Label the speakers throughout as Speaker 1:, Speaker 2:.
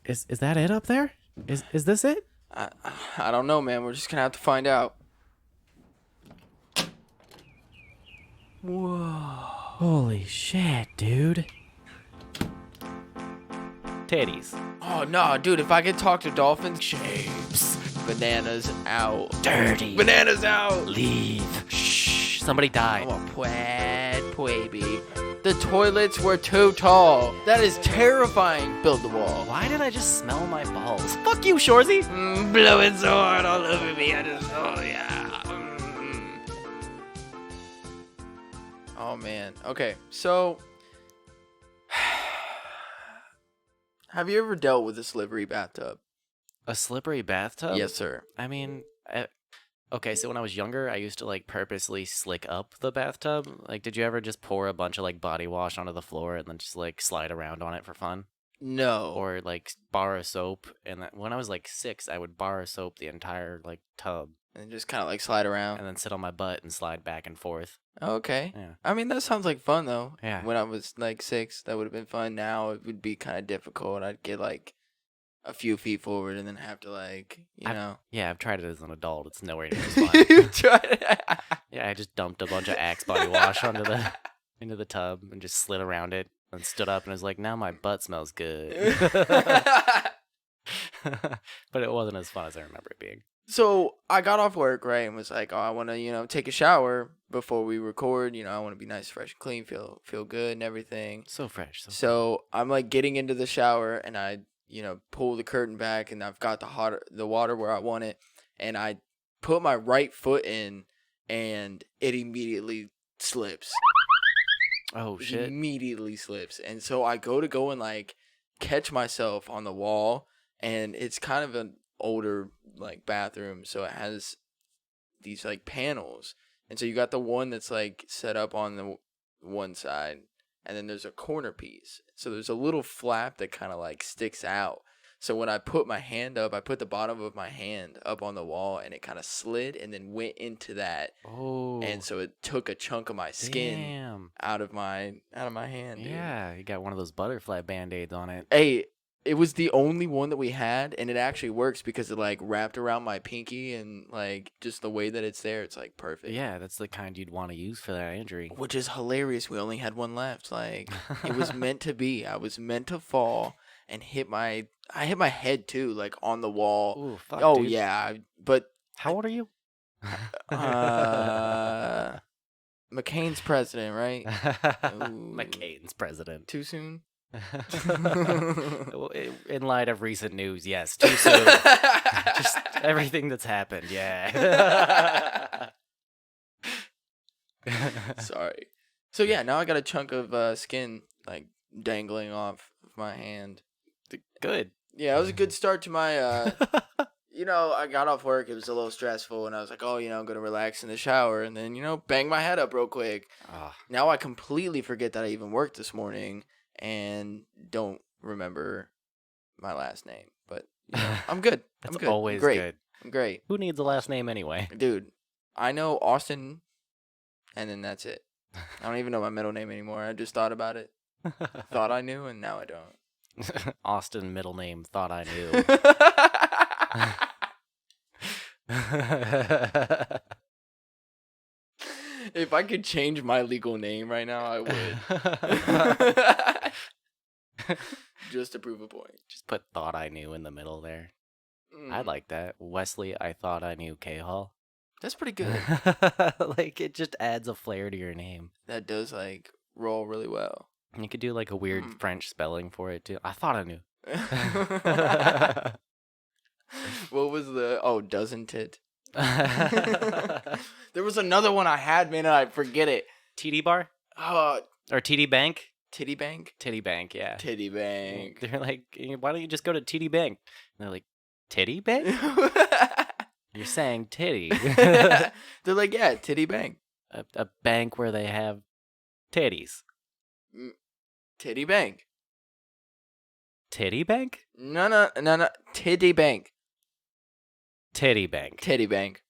Speaker 1: Is that it up there? Is this it?
Speaker 2: I don't know, man. We're just gonna have to find out. Whoa.
Speaker 1: Holy shit, dude. Titties.
Speaker 2: Oh, no, dude. If I could talk to dolphins, shapes. Bananas out.
Speaker 1: Dirty.
Speaker 2: Bananas out.
Speaker 1: Leave. Shh. Somebody died.
Speaker 2: Oh, baby. The toilets were too tall. That is terrifying. Build the wall.
Speaker 1: Why did I just smell my balls? Fuck you, Shorzy.
Speaker 2: Blowing so hard all over me. Oh, yeah. Oh, man. Okay, so... Have you ever dealt with a slippery bathtub?
Speaker 1: A slippery bathtub?
Speaker 2: Yes, sir.
Speaker 1: I mean, okay, so when I was younger, I used to, like, purposely slick up the bathtub. Like, did you ever just pour a bunch of, like, body wash onto the floor and then just, like, slide around on it for fun?
Speaker 2: No.
Speaker 1: Or, like, borrow soap. And when I was, like, 6, I would borrow soap the entire, like, tub.
Speaker 2: And just kind of, like, slide around.
Speaker 1: And then sit on my butt and slide back and forth.
Speaker 2: Okay.
Speaker 1: Yeah.
Speaker 2: I mean, that sounds like fun, though.
Speaker 1: Yeah.
Speaker 2: When I was, like, 6, that would have been fun. Now, it would be kind of difficult. I'd get, like, a few feet forward and then have to, like, you know.
Speaker 1: Yeah, I've tried it as an adult. It's nowhere near as fun.
Speaker 2: You tried it?
Speaker 1: Yeah, I just dumped a bunch of Axe body wash into the tub and just slid around it and stood up and was like, now my butt smells good. But it wasn't as fun as I remember it being.
Speaker 2: So I got off work, right, and was like, oh, I want to, take a shower before we record. I want to be nice, fresh, and clean, feel good and everything.
Speaker 1: So fresh.
Speaker 2: So I'm, like, getting into the shower, and I, pull the curtain back, and I've got the water where I want it, and I put my right foot in, and it immediately slips.
Speaker 1: Oh, shit.
Speaker 2: It immediately slips. And so I go and, like, catch myself on the wall, and it's kind of an older, like, bathroom, so it has these, like, panels. And so you got the one that's, like, set up on the one side, and then there's a corner piece. So there's a little flap that kind of, like, sticks out. So when I put my hand up, I put the bottom of my hand up on the wall, and it kind of slid and then went into that.
Speaker 1: Oh.
Speaker 2: And so it took a chunk of my skin out of my hand, dude.
Speaker 1: Yeah, you got one of those butterfly Band-Aids on it.
Speaker 2: Hey, it was the only one that we had, and it actually works because it, like, wrapped around my pinky, and, like, just the way that it's there, it's, like, perfect.
Speaker 1: Yeah, that's the kind you'd want to use for that injury.
Speaker 2: Which is hilarious. We only had one left. Like, it was meant to be. I was meant to fall and I hit my head, too, like, on the wall.
Speaker 1: Ooh, fuck,
Speaker 2: oh,
Speaker 1: dude.
Speaker 2: yeah. But
Speaker 1: How old are you?
Speaker 2: McCain's president, right?
Speaker 1: McCain's president.
Speaker 2: Too soon?
Speaker 1: In light of recent news, yes, too soon. Just everything that's happened, yeah.
Speaker 2: Sorry. So yeah, now I got a chunk of skin, like, dangling off of my hand.
Speaker 1: Good.
Speaker 2: Yeah, it was a good start to my I got off work, it was a little stressful, and I was like, oh, I'm gonna relax in the shower, and then, bang my head up real quick. Now I completely forget that I even worked this morning and don't remember my last name, but I'm good.
Speaker 1: That's
Speaker 2: I'm good.
Speaker 1: always
Speaker 2: great.
Speaker 1: good.
Speaker 2: I'm great.
Speaker 1: Who needs a last name anyway?
Speaker 2: Dude, I know Austin, and then that's it. I don't even know my middle name anymore. I just thought about it. Thought I knew, and now I don't.
Speaker 1: Austin, middle name, thought I knew.
Speaker 2: If I could change my legal name right now, I would. Just to prove a point.
Speaker 1: Just put thought I knew in the middle there. I like that. Wesley, I thought I knew K-Hall.
Speaker 2: That's pretty good.
Speaker 1: Like, it just adds a flair to your name.
Speaker 2: That does, like, roll really well.
Speaker 1: You could do, like, a weird French spelling for it, too. I thought I knew.
Speaker 2: What was doesn't it? There was another one I had, man, and I forget it.
Speaker 1: TD Bar? Or TD Bank?
Speaker 2: Titty Bank?
Speaker 1: Titty Bank, yeah.
Speaker 2: Titty Bank.
Speaker 1: They're like, why don't you just go to TD Bank? And they're like, Titty Bank? You're saying titty.
Speaker 2: They're like, yeah, Titty Bank.
Speaker 1: A bank where they have titties.
Speaker 2: Titty Bank.
Speaker 1: Titty Bank?
Speaker 2: No. Titty Bank.
Speaker 1: Titty Bank.
Speaker 2: Titty Bank.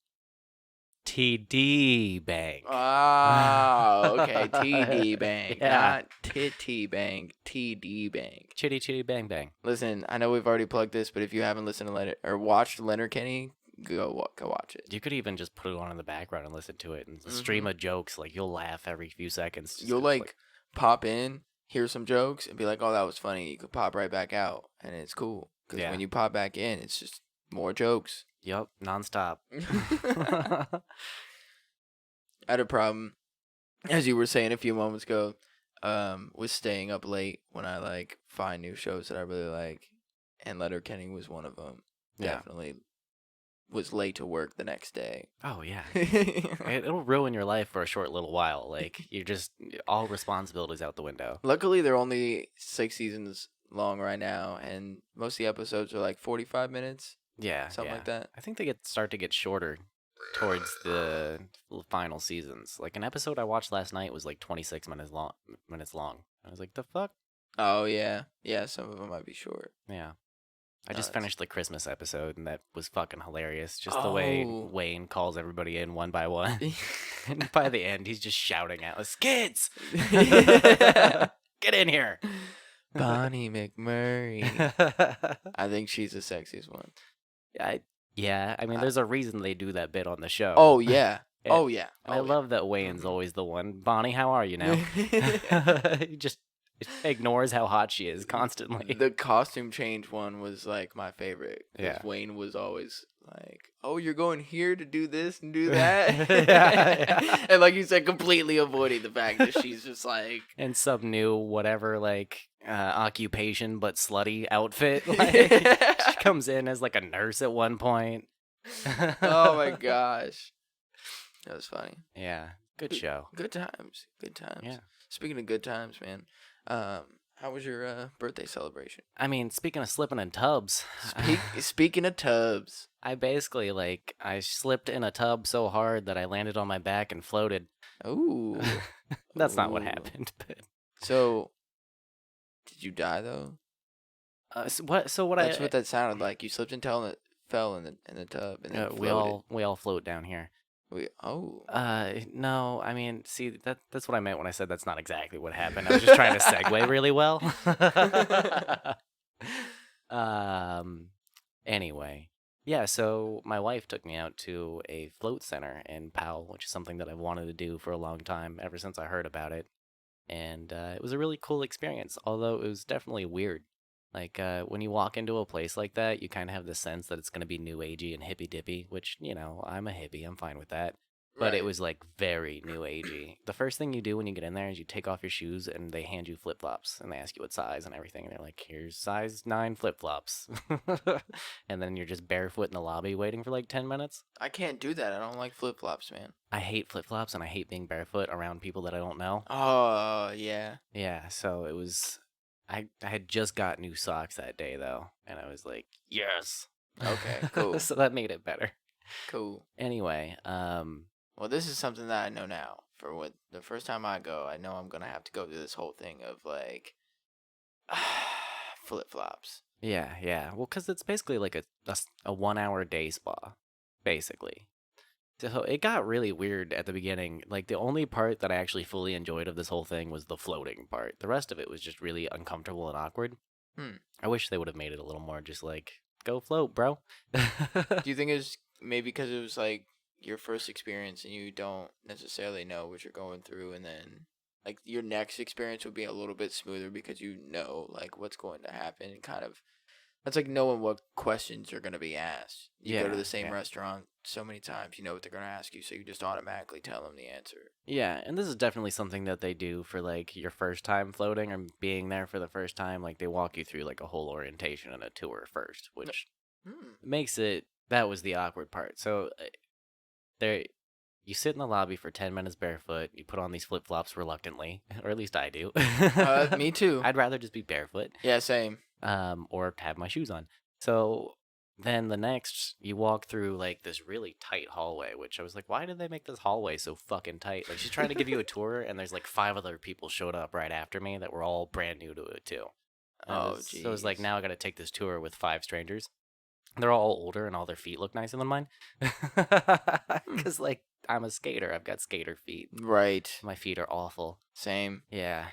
Speaker 1: TD Bank.
Speaker 2: Oh, okay. TD Bank,
Speaker 1: Yeah.
Speaker 2: not Titty Bank. TD Bank.
Speaker 1: Chitty Chitty Bang Bang.
Speaker 2: Listen, I know we've already plugged this, but if you haven't listened to Leonard or watched Leonard Kenny, go watch it.
Speaker 1: You could even just put it on in the background and listen to it, and the stream
Speaker 2: Mhm.
Speaker 1: of jokes. Like you'll laugh every few seconds. Just
Speaker 2: You'll
Speaker 1: 'cause,
Speaker 2: like pop in, hear some jokes, and be like, "Oh, that was funny." You could pop right back out, and it's cool because
Speaker 1: Yeah.
Speaker 2: when you pop back in, it's just more jokes.
Speaker 1: Yep, nonstop.
Speaker 2: I had a problem, as you were saying a few moments ago, with staying up late when I like find new shows that I really like, and Letterkenny was one of them.
Speaker 1: Yeah.
Speaker 2: Definitely was late to work the next day.
Speaker 1: Oh yeah. It'll ruin your life for a short little while. Like you're just all responsibilities out the window.
Speaker 2: Luckily, they're only 6 seasons long right now, and most of the episodes are like 45 minutes,
Speaker 1: Yeah,
Speaker 2: something
Speaker 1: yeah.
Speaker 2: like that.
Speaker 1: I think they start to get shorter towards the final seasons. Like an episode I watched last night was like 26 minutes long. I was like, the fuck?
Speaker 2: Oh yeah, yeah. Some of them might be short.
Speaker 1: Yeah. I
Speaker 2: No,
Speaker 1: just
Speaker 2: that's-
Speaker 1: finished the Christmas episode, and that was fucking hilarious. Just the way
Speaker 2: Oh.
Speaker 1: Wayne calls everybody in one by one. And by the end, he's just shouting at us, "Kids! Get in here!"
Speaker 2: Bonnie McMurray. I think she's the sexiest one.
Speaker 1: Yeah, I mean, there's a reason they do that bit on the show.
Speaker 2: Oh yeah.
Speaker 1: And-
Speaker 2: Oh yeah.
Speaker 1: And I love that Wayne's
Speaker 2: Mhm.
Speaker 1: always the one. Bonnie, how are you now? He just ignores how hot she is constantly.
Speaker 2: The costume change one was like my favorite. 'Cause
Speaker 1: Yeah.
Speaker 2: Wayne was always like, "Oh, you're going here to do this and do that,"
Speaker 1: Yeah.
Speaker 2: and like you said, completely avoiding the fact that she's just like,
Speaker 1: And some new whatever like occupation but slutty outfit. Like, she comes in as like a nurse at one point.
Speaker 2: "Oh my gosh, that was funny."
Speaker 1: Yeah, good show.
Speaker 2: Good times. Good times.
Speaker 1: Yeah.
Speaker 2: Speaking of good times, man, how was your birthday celebration?
Speaker 1: I mean, speaking of slipping in tubs,
Speaker 2: Speaking of tubs,
Speaker 1: I basically like I slipped in a tub so hard that I landed on my back and floated.
Speaker 2: ooh.
Speaker 1: That's not what
Speaker 2: Ooh.
Speaker 1: happened, but
Speaker 2: So, did you die though?
Speaker 1: so what
Speaker 2: That's what that sounded like. You slipped and fell in the tub, and then
Speaker 1: we all float down here.
Speaker 2: Oh.
Speaker 1: No, I mean, see that's what I meant when I said that's not exactly what happened. I was just trying to segue really well. Anyway, yeah, so my wife took me out to a float center in Powell, which is something that I've wanted to do for a long time, ever since I heard about it. And it was a really cool experience, although it was definitely weird. Like, when you walk into a place like that, you kind of have the sense that it's going to be new agey and hippy dippy, which, you know, I'm a hippie, I'm fine with that. But it
Speaker 2: Right.
Speaker 1: was like very new agey. The first thing you do when you get in there is you take off your shoes and they hand you flip flops and they ask you what size and everything. And they're like, here's size 9 flip flops. And then you're just barefoot in the lobby waiting for like 10 minutes.
Speaker 2: I can't do that. I don't like flip flops, man.
Speaker 1: I hate flip flops and I hate being barefoot around people that I don't know.
Speaker 2: Oh yeah.
Speaker 1: Yeah, so it was. I had just got new socks that day though, and I was like, yes.
Speaker 2: Okay, cool.
Speaker 1: So that made it better.
Speaker 2: Cool.
Speaker 1: Anyway,
Speaker 2: Well, this is something that I know now. For what the first time I go, I know I'm gonna have to go through this whole thing of like flip flops.
Speaker 1: yeah. Well, because it's basically like a 1 hour day spa, basically. So it got really weird at the beginning. Like the only part that I actually fully enjoyed of this whole thing was the floating part. The rest of it was just really uncomfortable and awkward. I wish they would have made it a little more just like, go float, bro.
Speaker 2: Do you think it was maybe because it was like your first experience and you don't necessarily know what you're going through, and then like your next experience would be a little bit smoother because you know like what's going to happen, and kind of that's like knowing what questions are going to be asked. You go to
Speaker 1: Yeah,
Speaker 2: the same
Speaker 1: yeah.
Speaker 2: restaurant so many times, you know what they're going to ask you, so you just automatically tell them the answer.
Speaker 1: Yeah, and this is definitely something that they do for like your first time floating or being there for the first time. Like they walk you through like a whole orientation and a tour first, which makes it that was the awkward part. So there you sit in the lobby for 10 minutes barefoot, you put on these flip-flops reluctantly, or at least I do.
Speaker 2: Me too.
Speaker 1: I'd rather just be barefoot.
Speaker 2: Yeah, same.
Speaker 1: Or have my shoes on. So then the next, you walk through like this really tight hallway, which I was like, why did they make this hallway so fucking tight? Like she's trying to give you a tour, and there's like 5 other people showed up right after me that were all brand new to it too.
Speaker 2: Oh,
Speaker 1: So it was like,
Speaker 2: jeez.
Speaker 1: now I got to take this tour with 5 strangers. They're all older, and all their feet look nicer than mine. Because like I'm a skater. I've got skater feet.
Speaker 2: Right.
Speaker 1: My feet are awful.
Speaker 2: Same.
Speaker 1: Yeah.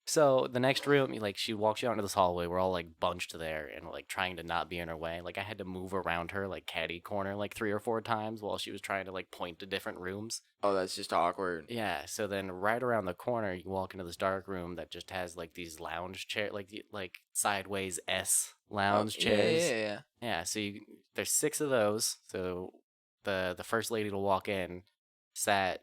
Speaker 1: So the next room, she walks you out into this hallway. We're all like bunched there and like trying to not be in her way. Like I had to move around her like catty corner like 3 or 4 times while she was trying to like point to different rooms.
Speaker 2: Oh, that's just awkward.
Speaker 1: Yeah. So then right around the corner, you walk into this dark room that just has like these lounge chair, like sideways S lounge
Speaker 2: Yeah,
Speaker 1: chairs.
Speaker 2: yeah.
Speaker 1: Yeah. So there's 6 of those. So the first lady to walk in sat.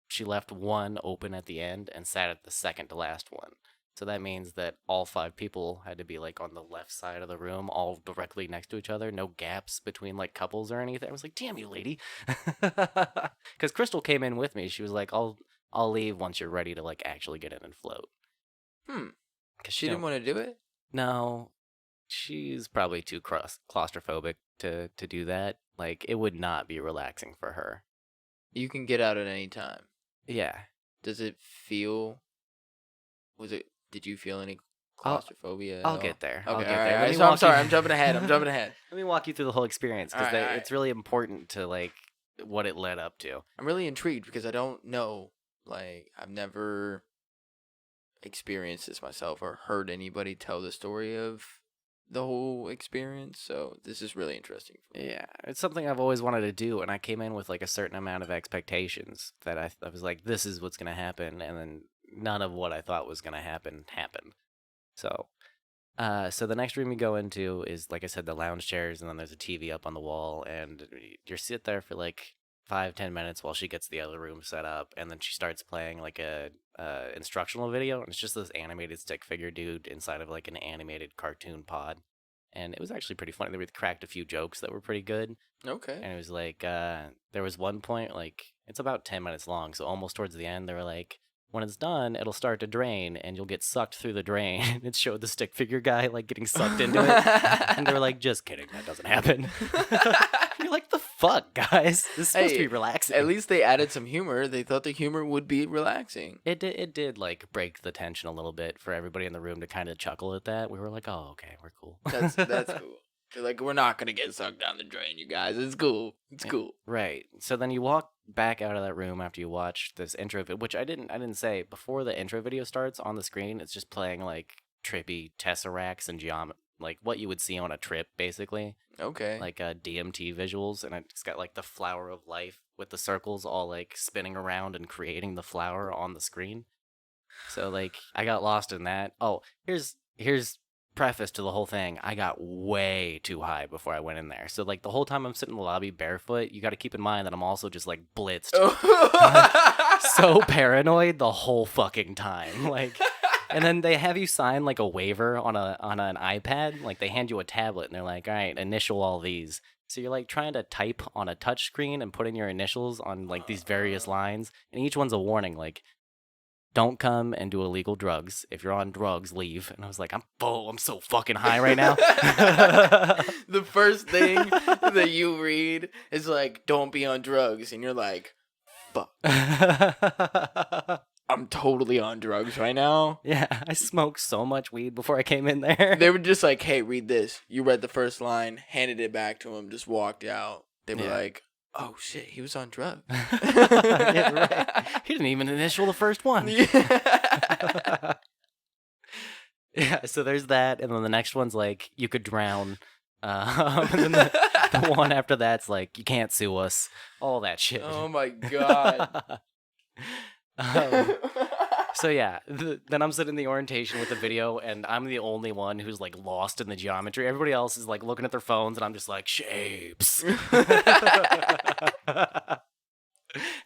Speaker 1: She left one open at the end and sat at the second to last one. So that means that all 5 people had to be like on the left side of the room, all directly next to each other, no gaps between like couples or anything. I was like, "Damn you, lady!" Because Crystal came in with me. She was like, "I'll leave once you're ready to like actually get in and float."
Speaker 2: Because she didn't want to do it?
Speaker 1: No, she's probably too claustrophobic to do that. Like it would not be relaxing for her.
Speaker 2: You can get out at any time.
Speaker 1: Yeah.
Speaker 2: Does it feel... Did you feel any claustrophobia at
Speaker 1: I'll
Speaker 2: all?
Speaker 1: get there.
Speaker 2: Okay,
Speaker 1: I'll get
Speaker 2: all
Speaker 1: there.
Speaker 2: right. So I'm sorry. I'm jumping ahead.
Speaker 1: Let me walk you through the whole experience because
Speaker 2: Alright.
Speaker 1: it's really important to like what it led up to.
Speaker 2: I'm really intrigued because I don't know. Like, I've never experienced this myself or heard anybody tell the story of the whole experience. So this is really interesting for me.
Speaker 1: Yeah, it's something I've always wanted to do, and I came in with like a certain amount of expectations that I was like, this is what's gonna happen, and then none of what I thought was gonna happen happened. So, so the next room you go into is, like I said, the lounge chairs, and then there's a TV up on the wall, and you sit there for like 5-10 minutes while she gets the other room set up, and then she starts playing like a instructional video, and it's just this animated stick figure dude inside of like an animated cartoon pod, and it was actually pretty funny. They cracked a few jokes that were pretty good,
Speaker 2: Okay.
Speaker 1: and it was like there was one point, like it's about 10 minutes long, so almost towards the end they were like, when it's done, it'll start to drain, and you'll get sucked through the drain. It showed the stick figure guy, like, getting sucked into it. And they were like, just kidding, that doesn't happen. You're like, the fuck, guys? This is supposed to be relaxing.
Speaker 2: At least they added some humor. They thought the humor would be relaxing.
Speaker 1: It did, like, break the tension a little bit for everybody in the room to kind of chuckle at that. We were like, oh, okay, we're cool.
Speaker 2: That's cool. They're like, we're not going to get sucked down the drain, you guys. It's cool. It's cool.
Speaker 1: Right. So then you walk back out of that room after you watch this intro, which I didn't say before the intro video starts on the screen. It's just playing like trippy tesseracts and like what you would see on a trip, basically.
Speaker 2: Okay.
Speaker 1: Like DMT visuals, and it's got like the flower of life with the circles all like spinning around and creating the flower on the screen. So like I got lost in that. Oh, here's preface to the whole thing. I got way too high before I went in there. So like the whole time I'm sitting in the lobby barefoot, you got to keep in mind that I'm also just like blitzed. So paranoid the whole fucking time. Like, and then they have you sign like a waiver on an iPad. Like they hand you a tablet and they're like, all right, initial all these. So you're like trying to type on a touch screen and put in your initials on like these various lines, and each one's a warning, like, don't come and do illegal drugs. If you're on drugs, leave. And I was like, I'm so fucking high right now.
Speaker 2: The first thing that you read is like, don't be on drugs. And you're like, fuck. I'm totally on drugs right now.
Speaker 1: Yeah, I smoked so much weed before I came in there.
Speaker 2: They were just like, hey, read this. You read the first line, handed it back to him, just walked out. They were like, oh shit, he was on drugs.
Speaker 1: Yeah, right. He didn't even initial the first one.
Speaker 2: Yeah.
Speaker 1: Yeah, so there's that, and then the next one's like, you could drown. And then the one after that's like, you can't sue us. All that shit.
Speaker 2: Oh my god.
Speaker 1: So yeah, then I'm sitting in the orientation with the video, and I'm the only one who's like lost in the geometry. Everybody else is like looking at their phones, and I'm just like, shapes.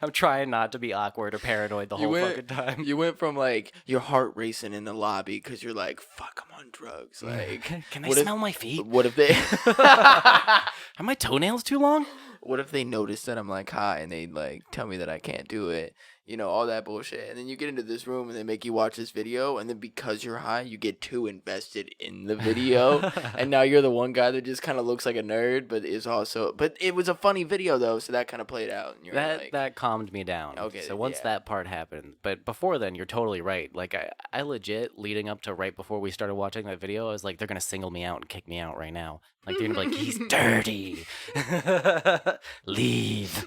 Speaker 1: I'm trying not to be awkward or paranoid the whole fucking time.
Speaker 2: You went from like your heart racing in the lobby because you're like, fuck, I'm on drugs. Like,
Speaker 1: can they smell my feet?
Speaker 2: What if they
Speaker 1: Are my toenails too long?
Speaker 2: What if they notice that I'm like high and they like tell me that I can't do it? all that bullshit. And then you get into this room and they make you watch this video, and then because you're high, you get too invested in the video, and now you're the one guy that just kind of looks like a nerd, but is also. But it was a funny video though, so that kind of played out, and you're
Speaker 1: That
Speaker 2: like,
Speaker 1: that calmed me down.
Speaker 2: okay,
Speaker 1: So once
Speaker 2: yeah.
Speaker 1: that part happened, but before then, you're totally right. Like I legit leading up to right before we started watching that video, I was like, they're gonna single me out and kick me out right now. Like they're gonna be like, he's dirty. Leave.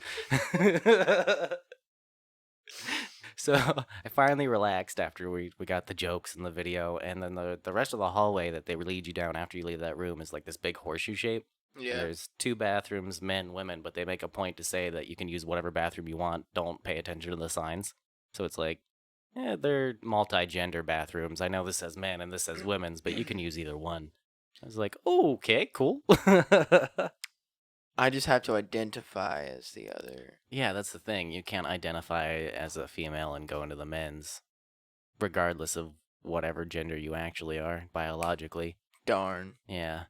Speaker 1: So I finally relaxed after we got the jokes in the video, and then the rest of the hallway that they lead you down after you leave that room is like this big horseshoe shape. And
Speaker 2: Yeah.
Speaker 1: there's two bathrooms, men, women, but they make a point to say that you can use whatever bathroom you want. Don't pay attention to the signs. So it's like, they're multi-gender bathrooms. I know this says men and this says women's, but you can use either one. I was like, oh, okay, cool.
Speaker 2: I just have to identify as the other.
Speaker 1: Yeah, that's the thing. You can't identify as a female and go into the men's, regardless of whatever gender you actually are biologically.
Speaker 2: Darn.
Speaker 1: Yeah.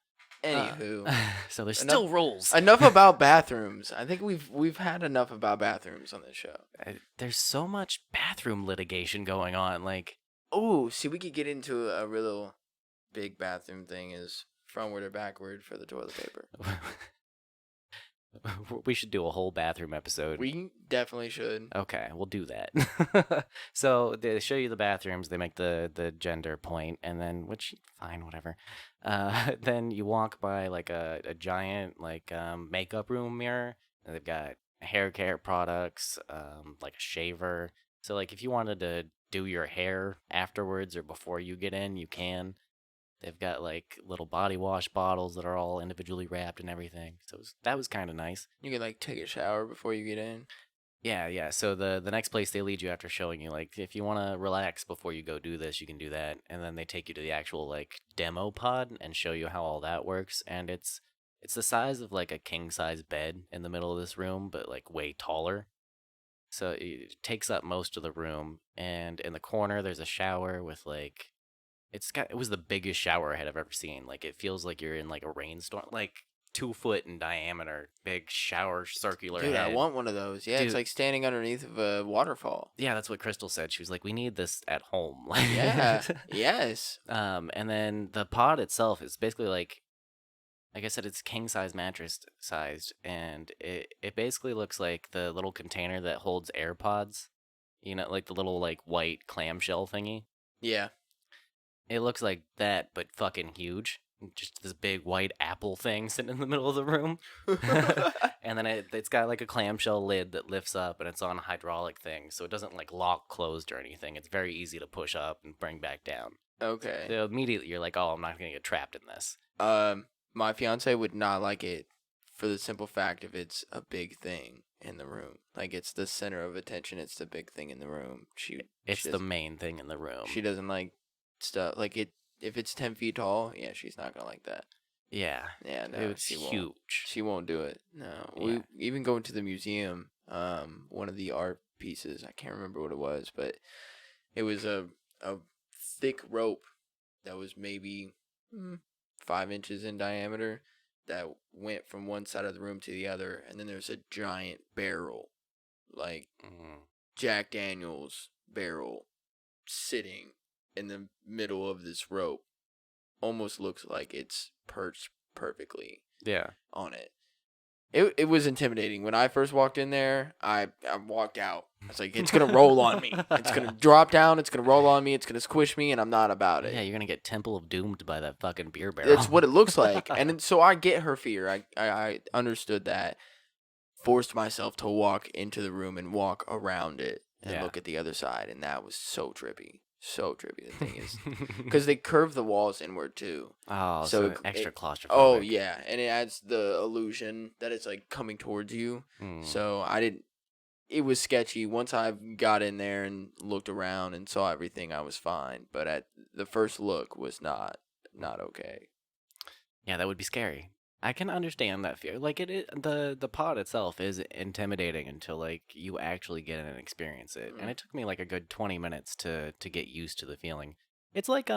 Speaker 2: Anywho,
Speaker 1: So there's
Speaker 2: enough,
Speaker 1: still rules.
Speaker 2: enough about bathrooms. I think we've had enough about bathrooms on this show.
Speaker 1: There's so much bathroom litigation going on. Like,
Speaker 2: Oh, see, we could get into a real big bathroom thing is frontward or backward for the toilet paper.
Speaker 1: we should do a whole bathroom episode.
Speaker 2: We definitely should.
Speaker 1: Okay, we'll do that. So they show you the bathrooms. They make the gender point, and then which fine, whatever. Then you walk by like a giant like makeup room mirror. And they've got hair care products, like a shaver. So like if you wanted to do your hair afterwards or before you get in, you can. They've got like little body wash bottles that are all individually wrapped and everything. So that was kind of nice.
Speaker 2: You can like take a shower before you get in.
Speaker 1: Yeah, yeah. So the next place they lead you after showing you, like, if you want to relax before you go do this, you can do that, and then they take you to the actual like demo pod and show you how all that works. And it's the size of like a king size bed in the middle of this room, but like way taller. So it takes up most of the room, and in the corner there's a shower with like it was the biggest shower head I've ever seen. Like it feels like you're in like a rainstorm, like 2 foot in diameter, big shower circular
Speaker 2: Dude, I
Speaker 1: head.
Speaker 2: want one of those. Yeah, it's
Speaker 1: Dude.
Speaker 2: like standing underneath of a waterfall.
Speaker 1: Yeah, that's what Crystal said. She was like, "We need this at home." Like,
Speaker 2: Yeah. Yes.
Speaker 1: And then the pod itself is basically like I said, it's king size mattress sized, and it basically looks like the little container that holds AirPods. You know, like the little like white clamshell thingy.
Speaker 2: Yeah.
Speaker 1: It looks like that, but fucking huge. Just this big white apple thing sitting in the middle of the room. And then it's got like a clamshell lid that lifts up, and it's on a hydraulic thing, so it doesn't like lock closed or anything. It's very easy to push up and bring back down.
Speaker 2: Okay.
Speaker 1: So immediately you're like, oh, I'm not going to get trapped in this.
Speaker 2: My fiance would not like it for the simple fact of it's a big thing in the room. Like it's the center of attention. It's the big thing in the room.
Speaker 1: It's the main thing in the room.
Speaker 2: She doesn't like stuff like it. If it's 10 feet tall, yeah, she's not gonna like that.
Speaker 1: Yeah.
Speaker 2: Yeah, no,
Speaker 1: It's
Speaker 2: she
Speaker 1: huge.
Speaker 2: won't. She won't do it. No,
Speaker 1: Yeah.
Speaker 2: we even going to the museum. One of the art pieces, I can't remember what it was, but it was a thick rope that was maybe 5 inches in diameter that went from one side of the room to the other, and then there's a giant barrel, like Jack Daniels barrel, sitting in the middle of this rope. Almost looks like it's perched perfectly
Speaker 1: Yeah.
Speaker 2: on it. It was intimidating. When I first walked in there, I walked out. I was like, it's going to roll on me. It's going to drop down. It's going to roll on me. It's going to squish me, and I'm not about it.
Speaker 1: Yeah, you're going to get Temple of Doomed by that fucking beer barrel.
Speaker 2: That's what it looks like. And so I get her fear. I understood that. Forced myself to walk into the room and walk around it and look at the other side, and that was so trippy. So trippy. The thing is, because they curve the walls inward too.
Speaker 1: Oh, so extra claustrophobic.
Speaker 2: Oh yeah, and it adds the illusion that it's like coming towards you. So I didn't. It was sketchy. Once I got in there and looked around and saw everything, I was fine. But at the first look was not okay.
Speaker 1: Yeah, that would be scary. I can understand that fear. Like the pod itself is intimidating until like you actually get in and experience it. And it took me like a good 20 minutes to get used to the feeling. It's like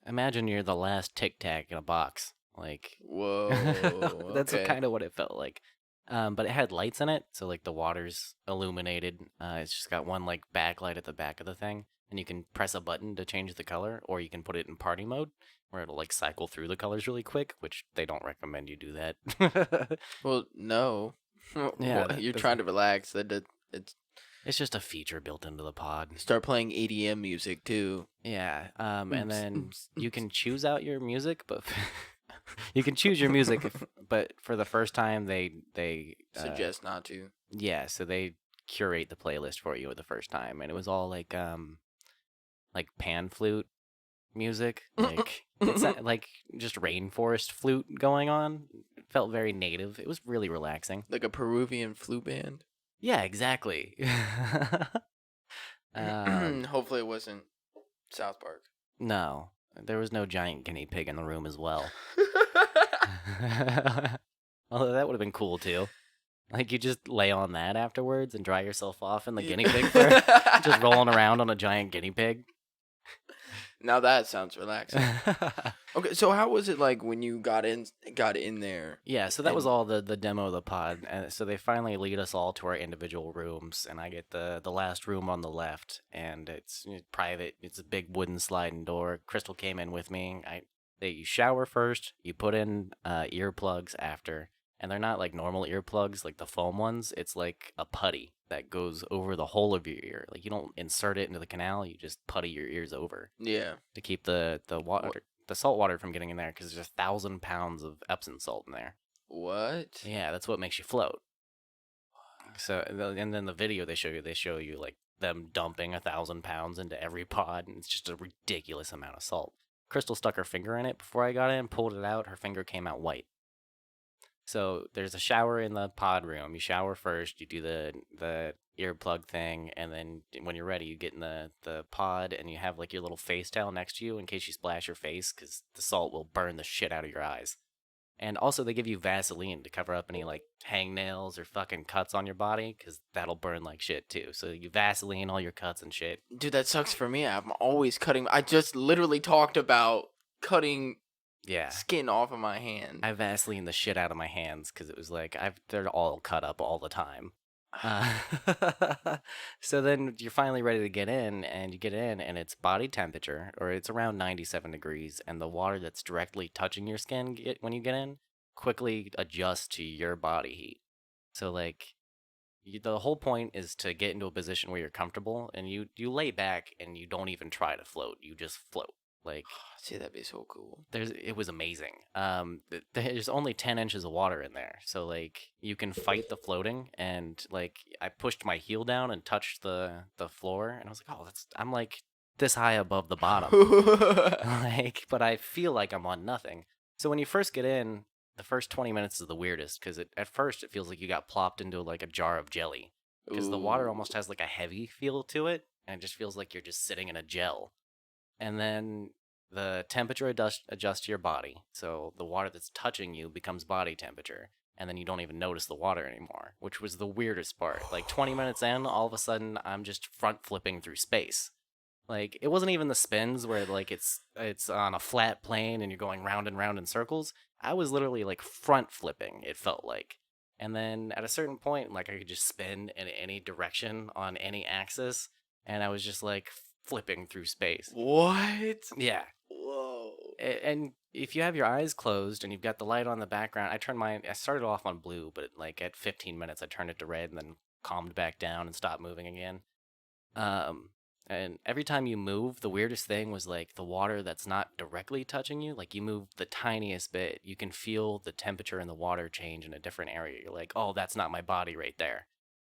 Speaker 1: imagine you're the last Tic Tac in a box. Like
Speaker 2: whoa.
Speaker 1: that's
Speaker 2: okay.
Speaker 1: kind of what it felt like. But it had lights in it, so like the water's illuminated. It's just got one like backlight at the back of the thing, and you can press a button to change the color, or you can put it in party mode, where it'll like cycle through the colors really quick, which they don't recommend you do that.
Speaker 2: Well, no.
Speaker 1: Yeah,
Speaker 2: You're
Speaker 1: that's,
Speaker 2: trying to relax. It's
Speaker 1: it's just a feature built into the pod.
Speaker 2: start playing EDM music too.
Speaker 1: Yeah, and
Speaker 2: Oops,
Speaker 1: then
Speaker 2: oops,
Speaker 1: you
Speaker 2: oops.
Speaker 1: can choose out your music, but you can choose your music, but for the first time
Speaker 2: Suggest not to.
Speaker 1: yeah, so they curate the playlist for you the first time, and it was all like pan flute music, like it's not, like just rainforest flute going on. It felt very native. It was really relaxing.
Speaker 2: Like a Peruvian flute band.
Speaker 1: Yeah, exactly. um,
Speaker 2: Hopefully it wasn't South Park.
Speaker 1: no, there was no giant guinea pig in the room as well. Although that would have been cool too. Like you just lay on that afterwards and dry yourself off in the guinea pig fur, just rolling around on a giant guinea pig.
Speaker 2: Now that sounds relaxing. Okay, so how was it like when you got in there?
Speaker 1: Yeah, so that was
Speaker 2: And
Speaker 1: all the demo of the pod, and so they finally lead us all to our individual rooms, and I get the last room on the left, and it's private. It's a big wooden sliding door. Crystal came in with me. You shower first, you put in earplugs after, and they're not like normal earplugs like the foam ones. It's like a putty that goes over the whole of your ear. Like you don't insert it into the canal, you just putty your ears over
Speaker 2: yeah.
Speaker 1: to keep the water the salt water from getting in there because there's 1,000 pounds of Epsom salt in there.
Speaker 2: What?
Speaker 1: Yeah, that's what makes you float. So and then the video they show you like them dumping 1,000 pounds into every pod, and it's just a ridiculous amount of salt. Crystal stuck her finger in it before I got in, pulled it out. Her finger came out white. So there's a shower in the pod room. You shower first. You do the earplug thing, and then when you're ready, you get in the pod, and you have like your little face towel next to you in case you splash your face, because the salt will burn the shit out of your eyes. And also, they give you Vaseline to cover up any like hangnails or fucking cuts on your body, because that'll burn like shit too. So you Vaseline all your cuts and shit.
Speaker 2: Dude, that sucks for me. I'm always cutting. I just literally talked about cutting
Speaker 1: Yeah,
Speaker 2: skin off of my hand.
Speaker 1: I Vaseline the shit out of my hands because it was like they're all cut up all the time. Uh, so then you're finally ready to get in, and you get in, and it's body temperature, or it's around 97 degrees, and the water that's directly touching your skin when you get in quickly adjusts to your body heat. So like the whole point is to get into a position where you're comfortable, and you lay back and you don't even try to float. You just float. Like
Speaker 2: See, that'd be so cool.
Speaker 1: it was amazing. There's only 10 inches of water in there, so like you can fight the floating. And like I pushed my heel down and touched the floor, and I was like, oh, I'm like this high above the bottom, like, but I feel like I'm on nothing. So when you first get in, the first 20 minutes is the weirdest because at first it feels like you got plopped into like a jar of jelly because the water
Speaker 2: Ooh.
Speaker 1: almost has like a heavy feel to it, and it just feels like you're just sitting in a gel. And then the temperature adjusts to your body. So the water that's touching you becomes body temperature. And then you don't even notice the water anymore, which was the weirdest part. Like 20 minutes in, all of a sudden, I'm just front flipping through space. Like it wasn't even the spins where like it's on a flat plane and you're going round and round in circles. I was literally like front flipping, it felt like. And then at a certain point, like I could just spin in any direction on any axis, and I was just like flipping through space.
Speaker 2: What?
Speaker 1: Yeah.
Speaker 2: Whoa.
Speaker 1: And if you have your eyes closed and you've got the light on the background, I started off on blue, but like at 15 minutes I turned it to red and then calmed back down and stopped moving again. Um and every time you move, the weirdest thing was like the water that's not directly touching you, like you move the tiniest bit, you can feel the temperature in the water change in a different area. You're like, "Oh, that's not my body right there."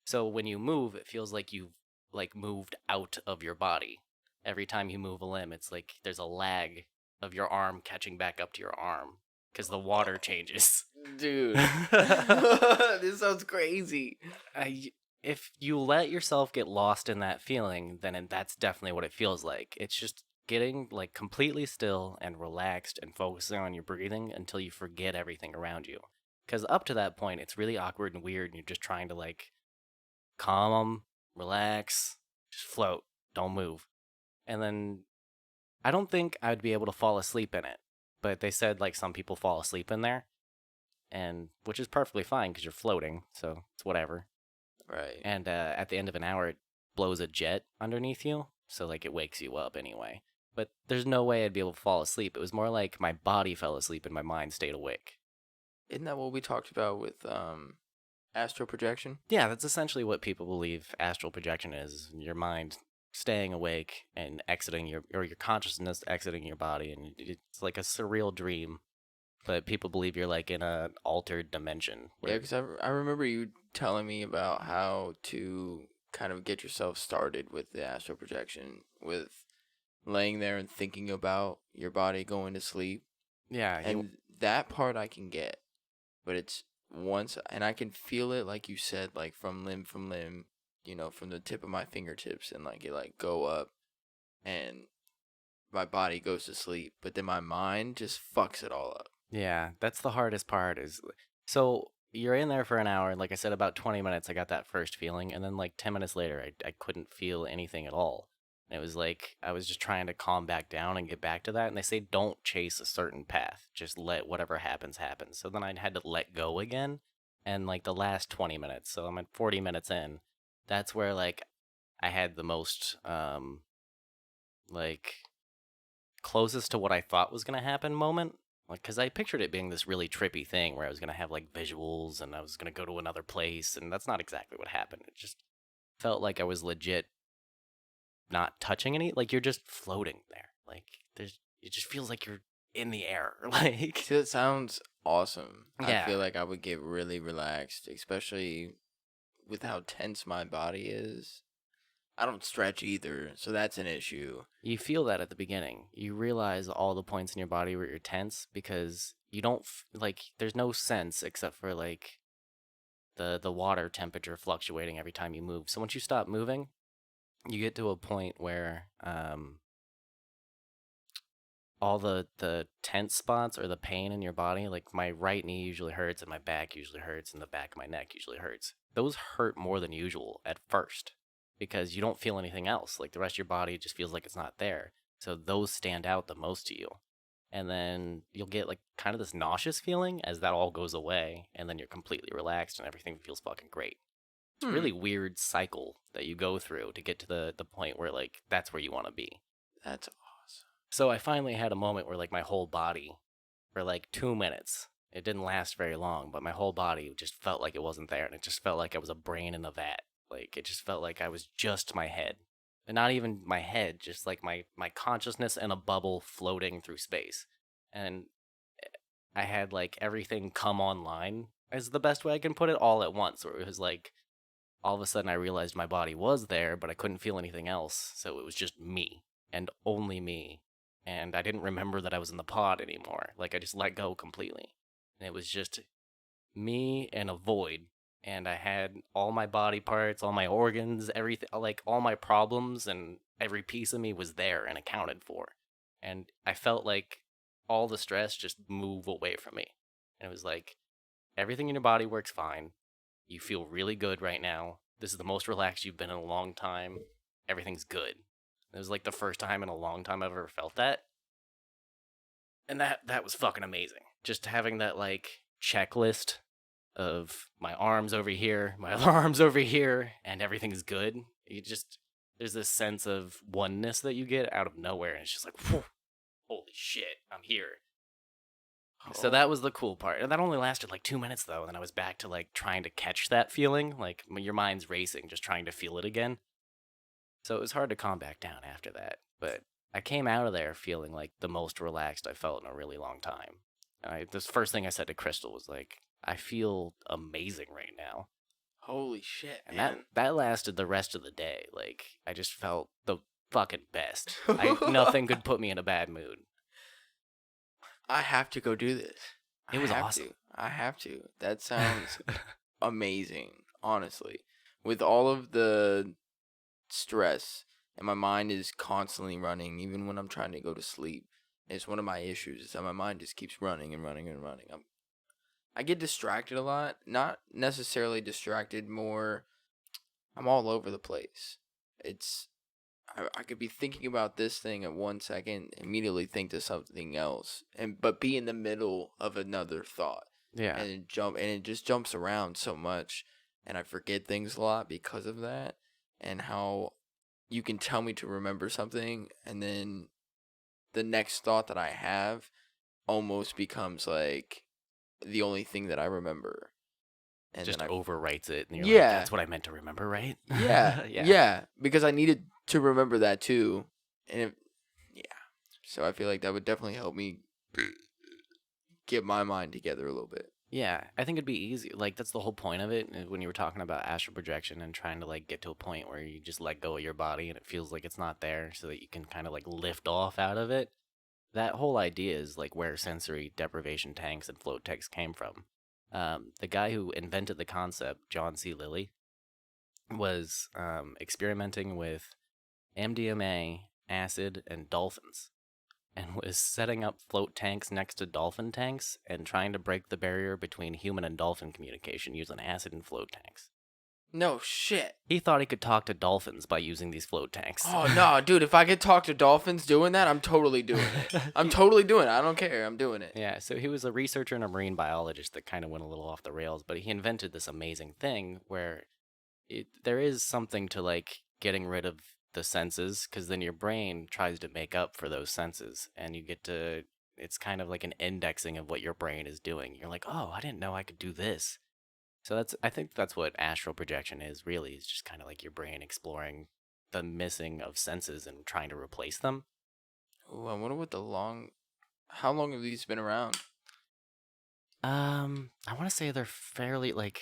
Speaker 1: So when you move, it feels like you've like moved out of your body. Every time you move a limb, it's like there's a lag of your arm catching back up to your arm because the water changes.
Speaker 2: Dude. This sounds crazy.
Speaker 1: I, if you let yourself get lost in that feeling, then that's definitely what it feels like. It's just getting like completely still and relaxed and focusing on your breathing until you forget everything around you. Because up to that point, it's really awkward and weird, and you're just trying to like calm, relax, just float, don't move. And then I don't think I'd be able to fall asleep in it, but they said like some people fall asleep in there. and which is perfectly fine because you're floating, so it's whatever.
Speaker 2: Right.
Speaker 1: And at the end of an hour, it blows a jet underneath you, so like it wakes you up anyway. But there's no way I'd be able to fall asleep. It was more like my body fell asleep and my mind stayed awake.
Speaker 2: Isn't that what we talked about with astral projection?
Speaker 1: Yeah, that's essentially what people believe astral projection is: your mind staying awake and exiting your consciousness exiting your body, and it's like a surreal dream. But people believe you're like in an altered dimension
Speaker 2: Yeah,
Speaker 1: where,
Speaker 2: because I remember you telling me about how to kind of get yourself started with the astral projection, with laying there and thinking about your body going to sleep.
Speaker 1: yeah, you
Speaker 2: And that part I can get, but it's once, and I can feel it, like you said, like from limb, from the tip of my fingertips, and like it like go up, and my body goes to sleep, but then my mind just fucks it all up.
Speaker 1: yeah, that's the hardest part is so you're in there for an hour, like I said, about 20 minutes I got that first feeling, and then like 10 minutes later I couldn't feel anything at all. And it was like I was just trying to calm back down and get back to that, and they say don't chase a certain path, just let whatever happens happen. So then I had to let go again, and like the last 20 minutes, so I'm at 40 minutes in, that's where like I had the most like closest to what I thought was gonna happen moment. Like, cause I pictured it being this really trippy thing where I was gonna have like visuals and I was gonna go to another place, and that's not exactly what happened. It just felt like I was legit not touching any. Like you're just floating there. Like there's, it just feels like you're in the air. Like
Speaker 2: See, that sounds awesome. I
Speaker 1: yeah,
Speaker 2: feel like I would get really relaxed, especially with how tense my body is. I don't stretch either, so that's an issue.
Speaker 1: you feel that at the beginning. You realize all the points in your body where you're tense because you don't like. There's no sense except for like the water temperature fluctuating every time you move. So once you stop moving, you get to a point where all the tense spots or the pain in your body, like my right knee usually hurts and my back usually hurts and the back of my neck usually hurts. Those hurt more than usual at first because you don't feel anything else. Like the rest of your body just feels like it's not there. So those stand out the most to you. And then you'll get like kind of this nauseous feeling as that all goes away, and then you're completely relaxed and everything feels fucking great. It's a
Speaker 2: Hmm,
Speaker 1: really weird cycle that you go through to get to the point where like that's where you want to be.
Speaker 2: that's awesome.
Speaker 1: So I finally had a moment where like my whole body for like 2 minutes. It didn't last very long, but my whole body just felt like it wasn't there, and it just felt like I was a brain in a vat. Like it just felt like I was just my head. And not even my head, just like my consciousness in a bubble floating through space. And I had like everything come online is the best way I can put it all at once. Where it was like all of a sudden I realized my body was there, but I couldn't feel anything else. So it was just me and only me. And I didn't remember that I was in the pod anymore. Like I just let go completely. And it was just me and a void. And I had all my body parts, all my organs, everything, like all my problems, and every piece of me was there and accounted for. And I felt like all the stress just move away from me. And it was like everything in your body works fine. You feel really good right now. This is the most relaxed you've been in a long time. Everything's good. It was like the first time in a long time I've ever felt that. And that was fucking amazing. Just having that like checklist of my arms over here, my arms over here, and everything's good. You just there's this sense of oneness that you get out of nowhere, and it's just like, whew, holy shit, I'm here. So
Speaker 2: Oh,
Speaker 1: that was the cool part. And that only lasted like 2 minutes though, and then I was back to like trying to catch that feeling. Like your mind's racing, just trying to feel it again. So it was hard to calm back down after that. But I came out of there feeling like the most relaxed I felt in a really long time. This first thing I said to Crystal was like, I feel amazing right now.
Speaker 2: holy shit,
Speaker 1: And that
Speaker 2: man.
Speaker 1: that lasted the rest of the day. Like I just felt the fucking best. I nothing could put me in a bad mood.
Speaker 2: I have to go do this. I
Speaker 1: It was
Speaker 2: have
Speaker 1: awesome.
Speaker 2: to. I have to. That sounds amazing, honestly. With all of the stress, and my mind is constantly running, even when I'm trying to go to sleep. It's one of my issues is that my mind just keeps running and running and running. I get distracted a lot. Not necessarily distracted, more I'm all over the place. It's I could be thinking about this thing at 1 second, immediately think to something else, and but be in the middle of another thought.
Speaker 1: Yeah.
Speaker 2: and it just jumps around so much, and I forget things a lot because of that, and how you can tell me to remember something, and then the next thought that I have almost becomes like the only thing that I remember,
Speaker 1: It
Speaker 2: and then
Speaker 1: just
Speaker 2: I
Speaker 1: overwrites it, and you're like,
Speaker 2: yeah
Speaker 1: that's what I meant to remember, right?
Speaker 2: yeah
Speaker 1: Yeah.
Speaker 2: yeah because I needed to remember that too, and yeah, so I feel like that would definitely help me get my mind together a little bit.
Speaker 1: Yeah, I think it'd be easy. Like that's the whole point of it. When you were talking about astral projection and trying to like get to a point where you just let go of your body and it feels like it's not there, so that you can kind of like lift off out of it. That whole idea is like where sensory deprivation tanks and float tanks came from. The guy who invented the concept, John C. Lilly, was experimenting with MDMA, acid, and dolphins, and was setting up float tanks next to dolphin tanks and trying to break the barrier between human and dolphin communication using acid and float tanks.
Speaker 2: No shit.
Speaker 1: He thought he could talk to dolphins by using these float tanks.
Speaker 2: Oh no, dude! If I could talk to dolphins doing that, I'm totally doing it. I'm
Speaker 1: He-
Speaker 2: totally doing it. I don't care. I'm doing it.
Speaker 1: yeah, so he was a researcher and a marine biologist that kind of went a little off the rails, but he invented this amazing thing where there is something to like getting rid of the senses, because then your brain tries to make up for those senses, and you get to, it's kind of like an indexing of what your brain is doing. You're like, oh, I didn't know I could do this. So I think that's what astral projection is really. It's just kind of like your brain exploring the missing of senses and trying to replace them.
Speaker 2: Ooh, I wonder what how long have these been around?
Speaker 1: I want to say they're fairly like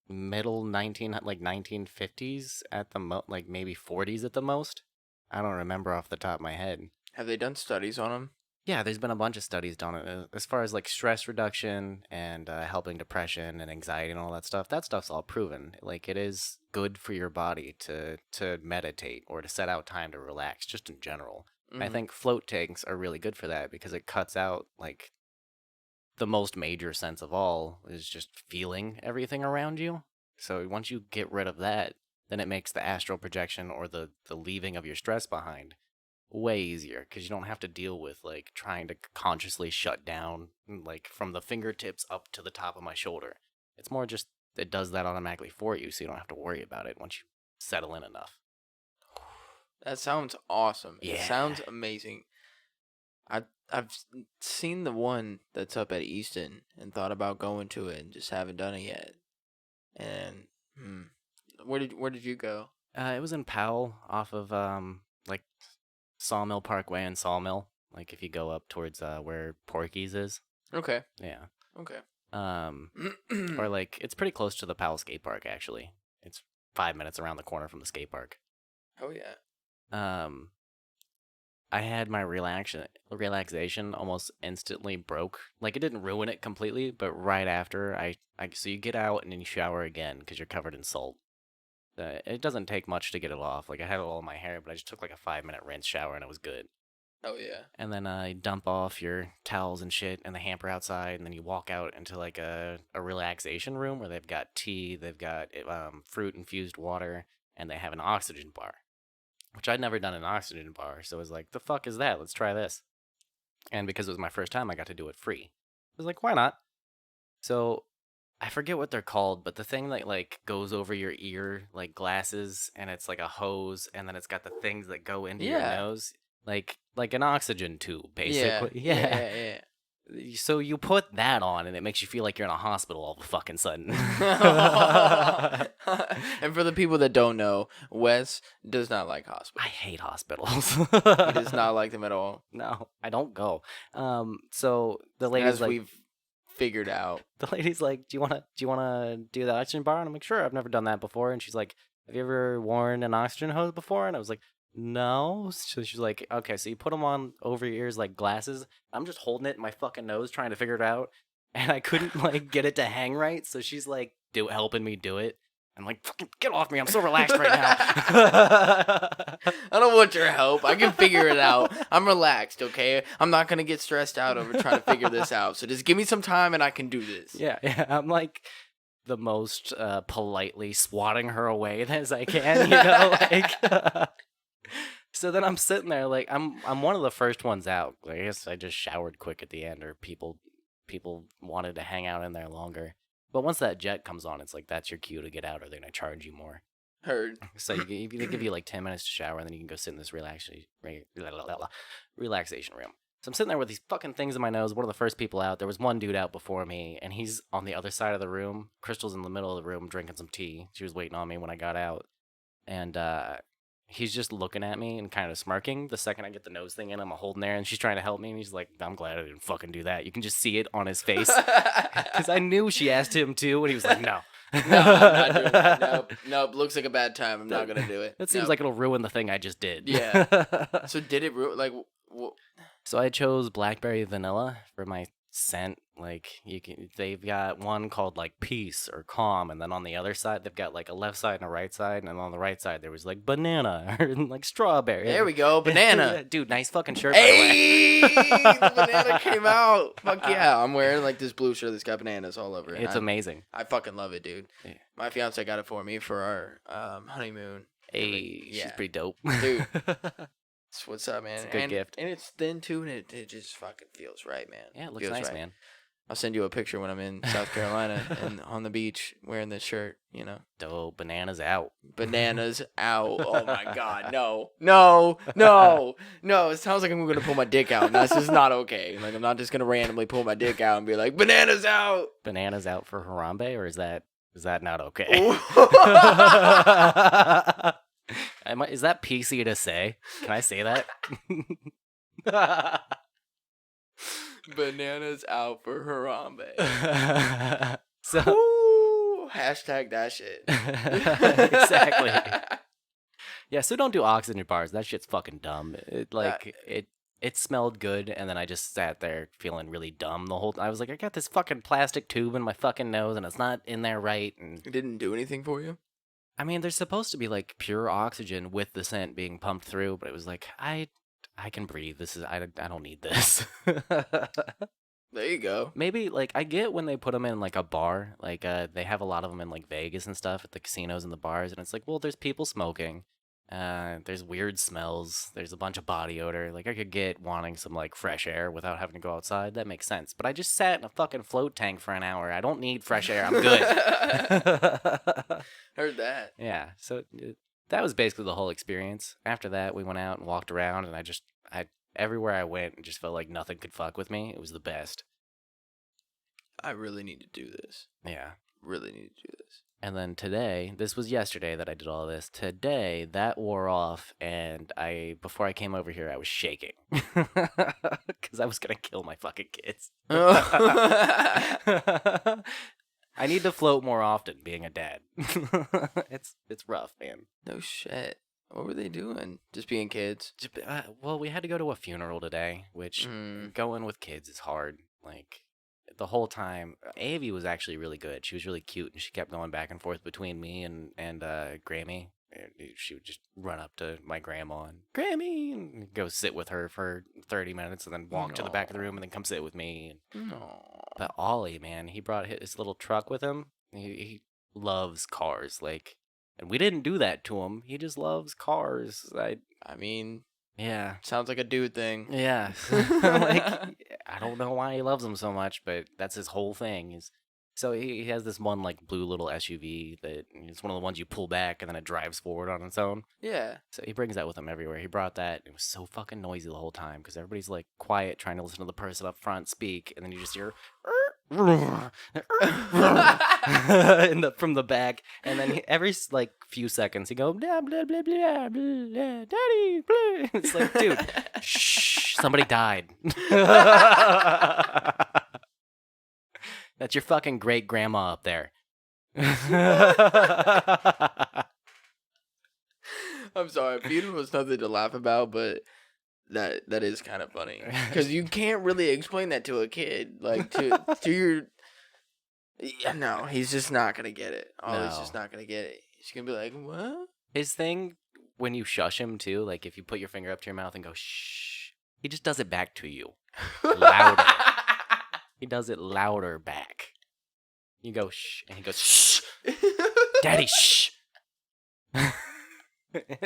Speaker 1: middle 1950s at the like maybe 40s at the most. I don't remember off the top of my head.
Speaker 2: Have they done studies on them?
Speaker 1: Yeah, there's been a bunch of studies done as far as like stress reduction and helping depression and anxiety and all that stuff. That stuff's all proven. Like it is good for your body to meditate or to set out time to relax, just in general. I
Speaker 2: Mm-hmm.
Speaker 1: think float tanks are really good for that because it cuts out like the most major sense of all is just feeling everything around you. So once you get rid of that, then it makes the astral projection or the leaving of your stress behind way easier because you don't have to deal with like trying to consciously shut down like from the fingertips up to the top of my shoulder. It's more just it does that automatically for you, so you don't have to worry about it once you settle in enough.
Speaker 2: That sounds awesome. It
Speaker 1: Yeah.
Speaker 2: sounds amazing. I've seen the one that's up at Easton and thought about going to it and just haven't done it yet. And where did you go?
Speaker 1: It was in Powell off of like Sawmill Parkway and Sawmill. Like if you go up towards where Porky's is.
Speaker 2: Okay.
Speaker 1: Yeah.
Speaker 2: Okay.
Speaker 1: Um or like it's pretty close to the Powell skate park actually. It's 5 minutes around the corner from the skate park.
Speaker 2: Oh yeah.
Speaker 1: Um I had my relaxation almost instantly broke. Like it didn't ruin it completely, but right after I so you get out and then you shower again because you're covered in salt. It doesn't take much to get it off. Like I had it all in my hair, but I just took like a 5 minute rinse shower and it was good.
Speaker 2: Oh yeah.
Speaker 1: And then you dump off your towels and shit in the hamper outside, and then you walk out into like a relaxation room where they've got tea, they've got fruit infused water, and they have an oxygen bar, which I'd never done an oxygen bar, so I was like, the fuck is that? Let's try this. And because it was my first time, I got to do it free. I was like, why not? So I forget what they're called, but the thing that like goes over your ear, like glasses, and it's like a hose, and then it's got the things that go into your
Speaker 2: Yeah.
Speaker 1: nose, like an oxygen tube,
Speaker 2: Yeah.
Speaker 1: basically.
Speaker 2: Yeah.
Speaker 1: Yeah.
Speaker 2: Yeah.
Speaker 1: So you put that on, and it makes you feel like you're in a hospital all of a fucking sudden.
Speaker 2: Yeah. And for the people that don't know, Wes does not like
Speaker 1: I
Speaker 2: hospitals.
Speaker 1: hate hospitals.
Speaker 2: He does not like them at all,
Speaker 1: No, I don't go. So the lady's
Speaker 2: as
Speaker 1: like,
Speaker 2: we've figured out.
Speaker 1: the lady's like, do you wanna do the oxygen bar? And I'm like, sure, I've never done that before. And she's like, have you ever worn an oxygen hose before? And I was like, no. So she's like, okay, so you put them on over your ears like glasses. I'm just holding it in my fucking nose trying to figure it out, and I couldn't like get it to hang right. So she's like, helping me do it. I'm like, fucking get off me! I'm so relaxed right now.
Speaker 2: I don't want your help. I can figure it out. I'm relaxed, okay? I'm not going to get stressed out over trying to figure this out. So just give me some time and I can do this.
Speaker 1: Yeah, yeah. I'm like the most politely swatting her away as I can, like. So then I'm sitting there like I'm one of the first ones out. Like, I guess I just showered quick at the end, or people people wanted to hang out in there longer. But once that jet comes on, it's like that's your cue to get out, or they're gonna charge you more.
Speaker 2: Heard.
Speaker 1: So they give you like 10 minutes to shower, and then you can go sit in this relaxation room. So I'm sitting there with these fucking things in my nose. One of the first people out. There was one dude out before me, and he's on the other side of the room. Crystal's in the middle of the room drinking some tea. She was waiting on me when I got out, and he's just looking at me and kind of smirking. The second I get the nose thing in, I'm holding there, and she's trying to help me, and he's like, "I'm glad I didn't fucking do that." You can just see it on his face because I knew she asked him to, and he was like, "No."
Speaker 2: No, I'm not doing that. Nope. Looks like a bad time. I'm not gonna do it.
Speaker 1: That seems like it'll ruin the thing I just did.
Speaker 2: Yeah. So did it like?
Speaker 1: So I chose blackberry vanilla for my scent. Like they've got one called like peace or calm, and then on the other side they've got like a left side and a right side, and on the right side there was like banana or like strawberry.
Speaker 2: There we go, banana.
Speaker 1: Dude, nice fucking shirt.
Speaker 2: Hey, the banana came out. Fuck yeah, I'm wearing like this blue shirt that's got bananas all over it.
Speaker 1: It's amazing.
Speaker 2: I fucking love it, dude.
Speaker 1: Yeah.
Speaker 2: My fiance got it for me for our honeymoon.
Speaker 1: Hey, she's pretty dope,
Speaker 2: dude. What's up, man?
Speaker 1: It's a good gift.
Speaker 2: And it's thin too, and it just fucking feels right, man.
Speaker 1: Yeah, it looks nice, man.
Speaker 2: I'll send you a picture when I'm in South Carolina and on the beach wearing this shirt, you know.
Speaker 1: Dope. Bananas out.
Speaker 2: Bananas out. Oh my God. No. It sounds like I'm going to pull my dick out, and that's just not okay. Like, I'm not just going to randomly pull my dick out and be like, bananas out.
Speaker 1: Bananas out for Harambe, or is that not okay? Is that PC to say? Can I say that?
Speaker 2: Bananas out for Harambe.
Speaker 1: So
Speaker 2: hashtag that shit.
Speaker 1: Exactly. Yeah, so don't do oxygen bars. That shit's fucking dumb. It smelled good, and then I just sat there feeling really dumb the whole time. I was like, I got this fucking plastic tube in my fucking nose, and it's not in there right. And
Speaker 2: it didn't do anything for you?
Speaker 1: I mean, there's supposed to be like pure oxygen with the scent being pumped through, but it was like, I can breathe. I don't need this.
Speaker 2: There you go.
Speaker 1: Maybe like I get when they put them in like a bar, like they have a lot of them in like Vegas and stuff at the casinos and the bars, and it's like, well, there's people smoking. There's weird smells. There's a bunch of body odor. Like I could get wanting some like fresh air without having to go outside. That makes sense. But I just sat in a fucking float tank for an hour. I don't need fresh air. I'm good.
Speaker 2: Heard that.
Speaker 1: Yeah. So that was basically the whole experience. After that, we went out and walked around, and I everywhere I went, it just felt like nothing could fuck with me. It was the best.
Speaker 2: I really need to do this.
Speaker 1: Yeah.
Speaker 2: Really need to do this.
Speaker 1: And then today, this was yesterday that I did all this. Today, that wore off, and before I came over here, I was shaking. Because I was going to kill my fucking kids. I need to float more often, being a dad. It's rough, man.
Speaker 2: No shit. What were they doing? Just being kids?
Speaker 1: Well, we had to go to a funeral today, which going with kids is hard. Like, the whole time, Avi was actually really good. She was really cute, and she kept going back and forth between me and Grammy. She would just run up to my grandma and Grammy and go sit with her for 30 minutes and then walk to the back of the room and then come sit with me. But Ollie, man, he brought his little truck with him. He loves cars, like, and we didn't do that to him. He just loves cars. I mean, yeah.
Speaker 2: Sounds like a dude thing.
Speaker 1: Yeah. Like, I don't know why he loves them so much, but that's his whole thing. So he has this one, like, blue little SUV that it's one of the ones you pull back and then it drives forward on its own.
Speaker 2: Yeah.
Speaker 1: So he brings that with him everywhere. He brought that. It was so fucking noisy the whole time because everybody's, like, quiet trying to listen to the person up front speak, and then you just hear from the back, and then every like few seconds he go blah blah blah blah blah, daddy blah. It's like, dude, shh, somebody died. That's your fucking great grandma up there.
Speaker 2: I'm sorry, funeral is nothing to laugh about, but that is kind of funny because you can't really explain that to a kid, like to your. Yeah, no, he's just not gonna get it. He's just not gonna get it. He's gonna be like, what?
Speaker 1: His thing when you shush him too, like if you put your finger up to your mouth and go shh, he just does it back to you, louder. He does it louder back. You go shh, and he goes shh, daddy shh.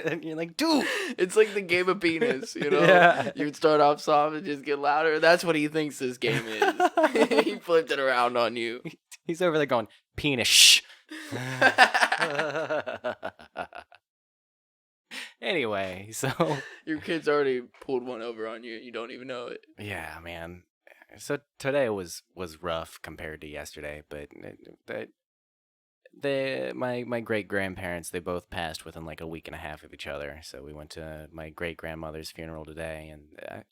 Speaker 1: And you're like, dude.
Speaker 2: It's like the game of penis, you know?
Speaker 1: Yeah.
Speaker 2: You'd start off soft and just get louder. That's what he thinks this game is. He flipped it around on you.
Speaker 1: He's over there going, penis. Shh. Anyway, so
Speaker 2: Your kid's already pulled one over on you and you don't even know it.
Speaker 1: yeah, man. So today was rough compared to yesterday, but my great grandparents, they both passed within like a week and a half of each other. So we went to my great grandmother's funeral today, and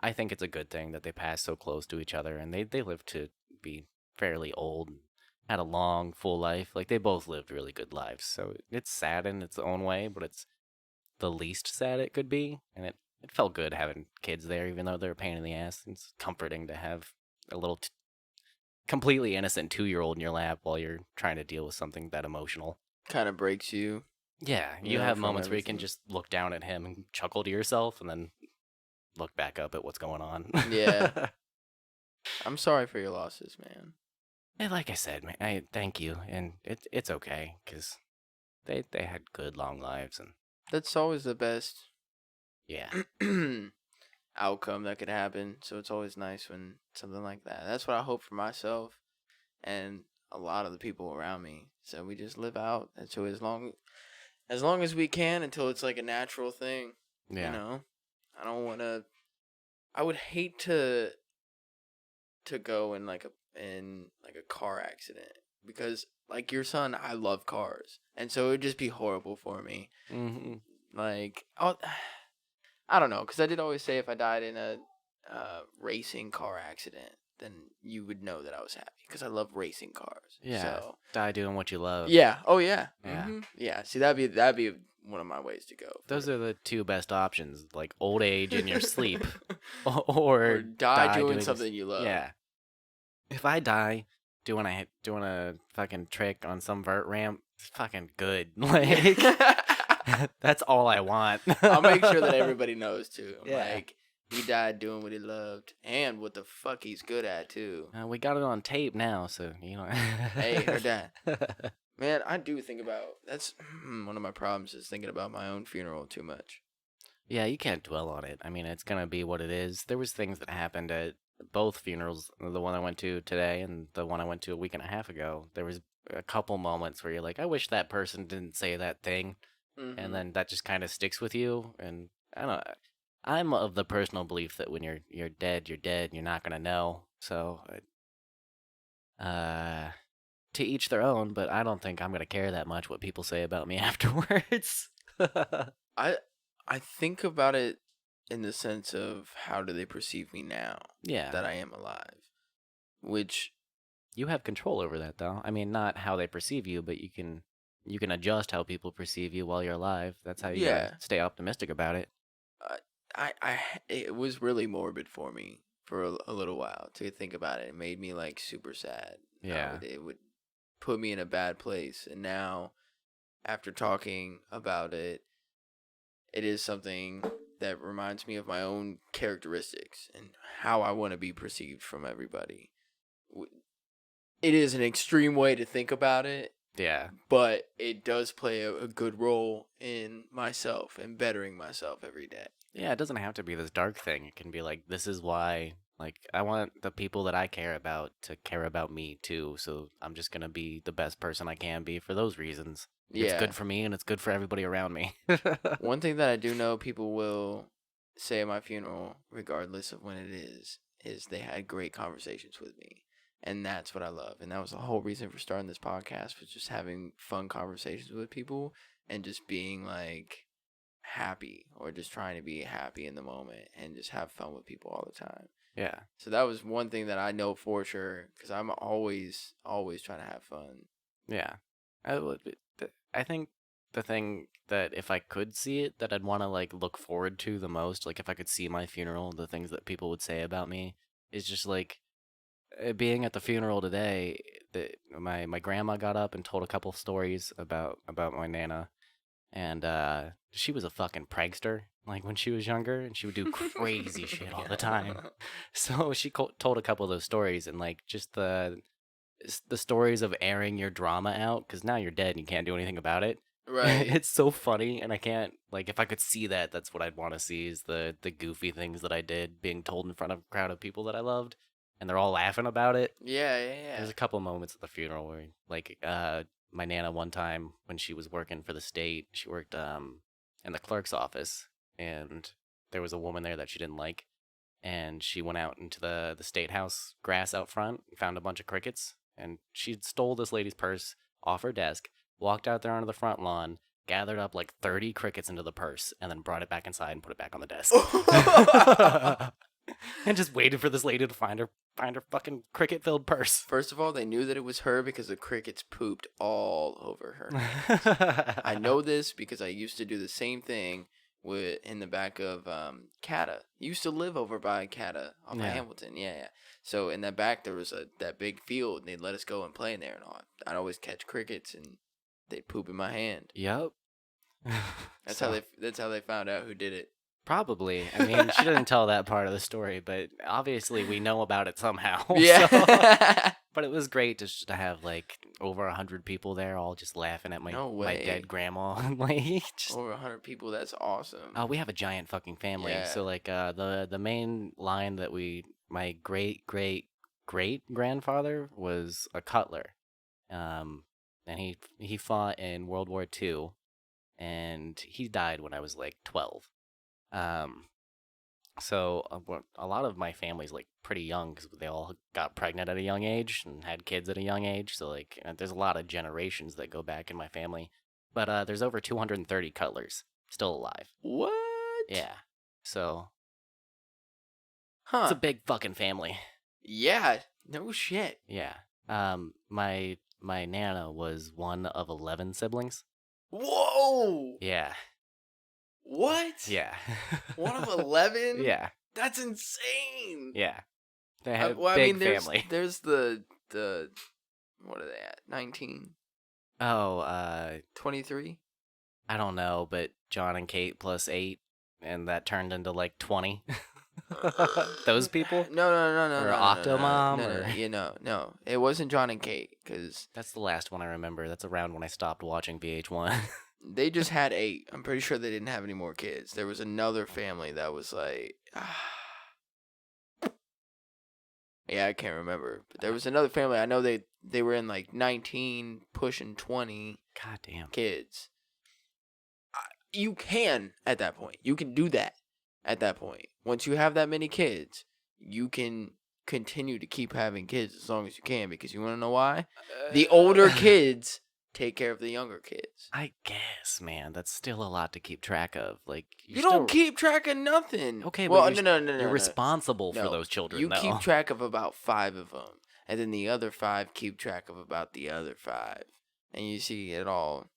Speaker 1: I think it's a good thing that they passed so close to each other, and they lived to be fairly old, and had a long, full life. Like they both lived really good lives. So it's sad in its own way, but it's the least sad it could be, and it felt good having kids there, even though they're a pain in the ass. It's comforting to have a little completely innocent 2-year-old in your lap while you're trying to deal with something that emotional.
Speaker 2: Kind of breaks you.
Speaker 1: Yeah,
Speaker 2: You
Speaker 1: you
Speaker 2: know,
Speaker 1: have
Speaker 2: from
Speaker 1: moments where you can
Speaker 2: everything.
Speaker 1: just look down at him and chuckle to yourself, and then look back up at what's going on.
Speaker 2: Yeah. I'm sorry for your losses, man.
Speaker 1: And like I said, man, I thank you, and it's okay because they had good long lives, and
Speaker 2: That's always the best
Speaker 1: yeah,
Speaker 2: outcome that could happen. So it's always nice when something like that. That's what I hope for myself and a lot of the people around me. So we just live out until as long as we can until it's like a natural thing. You
Speaker 1: yeah,
Speaker 2: know, I don't want to. I would hate to go in like a car accident because like your son, I love cars, and so it would just be horrible for me.
Speaker 1: hmm
Speaker 2: Like, oh, I don't know, because I did always say if I died in a racing car accident, then you would know that I was happy because I love racing cars.
Speaker 1: yeah.
Speaker 2: So
Speaker 1: Die doing what you love.
Speaker 2: yeah, oh yeah,
Speaker 1: Yeah.
Speaker 2: yeah. See, that'd be one of my ways to go.
Speaker 1: Those are the two best options, like old age in your sleep,
Speaker 2: Or
Speaker 1: or
Speaker 2: die
Speaker 1: die
Speaker 2: doing
Speaker 1: doing
Speaker 2: something you love.
Speaker 1: yeah. If I die doing a fucking trick on some vert ramp, it's fucking good. Like that's all I want.
Speaker 2: I'll make sure that everybody knows too.
Speaker 1: Yeah.
Speaker 2: Like he died doing what he loved and what the fuck he's good at too.
Speaker 1: We got it on tape now, so you know.
Speaker 2: Hey, heard that. Man, I do think about that's one of my problems is thinking about my own funeral too much.
Speaker 1: Yeah, you can't dwell on it. I mean, it's gonna be what it is. There was things that happened at both funerals, the one I went to today and the one I went to a week and a half ago. There was a couple moments where you're like, I wish that person didn't say that thing, and
Speaker 2: Mm-hmm.
Speaker 1: then that just kind of sticks with you. And I don't know. I'm of the personal belief that when you're dead, you're dead. You're not gonna know. So, uh, to each their own. But I don't think I'm gonna care that much what people say about me afterwards.
Speaker 2: I I think about it in the sense of how do they perceive me now
Speaker 1: Yeah,
Speaker 2: that I am alive, which
Speaker 1: you have control over that, though. I mean, not how they perceive you, but you can adjust how people perceive you while you're alive. That's how you gotta
Speaker 2: yeah,
Speaker 1: stay optimistic about it.
Speaker 2: it was really morbid for me for a little while to think about it. It made me like super sad.
Speaker 1: Yeah,
Speaker 2: It would put me in a bad place, and now after talking about it, it is something that reminds me of my own characteristics and how I want to be perceived from everybody. It is an extreme way to think about it,
Speaker 1: yeah,
Speaker 2: but it does play a good role in myself and bettering myself every day.
Speaker 1: yeah. It doesn't have to be this dark thing. It can be like, this is why. Like, I want the people that I care about to care about me too. So I'm just gonna be the best person I can be for those reasons. It's
Speaker 2: Yeah.
Speaker 1: good for me and it's good for everybody around me.
Speaker 2: One thing that I do know people will say at my funeral, regardless of when it is they had great conversations with me. And that's what I love. And that was the whole reason for starting this podcast was just having fun conversations with people and just being like happy or just trying to be happy in the moment and just have fun with people all the time.
Speaker 1: Yeah,
Speaker 2: So that was one thing that I know for sure because I'm always trying to have fun.
Speaker 1: yeah. I think the thing that if I could see it, that I'd want to like look forward to the most, like if I could see my funeral, the things that people would say about me, is just like being at the funeral today. That my grandma got up and told a couple stories about my nana, and she was a fucking prankster. Like when she was younger, and she would do crazy shit all the time. So she told a couple of those stories, and like just the stories of airing your drama out, because now you're dead and you can't do anything about it.
Speaker 2: Right.
Speaker 1: It's so funny, and I can't like if I could see that, that's what I'd want to see is the goofy things that I did being told in front of a crowd of people that I loved, and they're all laughing about it.
Speaker 2: Yeah, yeah, yeah.
Speaker 1: There's a couple moments at the funeral where like my nana one time when she was working for the state, she worked in the clerk's office, and there was a woman there that she didn't like, and she went out into the state house grass out front and found a bunch of crickets, and she stole this lady's purse off her desk, walked out there onto the front lawn, gathered up like 30 crickets into the purse, and then brought it back inside and put it back on the desk. And just waited for this lady to find her fucking cricket filled purse.
Speaker 2: First of all, they knew that it was her because the crickets pooped all over her hands. I know this because I used to do the same thing in the back of Cata. Used to live over by Cata off of Hamilton. Yeah, yeah. So in that back there was that big field, and they'd let us go and play in there and all. I'd always catch crickets, and they'd poop in my hand.
Speaker 1: Yep.
Speaker 2: That's how they found out who did it.
Speaker 1: Probably. I mean, she didn't tell that part of the story, but obviously we know about it somehow.
Speaker 2: Yeah.
Speaker 1: So. But it was great just to have like over 100 people there, all just laughing at my dead grandma. Like just
Speaker 2: over 100 people. That's awesome.
Speaker 1: Oh, we have a giant fucking family.
Speaker 2: Yeah.
Speaker 1: So like the main line that my great grandfather was a cutler, and he fought in World War II, and he died when I was like 12. So a lot of my family's like pretty young because they all got pregnant at a young age and had kids at a young age. So like there's a lot of generations that go back in my family. But there's over 230 cutlers still alive.
Speaker 2: What?
Speaker 1: Yeah. So
Speaker 2: Huh.
Speaker 1: it's a big fucking family.
Speaker 2: Yeah. No shit.
Speaker 1: Yeah. My nana was one of 11 siblings.
Speaker 2: Whoa.
Speaker 1: Yeah.
Speaker 2: What?
Speaker 1: Yeah.
Speaker 2: One of 11?
Speaker 1: Yeah.
Speaker 2: That's insane.
Speaker 1: Yeah. They had a big family.
Speaker 2: There's the what are they at? 19?
Speaker 1: Oh,
Speaker 2: 23?
Speaker 1: I don't know, but John and Kate plus 8, and that turned into like 20. Those people?
Speaker 2: No.
Speaker 1: Or Octomom?
Speaker 2: Or... No. It wasn't John and Kate, because...
Speaker 1: That's the last one I remember. That's around when I stopped watching VH1.
Speaker 2: They just had 8. I'm pretty sure they didn't have any more kids. There was another family that was like... Yeah, I can't remember. But there was another family. I know they were in like 19, pushing 20
Speaker 1: Goddamn.
Speaker 2: kids. You can, at that point. You can do that at that point. Once you have that many kids, you can continue to keep having kids as long as you can, because you want to know why? The older kids take care of the younger kids.
Speaker 1: I guess, man, that's still a lot to keep track of. Like
Speaker 2: you don't keep track of nothing.
Speaker 1: Okay,
Speaker 2: well,
Speaker 1: but
Speaker 2: no.
Speaker 1: You're responsible for those children.
Speaker 2: You
Speaker 1: though.
Speaker 2: keep track of about 5 of them, and then the other 5 keep track of about the other 5, and you see it all,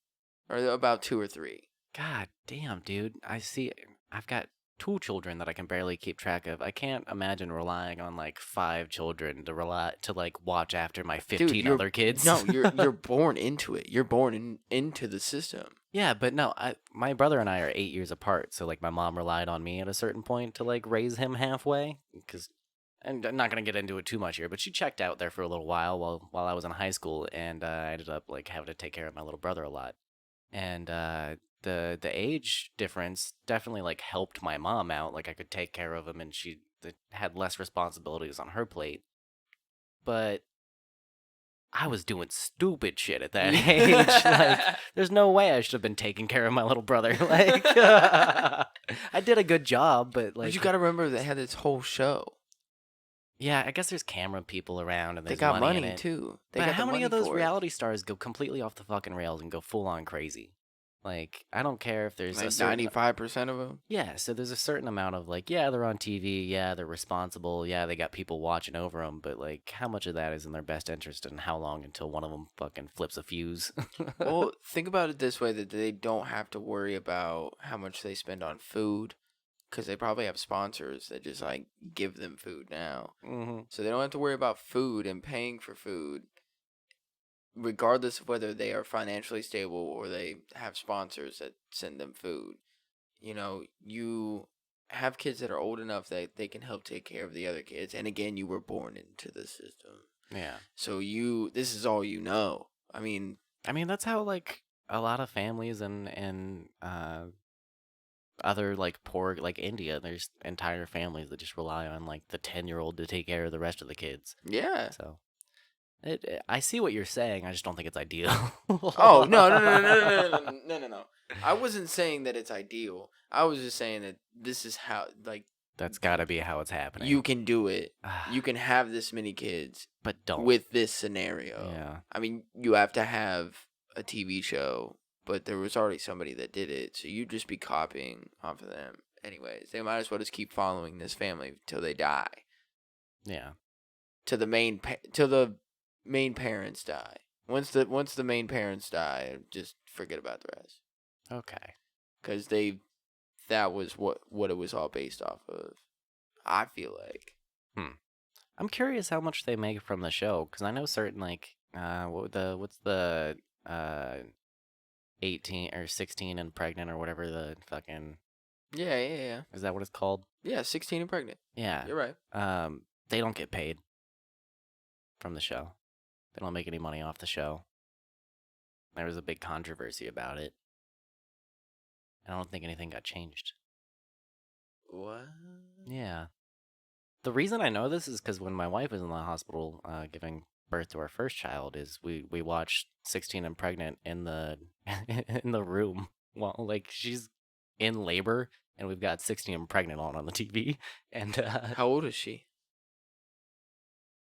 Speaker 2: or about 2 or 3.
Speaker 1: God damn, dude! I've got 2 children that I can barely keep track of. I can't imagine relying on like 5 children to like watch after my 15 other kids.
Speaker 2: No, you're born into it. You're born into the system.
Speaker 1: Yeah, but no, my brother and I are 8 years apart, so like my mom relied on me at a certain point to like raise him halfway, and I'm not gonna get into it too much here, but she checked out there for a little while I was in high school, and I ended up like having to take care of my little brother a lot, and the age difference definitely like helped my mom out. Like I could take care of him, and she had less responsibilities on her plate. But I was doing stupid shit at that age. Like, there's no way I should have been taking care of my little brother. Like, I did a good job, but like,
Speaker 2: But you gotta remember they had this whole show.
Speaker 1: Yeah, I guess there's camera people around, and
Speaker 2: They
Speaker 1: there's
Speaker 2: got money
Speaker 1: in it.
Speaker 2: too.
Speaker 1: But how many of those reality stars go completely off the fucking rails and go full on crazy? Like, I don't care if there's
Speaker 2: like
Speaker 1: a certain
Speaker 2: 95% of them.
Speaker 1: Yeah, so there's a certain amount of like, yeah, they're on TV, yeah, they're responsible, yeah, they got people watching over them, but like, how much of that is in their best interest, and how long until one of them fucking flips a fuse?
Speaker 2: Well, think about it this way: that they don't have to worry about how much they spend on food, because they probably have sponsors that just like give them food now.
Speaker 1: Mm-hmm.
Speaker 2: So they don't have to worry about food and paying for food, regardless of whether they are financially stable or they have sponsors that send them food. You know, you have kids that are old enough that they can help take care of the other kids. And again, you were born into the system.
Speaker 1: Yeah.
Speaker 2: So this is all you know. I mean,
Speaker 1: that's how like a lot of families and other like poor like India, there's entire families that just rely on like the 10-year-old to take care of the rest of the kids.
Speaker 2: Yeah.
Speaker 1: So I see what you're saying. I just don't think it's ideal.
Speaker 2: Oh no no no no no no no no no no no! I wasn't saying that it's ideal. I was just saying that this is how like
Speaker 1: That's got to be how it's happening.
Speaker 2: you can do it. You can have this many kids
Speaker 1: But don't.
Speaker 2: with this scenario.
Speaker 1: Yeah.
Speaker 2: I mean, you have to have a TV show, but there was already somebody that did it, so you'd just be copying off of them. Anyways, they might as well just keep following this family till they die.
Speaker 1: Yeah.
Speaker 2: Till the main parents die. Once the main parents die, just forget about the rest.
Speaker 1: Okay.
Speaker 2: Because that was what it was all based off of. I feel like.
Speaker 1: I'm curious how much they make from the show because I know certain like what's the 18 or 16 and pregnant or whatever the fucking
Speaker 2: Yeah.
Speaker 1: is that what it's called?
Speaker 2: Yeah, 16 and pregnant.
Speaker 1: Yeah.
Speaker 2: You're right.
Speaker 1: They don't get paid from the show. They don't make any money off the show. There was a big controversy about it. I don't think anything got changed.
Speaker 2: What?
Speaker 1: Yeah. The reason I know this is because when my wife was in the hospital giving birth to our first child, is we watched 16 and Pregnant in the in the room while like she's in labor, and we've got 16 and Pregnant on the TV. And
Speaker 2: How old is she?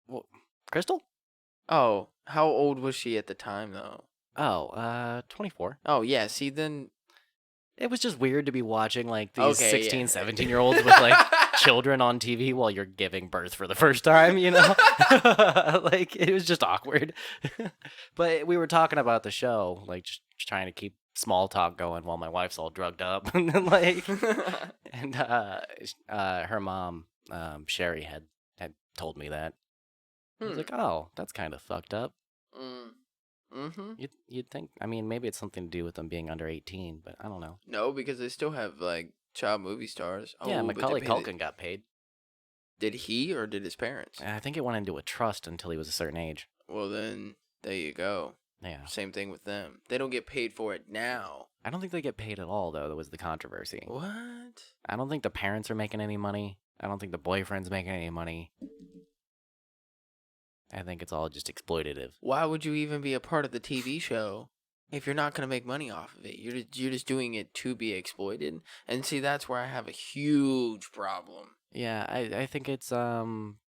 Speaker 1: well, Crystal?
Speaker 2: Oh, how old was she at the time though?
Speaker 1: Oh, 24.
Speaker 2: Oh yeah. See then.
Speaker 1: It was just weird to be watching like these
Speaker 2: Okay,
Speaker 1: 16,
Speaker 2: yeah.
Speaker 1: 17-year-olds with like children on TV while you're giving birth for the first time, you know? Like it was just awkward. But we were talking about the show, like just trying to keep small talk going while my wife's all drugged up and then like and her mom Sherry had told me that. I was like, "Oh, that's kind of fucked up."
Speaker 2: Mm. Mm-hmm.
Speaker 1: You'd think. I mean, maybe it's something to do with them being under 18, but I don't know.
Speaker 2: No, because they still have like child movie stars.
Speaker 1: Yeah,
Speaker 2: Oh, but
Speaker 1: Macaulay
Speaker 2: they pay
Speaker 1: Culkin got paid.
Speaker 2: Did he or did his parents?
Speaker 1: I think it went into a trust until he was a certain age.
Speaker 2: Well, then there you go.
Speaker 1: Yeah.
Speaker 2: Same thing with them. They don't get paid for it now.
Speaker 1: I don't think they get paid at all, though. That was the controversy.
Speaker 2: What?
Speaker 1: I don't think the parents are making any money. I don't think the boyfriend's making any money. I think it's all just exploitative.
Speaker 2: Why would you even be a part of the TV show if you're not gonna make money off of it? You're just doing it to be exploited. And see, that's where I have a huge problem.
Speaker 1: Yeah, I think it's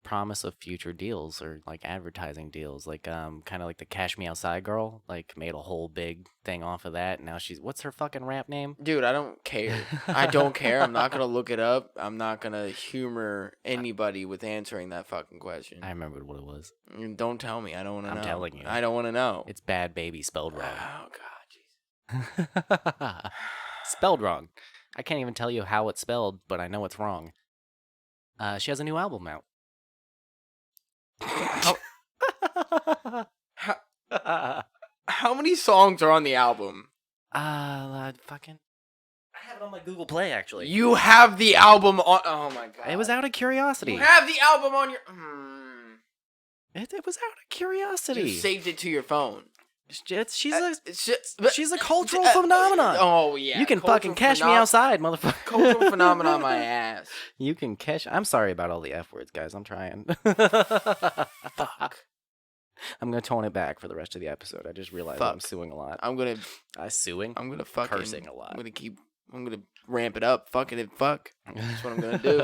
Speaker 1: promise of future deals or like advertising deals, like kind of like the Cash Me Outside girl, like made a whole big thing off of that. Now she's what's her fucking rap name?
Speaker 2: Dude, I don't care. I don't care. I'm not gonna look it up. I'm not gonna humor anybody with answering that fucking question.
Speaker 1: I remembered what it was.
Speaker 2: Don't tell me. I don't want to know.
Speaker 1: I'm telling you.
Speaker 2: I don't want to know.
Speaker 1: It's Bad Baby spelled wrong.
Speaker 2: Oh god, jeez.
Speaker 1: Spelled wrong. I can't even tell you how it's spelled, but I know it's wrong. She has a new album out.
Speaker 2: How many songs are on the album?
Speaker 1: Fucking. I have it on my Google Play actually.
Speaker 2: You have the album on. Oh my god.
Speaker 1: It was out of curiosity.
Speaker 2: You have the album on your.
Speaker 1: It was out of curiosity.
Speaker 2: You saved it to your phone.
Speaker 1: She's a cultural phenomenon.
Speaker 2: Oh yeah.
Speaker 1: You can fucking cash me outside, motherfucker.
Speaker 2: Cultural phenomenon, my ass.
Speaker 1: You can cash. I'm sorry about all the F words, guys. I'm trying.
Speaker 2: Fuck.
Speaker 1: I'm gonna tone it back for the rest of the episode. I just realized I'm suing a lot.
Speaker 2: I'm gonna
Speaker 1: fucking cursing a lot.
Speaker 2: I'm gonna ramp it up. Fucking it, fuck. That's what I'm gonna do.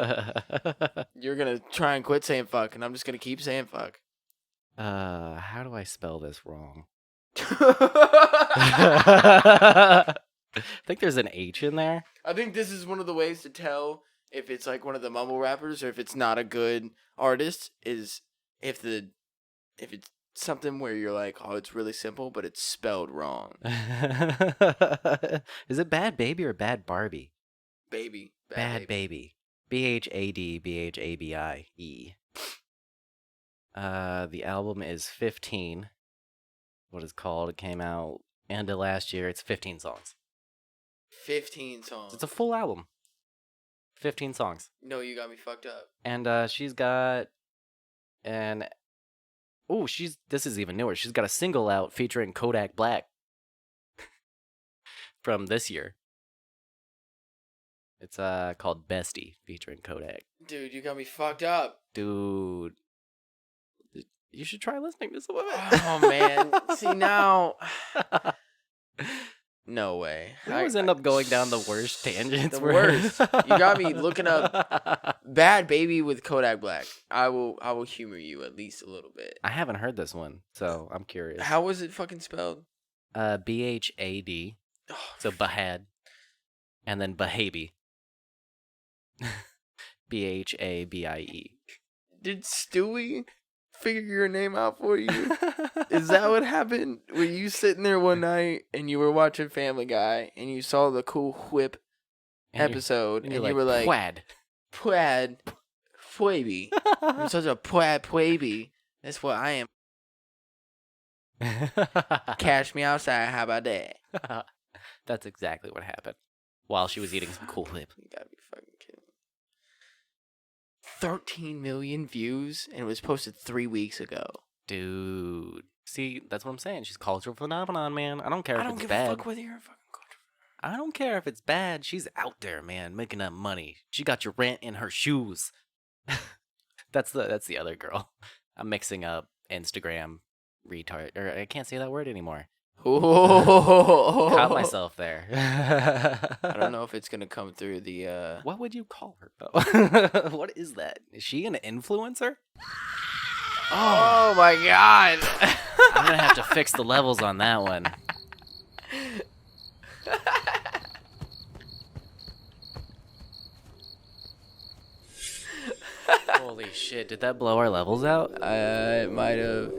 Speaker 2: You're gonna try and quit saying fuck, and I'm just gonna keep saying fuck.
Speaker 1: How do I spell this wrong?
Speaker 2: I
Speaker 1: I think there's an H in there.
Speaker 2: think this is one of the ways to tell if it's like one of the mumble rappers or if it's not a good artist is if it's something where you're like, oh, it's really simple, but it's spelled wrong.
Speaker 1: Is it Bad Baby or Bad Barbie?
Speaker 2: Baby.
Speaker 1: Bad Baby. BHADBHABIE. The album is 15. What it's called. It came out end of last year. It's 15 songs.
Speaker 2: 15 songs.
Speaker 1: It's a full album. 15 songs.
Speaker 2: No, you got me fucked up.
Speaker 1: And she's got an this is even newer. She's got a single out featuring Kodak Black. from this year. It's called Bestie featuring Kodak.
Speaker 2: Dude, you got me fucked up.
Speaker 1: Dude, you should try listening to some of it.
Speaker 2: Oh man, see now. No way.
Speaker 1: We always end up going down the worst tangents.
Speaker 2: The worst. You got me looking up Bad Baby with Kodak Black. I will humor you at least a little bit.
Speaker 1: I haven't heard this one, so I'm curious.
Speaker 2: How was it fucking spelled?
Speaker 1: BHAD. So Bahad. And then Bahabi. BHABIE.
Speaker 2: Did Stewie figure your name out for you? Is that what happened? Were you sitting there one night and you were watching Family Guy and you saw the Cool Whip episode and you were like, Pwad, Pwabby. You're such a Pwabby. That's what I am. Cash me outside. How about that?
Speaker 1: That's exactly what happened while she was eating some Cool Whip.
Speaker 2: You gotta be fucking kidding me. 13 million views and it was posted 3 weeks ago.
Speaker 1: Dude. See, that's what I'm saying. She's cultural phenomenon, man. I don't care if it's bad.
Speaker 2: I don't give a fuck whether you're a fucking cultural.
Speaker 1: I don't care if it's bad. She's out there, man, making up money. She got your rent in her shoes. That's the other girl. I'm mixing up Instagram retard, or I can't say that word anymore. Caught myself there.
Speaker 2: I don't know if it's gonna come through the.
Speaker 1: What would you call her though? What is that? Is she an influencer?
Speaker 2: Oh my god!
Speaker 1: I'm gonna have to fix the levels on that one. Holy shit! Did that blow our levels out?
Speaker 2: It might have.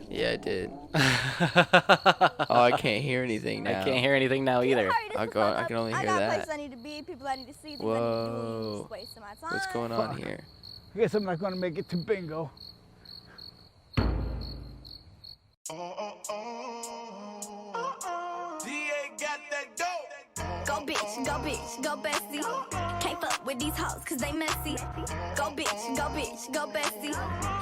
Speaker 2: Yeah, it did. Oh, I can't hear anything now.
Speaker 1: I can't hear anything now either.
Speaker 2: I can only hear that.
Speaker 3: I need to be, people I need to see,
Speaker 2: Whoa. What's going on here?
Speaker 4: I guess I'm not gonna make it to bingo.
Speaker 3: Go bitch, go bestie. Can't fuck with these hoes cause they messy. Go bitch, go bestie.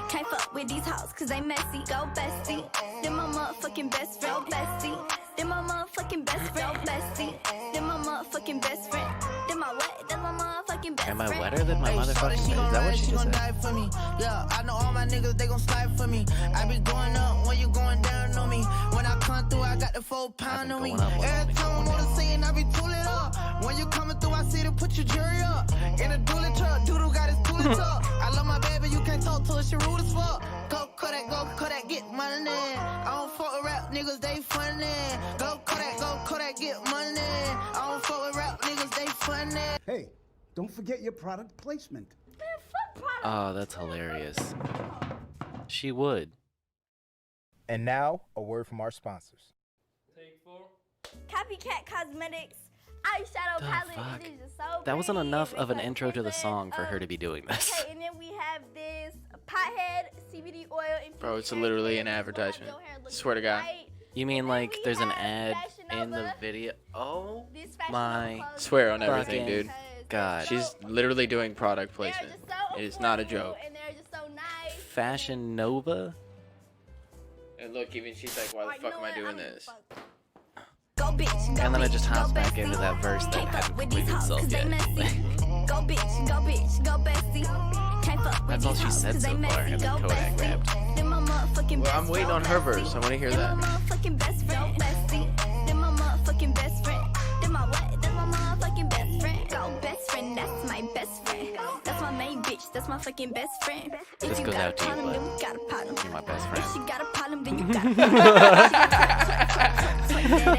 Speaker 3: Can't fuck with these hoes cause they messy. Go bestie. Then my motherfucking best friend. Go bestie. Then my motherfucking best friend. Go bestie. Then my motherfucking best friend. Then my what? Then my motherfucking best friend.
Speaker 1: Am I wetter than my motherfucking friend? Is that what she just said?
Speaker 5: For me. Yeah, I know all my niggas, they gon' slide for me. I be going up when you going down on me. When I come through, I got the 4 pound on me. Every time I'm on the scene, I be tooling up. When you coming through, I see to put your jury up. In a dually truck, Doodle got his tooling up. I love my baby, you can't talk to her, she rude as fuck. Go Kodak, get money. I don't fuck with rap niggas, they funny. Go Kodak, get money. I don't fuck with rap niggas, they funny.
Speaker 4: Hey, don't forget your product placement.
Speaker 1: Oh, that's hilarious. She would.
Speaker 6: And now, a word from our sponsors.
Speaker 3: Copycat Cosmetics eyeshadow
Speaker 1: The
Speaker 3: palette.
Speaker 1: fuck?
Speaker 3: It is just so
Speaker 1: That wasn't
Speaker 3: pretty.
Speaker 1: enough of an
Speaker 3: It's
Speaker 1: intro to the
Speaker 3: like
Speaker 1: song for her to be doing this.
Speaker 3: Okay, and then we have this pothead CBD oil.
Speaker 2: Bro, it's literally an advertisement. Swear to God.
Speaker 1: You mean like there's an ad in the video? Oh my
Speaker 2: Swear on everything,
Speaker 1: fucking
Speaker 2: dude.
Speaker 1: God.
Speaker 2: She's literally doing product placement. It is not a joke.
Speaker 3: And they're just so nice.
Speaker 1: Fashion Nova?
Speaker 2: And look, even she's like, why the fuck am I doing this?
Speaker 3: Go bitch, go
Speaker 1: And then it just
Speaker 3: bitch,
Speaker 1: hops
Speaker 3: go
Speaker 1: back
Speaker 3: bestie.
Speaker 1: into that verse that
Speaker 3: Can't
Speaker 1: hadn't
Speaker 3: fuck with these
Speaker 1: completed
Speaker 3: hoes
Speaker 1: itself
Speaker 3: 'cause they
Speaker 1: yet.
Speaker 3: messy. Go bitch, go bestie. Can't fuck with
Speaker 1: That's all
Speaker 3: these
Speaker 1: she
Speaker 3: hoes
Speaker 1: said
Speaker 3: 'cause
Speaker 1: so
Speaker 3: they
Speaker 1: far,
Speaker 3: messy.
Speaker 1: and then
Speaker 3: Go
Speaker 1: Kodak
Speaker 3: bestie.
Speaker 1: rapped.
Speaker 3: Then my motherfucking
Speaker 2: Well, I'm
Speaker 3: best
Speaker 2: waiting on
Speaker 3: friend.
Speaker 2: her verse. I want to hear
Speaker 3: Then
Speaker 2: that.
Speaker 3: my motherfucking best friend. Go bestie. Then my motherfucking best friend. Then my what? Then my motherfucking best friend. Go best friend, that's my best friend. That's my main bitch, that's my fucking best friend.
Speaker 1: This
Speaker 3: If you
Speaker 1: goes
Speaker 3: got a
Speaker 1: out to you,
Speaker 3: problem, then
Speaker 1: bud.
Speaker 3: we got a problem.
Speaker 1: You're my best
Speaker 3: If
Speaker 1: friend.
Speaker 3: she got a problem, then you got a problem.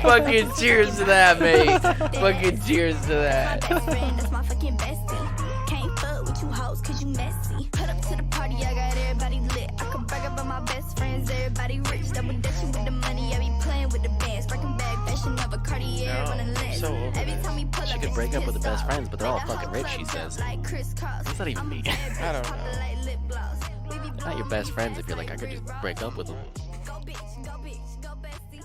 Speaker 2: Fucking cheers to that, mate. Fucking cheers to that.
Speaker 3: My best friend, that's my fucking bestie. Can't fuck with you hoes cause you messy. Put up to the party, I got everybody lit. I could brag about my best friends, everybody rich. Double dashing with the money, I be playing with the bands. Breaking bag, fashion of a Cartier
Speaker 2: No,
Speaker 3: on the list.
Speaker 2: so over
Speaker 3: Every
Speaker 2: this.
Speaker 3: time we pull
Speaker 1: She
Speaker 3: up,
Speaker 1: could
Speaker 3: it's
Speaker 1: break up with the
Speaker 3: pissed
Speaker 1: best
Speaker 3: off.
Speaker 1: friends, but they're all
Speaker 3: Make the
Speaker 1: fucking
Speaker 3: whole
Speaker 1: rich, she
Speaker 3: club
Speaker 1: says.
Speaker 3: jump like crisscross.
Speaker 1: What does that even
Speaker 3: I'm a
Speaker 1: mean?
Speaker 3: bad bitch,
Speaker 2: I don't
Speaker 3: pop
Speaker 2: know.
Speaker 3: it like lip gloss. We be
Speaker 1: Not your
Speaker 3: blowing
Speaker 1: best
Speaker 3: big
Speaker 1: friends
Speaker 3: ass
Speaker 1: if you're like, I
Speaker 3: like
Speaker 1: could just
Speaker 3: Rick
Speaker 1: break
Speaker 3: Ross.
Speaker 1: up with them.
Speaker 3: Go bitch, go bestie.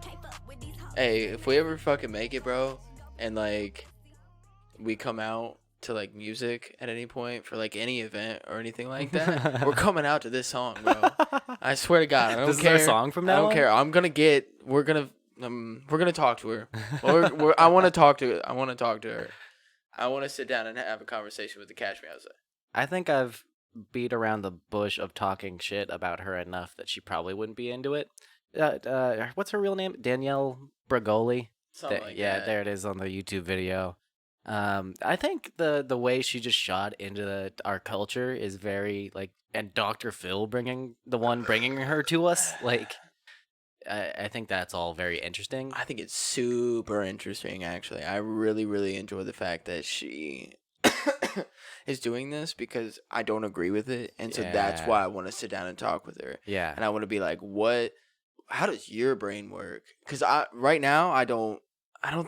Speaker 3: Can't fuck with these hoes.
Speaker 2: Hey, if we ever fucking make it, bro, and like we come out to like music at any point for like any event or anything like that, we're coming out to this song, bro. I swear to God, I don't
Speaker 1: This
Speaker 2: care.
Speaker 1: is our song from now
Speaker 2: I don't
Speaker 1: on?
Speaker 2: care. We're gonna talk to her. I want to talk to her. I want to sit down and have a conversation with the Catch Me Outside.
Speaker 1: I think I've beat around the bush of talking shit about her enough that she probably wouldn't be into it. What's her real name? Danielle Bragoli.
Speaker 2: Something like
Speaker 1: Yeah,
Speaker 2: that.
Speaker 1: there it is on the YouTube video. I think the way she just shot into our culture is very like, and Dr. Phil bringing her to us. Like, I think that's all very interesting.
Speaker 2: I think it's super interesting, actually. I really, really enjoy the fact that she is doing this because I don't agree with it. And so that's
Speaker 1: Yeah.
Speaker 2: why I want to sit down and talk with her.
Speaker 1: Yeah.
Speaker 2: And I want to be like, how does your brain work? Because right now, I don't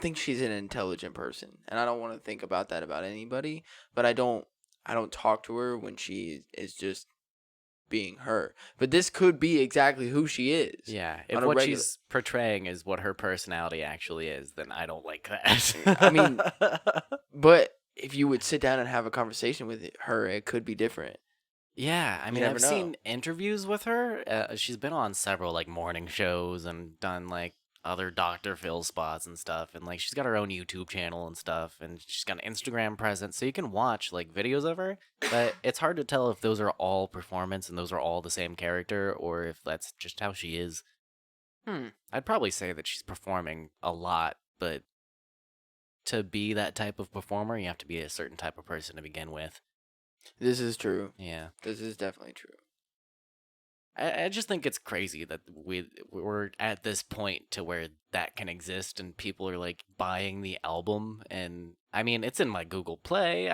Speaker 2: think she's an intelligent person. And I don't want to think about that about anybody. But I don't talk to her when she is just being her. But this could be exactly who she is.
Speaker 1: Yeah,
Speaker 2: on
Speaker 1: if
Speaker 2: a
Speaker 1: what
Speaker 2: regular-
Speaker 1: she's portraying is what her personality actually is, then I don't like that.
Speaker 2: I mean, but if you would sit down and have a conversation with her, it could be different.
Speaker 1: yeah, I mean,
Speaker 2: never
Speaker 1: I've
Speaker 2: know.
Speaker 1: seen interviews with her. She's been on several like morning shows and done like other Dr. Phil spots and stuff, and like she's got her own YouTube channel and stuff, and she's got an Instagram presence, so you can watch like videos of her. But it's hard to tell if those are all performance and those are all the same character, or if that's just how she is. I'd probably say that she's performing a lot, but to be that type of performer, you have to be a certain type of person to begin with.
Speaker 2: This is true.
Speaker 1: Yeah.
Speaker 2: This is definitely true.
Speaker 1: I just think it's crazy that we're at this point to where that can exist and people are like buying the album, and I mean it's in my Google Play.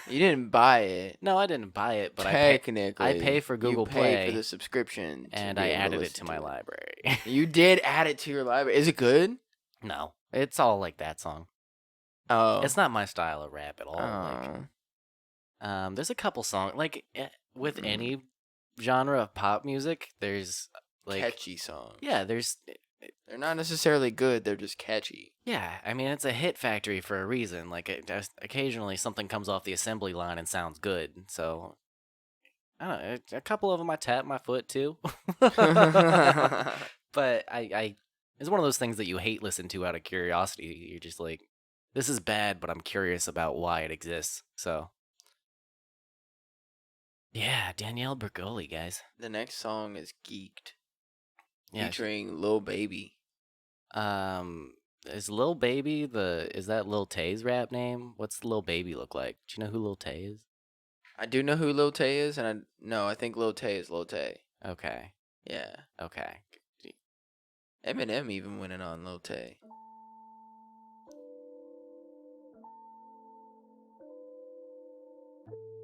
Speaker 2: You didn't buy it.
Speaker 1: No, I didn't buy it, but
Speaker 2: Technically,
Speaker 1: I pay for Google
Speaker 2: you pay
Speaker 1: Play
Speaker 2: for the subscription, to
Speaker 1: and
Speaker 2: be
Speaker 1: I
Speaker 2: able
Speaker 1: added it
Speaker 2: listen
Speaker 1: to my
Speaker 2: it.
Speaker 1: library.
Speaker 2: You did add it to your library. Is it good?
Speaker 1: No, it's all like that song.
Speaker 2: Oh,
Speaker 1: It's not my style of rap at all.
Speaker 2: Oh.
Speaker 1: Like, there's a couple songs like with any genre of pop music. There's like
Speaker 2: catchy songs.
Speaker 1: yeah, there's
Speaker 2: They're not necessarily good. They're just catchy.
Speaker 1: yeah. I mean, it's a hit factory for a reason. Like occasionally something comes off the assembly line and sounds good. So I don't know. A couple of them I tap my foot too. But I it's one of those things that you hate listen to out of curiosity. You're just like, this is bad, but I'm curious about why it exists. So yeah, Danielle Bergoli, guys.
Speaker 2: The next song is Geeked,
Speaker 1: Yeah.
Speaker 2: featuring Lil Baby.
Speaker 1: Is Lil Baby is that Lil Tay's rap name? What's Lil Baby look like? Do you know who Lil Tay is?
Speaker 2: I do know who Lil Tay is, and I think Lil Tay is Lil Tay.
Speaker 1: Okay.
Speaker 2: Yeah.
Speaker 1: Okay.
Speaker 2: Eminem even went in on Lil Tay.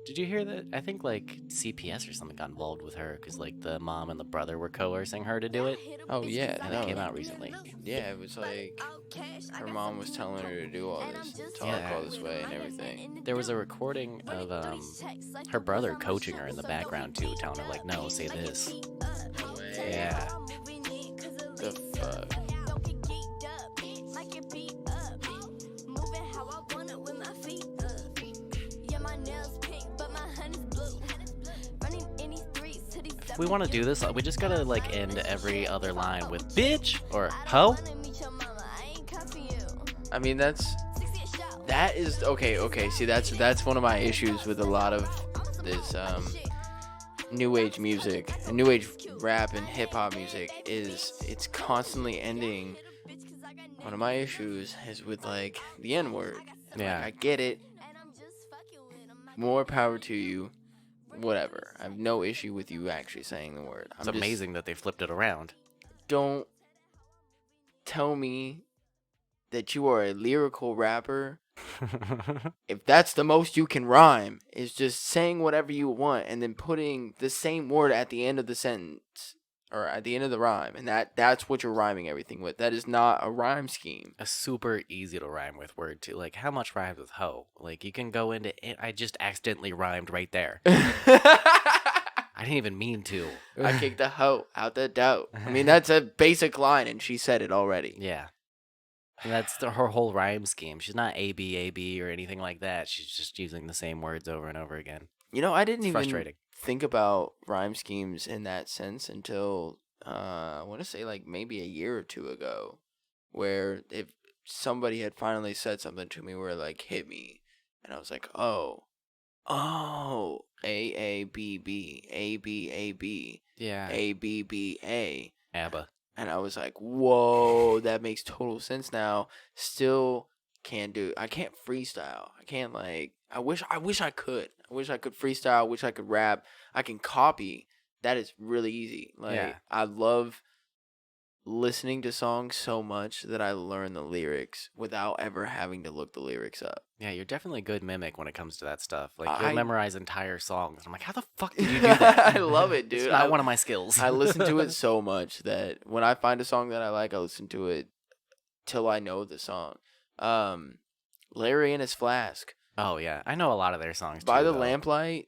Speaker 1: Did you hear that? I think like CPS or something got involved with her because like the mom and the brother were coercing her to do it.
Speaker 2: Oh yeah,
Speaker 1: And
Speaker 2: no.
Speaker 1: it came out recently.
Speaker 2: Yeah, it was like her mom was telling her to do all this, talk all this way and everything.
Speaker 1: There was a recording of her brother coaching her in the background too, telling her like, no, say this.
Speaker 2: No way.
Speaker 1: Yeah.
Speaker 2: The fuck. If
Speaker 1: we want to do this, we just gotta like end every other line with bitch or ho.
Speaker 2: I mean, that is okay. See, that's one of my issues with a lot of this new age music, and new age rap and hip hop music is it's constantly ending. One of my issues is with like the N word.
Speaker 1: Yeah.
Speaker 2: I get it. More power to you. Whatever. I have no issue with you actually saying the word.
Speaker 1: It's amazing that they flipped it around.
Speaker 2: Don't tell me that you are a lyrical rapper. If that's the most you can rhyme, is just saying whatever you want and then putting the same word at the end of the sentence or at the end of the rhyme, and that's what you're rhyming everything with. That is not a rhyme scheme.
Speaker 1: A super easy to rhyme with word too. Like how much rhymes with ho? Like you can go into it. I just accidentally rhymed right there. I didn't even mean to.
Speaker 2: I kicked the hoe out the dough. I mean, that's a basic line, and she said it already.
Speaker 1: Yeah. And that's her whole rhyme scheme. She's not A B or anything like that. She's just using the same words over and over again.
Speaker 2: I didn't
Speaker 1: It's
Speaker 2: even
Speaker 1: frustrating.
Speaker 2: think about rhyme schemes in that sense until I want to say like maybe a year or two ago, where if somebody had finally said something to me where like hit me, and I was like, oh, A B B A B A B
Speaker 1: Yeah.
Speaker 2: A B B A.
Speaker 1: ABBA.
Speaker 2: And I was like, whoa, that makes total sense now. Still can't do. I can't freestyle. I can't like. I wish I could. I wish I could freestyle. I wish I could rap. I can copy. That is really easy. Like
Speaker 1: Yeah.
Speaker 2: I love listening to songs so much that I learn the lyrics without ever having to look the lyrics up.
Speaker 1: Yeah, you're definitely a good mimic when it comes to that stuff. Like,
Speaker 2: I-
Speaker 1: you'll memorize entire songs. I'm like, how the fuck did you do that?
Speaker 2: I love it, dude.
Speaker 1: It's not one of my skills.
Speaker 2: I listen to it so much that when I find a song that I like, I listen to it till I know the song. Larry and His Flask.
Speaker 1: Oh, yeah. I know a lot of their songs,
Speaker 2: By
Speaker 1: too,
Speaker 2: the
Speaker 1: though.
Speaker 2: Lamplight,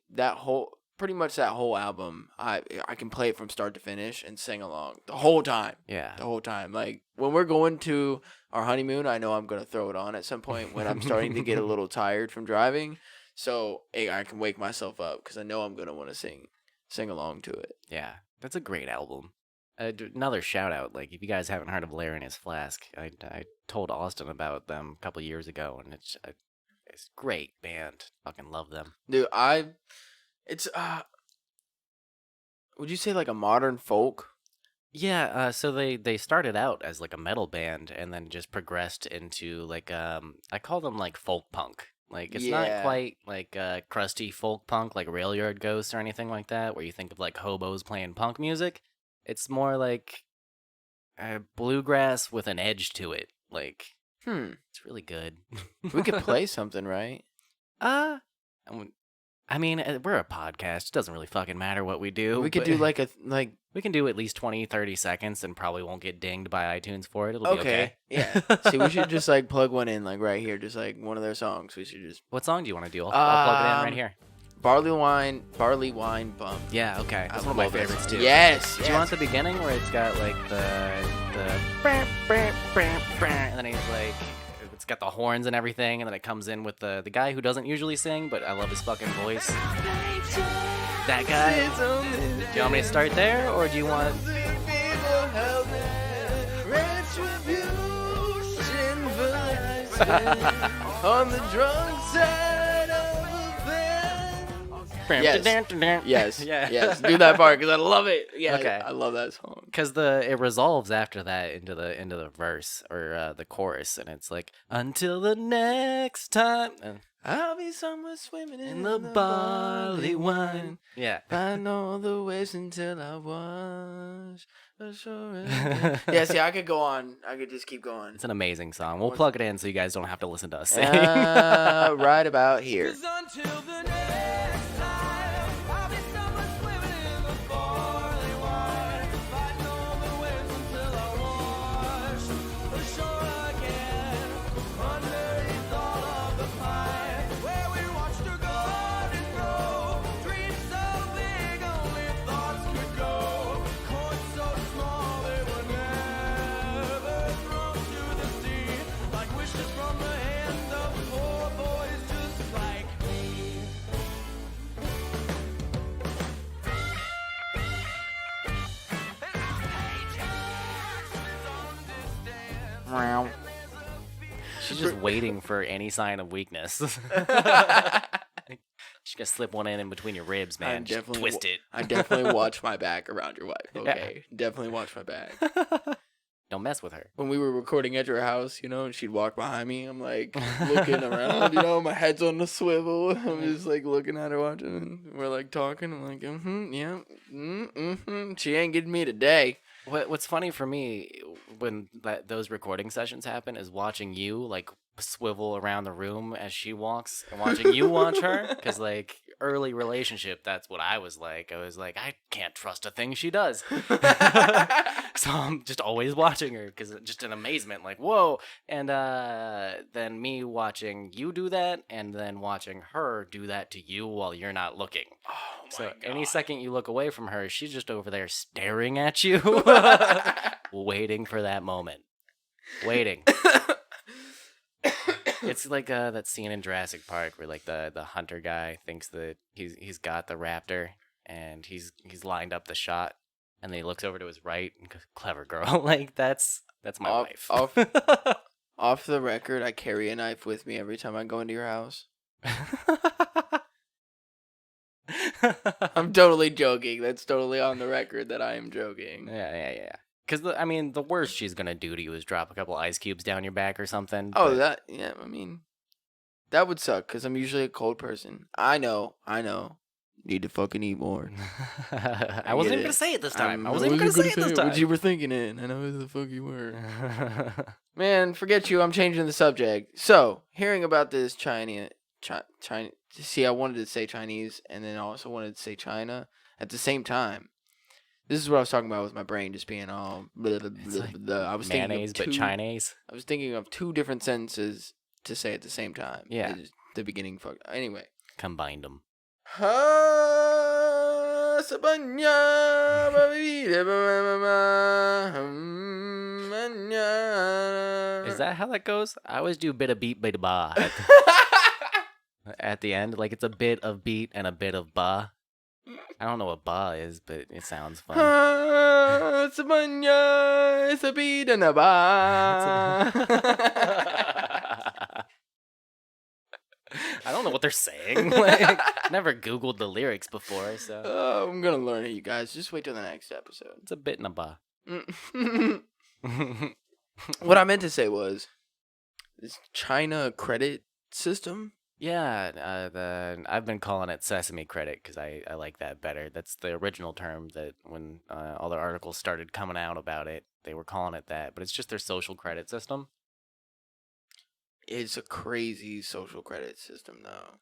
Speaker 2: pretty much that whole album, I can play it from start to finish and sing along the whole time.
Speaker 1: Yeah.
Speaker 2: The whole time. Like, when we're going to our honeymoon, I know I'm going to throw it on at some point when I'm starting to get a little tired from driving. So I can wake myself up because I know I'm going to want to sing along to it.
Speaker 1: Yeah. That's a great album. Another shout out, like, if you guys haven't heard of Larry and His Flask, I told Austin about them a couple years ago, and it's a great band. Fucking love them.
Speaker 2: Dude, it's would you say like a modern folk?
Speaker 1: Yeah, so they started out as like a metal band and then just progressed into like I call them like folk punk. Like it's
Speaker 2: Yeah.
Speaker 1: not quite like crusty folk punk like Rail Yard Ghost or anything like that where you think of like hobos playing punk music. It's more like bluegrass with an edge to it. Like it's really good.
Speaker 2: We could play something, right?
Speaker 1: uh I mean, we're a podcast. It doesn't really fucking matter what we do.
Speaker 2: We could
Speaker 1: but-
Speaker 2: do like
Speaker 1: We can do at least 20, 30 seconds and probably won't get dinged by iTunes for it. It'll be okay.
Speaker 2: Yeah. See, we should just like plug one in like right here, just like one of their songs. We should just
Speaker 1: What song do you want to do? I'll plug it in right here.
Speaker 2: barley wine bump.
Speaker 1: Yeah, okay. That's
Speaker 2: I
Speaker 1: one of my
Speaker 2: love it.
Speaker 1: favorites too.
Speaker 2: Yes.
Speaker 1: Do you want the beginning where it's got like the and then he's like it's got the horns and everything and then it comes in with the guy who doesn't usually sing but I love his fucking voice. That guy. Do you want me to start there or do you want
Speaker 2: on the drunk side of the bed. Yes.
Speaker 1: Yeah.
Speaker 2: Yes. Do that part because I love it. Yeah.
Speaker 1: Okay.
Speaker 2: I love that song.
Speaker 1: Because it resolves after that into the verse or the chorus, and it's like until the next time and
Speaker 2: I'll be somewhere swimming
Speaker 1: in the barley wine. Yeah.
Speaker 2: Find all the ways until I wash ashore. Yeah, see, I could go on. I could just keep going.
Speaker 1: It's an amazing song. We'll plug it in so you guys don't have to listen to us sing.
Speaker 2: Right about here.
Speaker 5: Until the next time, I'll be somewhere swimming in the barley wine, fighting all the waves until I wash ashore again, underneath all of the pine, where we watched our garden grow, dreams so big only thoughts could go, chords so small they were never thrown to the sea, like wishes from the hand of poor boys just like me.
Speaker 1: She's just waiting for any sign of weakness. She's gonna slip one in between your ribs, man. Just twist it.
Speaker 2: I definitely watch my back around your wife. Okay, definitely watch my back.
Speaker 1: Don't mess with her.
Speaker 2: When we were recording at your house, and she'd walk behind me, I'm like looking around, my head's on the swivel. I'm just like looking at her watching, and we're like talking. I'm like, yeah, She ain't getting me today.
Speaker 1: What's funny for me when those recording sessions happen is watching you like swivel around the room as she walks and watching you watch her because like early relationship that's what I was like. I was like I can't trust a thing she does. So I'm just always watching her because just in amazement like whoa, and then me watching you do that and then watching her do that to you while you're not looking.
Speaker 2: Oh my
Speaker 1: So
Speaker 2: God.
Speaker 1: any second you look away from her, she's just over there staring at you, waiting for that moment. Waiting. It's like that scene in Jurassic Park where like the hunter guy thinks that he's got the raptor and he's lined up the shot and then he looks over to his right and goes, "Clever girl." Like that's my
Speaker 2: Off,
Speaker 1: wife.
Speaker 2: off, off the record, I carry a knife with me every time I go into your house. I'm totally joking. That's totally on the record that I am joking.
Speaker 1: Yeah. Because I mean, the worst she's gonna do to you is drop a couple ice cubes down your back or something.
Speaker 2: Oh,
Speaker 1: but-
Speaker 2: I mean, that would suck because I'm usually a cold person. I know. Need to fucking eat more.
Speaker 1: I wasn't even gonna say it this time. I wasn't even
Speaker 2: wasn't
Speaker 1: gonna say it this time.
Speaker 2: But you were thinking it. I know who the fuck you were. Man, forget you. I'm changing the subject. So, hearing about this China. See, I wanted to say Chinese, and then I also wanted to say China at the same time. This is what I was talking about with my brain just being all blah, blah, blah,
Speaker 1: like
Speaker 2: blah. I was
Speaker 1: mayonnaise, but Chinese.
Speaker 2: I was thinking of two different sentences to say at the same time.
Speaker 1: Yeah.
Speaker 2: The beginning. Anyway.
Speaker 1: Combined them. Is that how that goes? I always do bit of beat, bit of ba at the end. Like it's a bit of beat and a bit of ba. I don't know what ba is, but it sounds fun.
Speaker 2: It's a beat and a ba.
Speaker 1: I don't know what they're saying. Like, never Googled the lyrics before, so
Speaker 2: Oh, I'm gonna learn it, you guys. Just wait till the next episode.
Speaker 1: it's a bit and a ba.
Speaker 2: What I meant to say was this China credit system.
Speaker 1: Yeah, I've been calling it Sesame Credit because I like that better. That's the original term that when all the articles started coming out about it, they were calling it that. But it's just their social credit system.
Speaker 2: It's a crazy social credit system, though.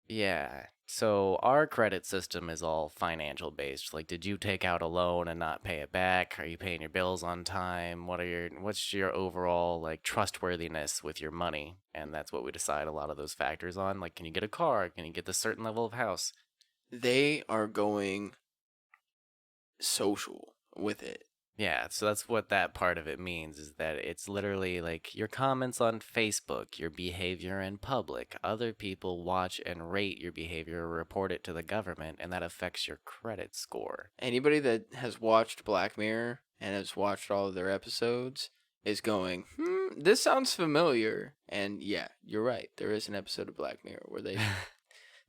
Speaker 1: Yeah. So our credit system is all financial based. Like, did you take out a loan and not pay it back? Are you paying your bills on time? What's your overall like trustworthiness with your money? And that's what we decide a lot of those factors on. Like, can you get a car? Can you get this certain level of house?
Speaker 2: They are going social with it.
Speaker 1: Yeah, so that's what that part of it means is that it's literally like your comments on Facebook, your behavior in public. Other people watch and rate your behavior or report it to the government, and that affects your credit score.
Speaker 2: Anybody that has watched Black Mirror and has watched all of their episodes is going, this sounds familiar. And yeah, you're right. There is an episode of Black Mirror where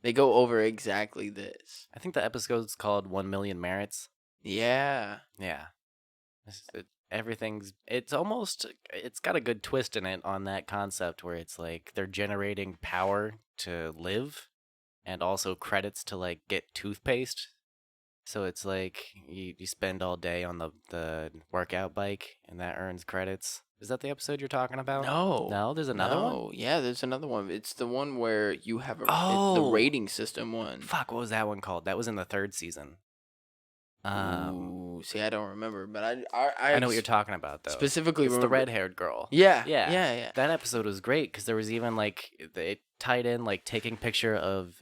Speaker 2: they go over exactly this.
Speaker 1: I think the episode's called 1 Million Merits.
Speaker 2: Yeah.
Speaker 1: Yeah. It's got a good twist in it on that concept where it's like they're generating power to live and also credits to like get toothpaste. So it's like you spend all day on the workout bike and that earns credits. Is that the episode you're talking about? No, there's another one?
Speaker 2: Yeah, there's another one. It's the one where you have the
Speaker 1: Oh!
Speaker 2: rating system one.
Speaker 1: Fuck, what was that one called? That was in the 3rd season.
Speaker 2: Ooh, see, I don't remember, but
Speaker 1: I know what you're talking about though.
Speaker 2: specifically
Speaker 1: It's the
Speaker 2: remember.
Speaker 1: red-haired girl.
Speaker 2: Yeah.
Speaker 1: Yeah. That episode was great because there was even like it tied in like taking picture of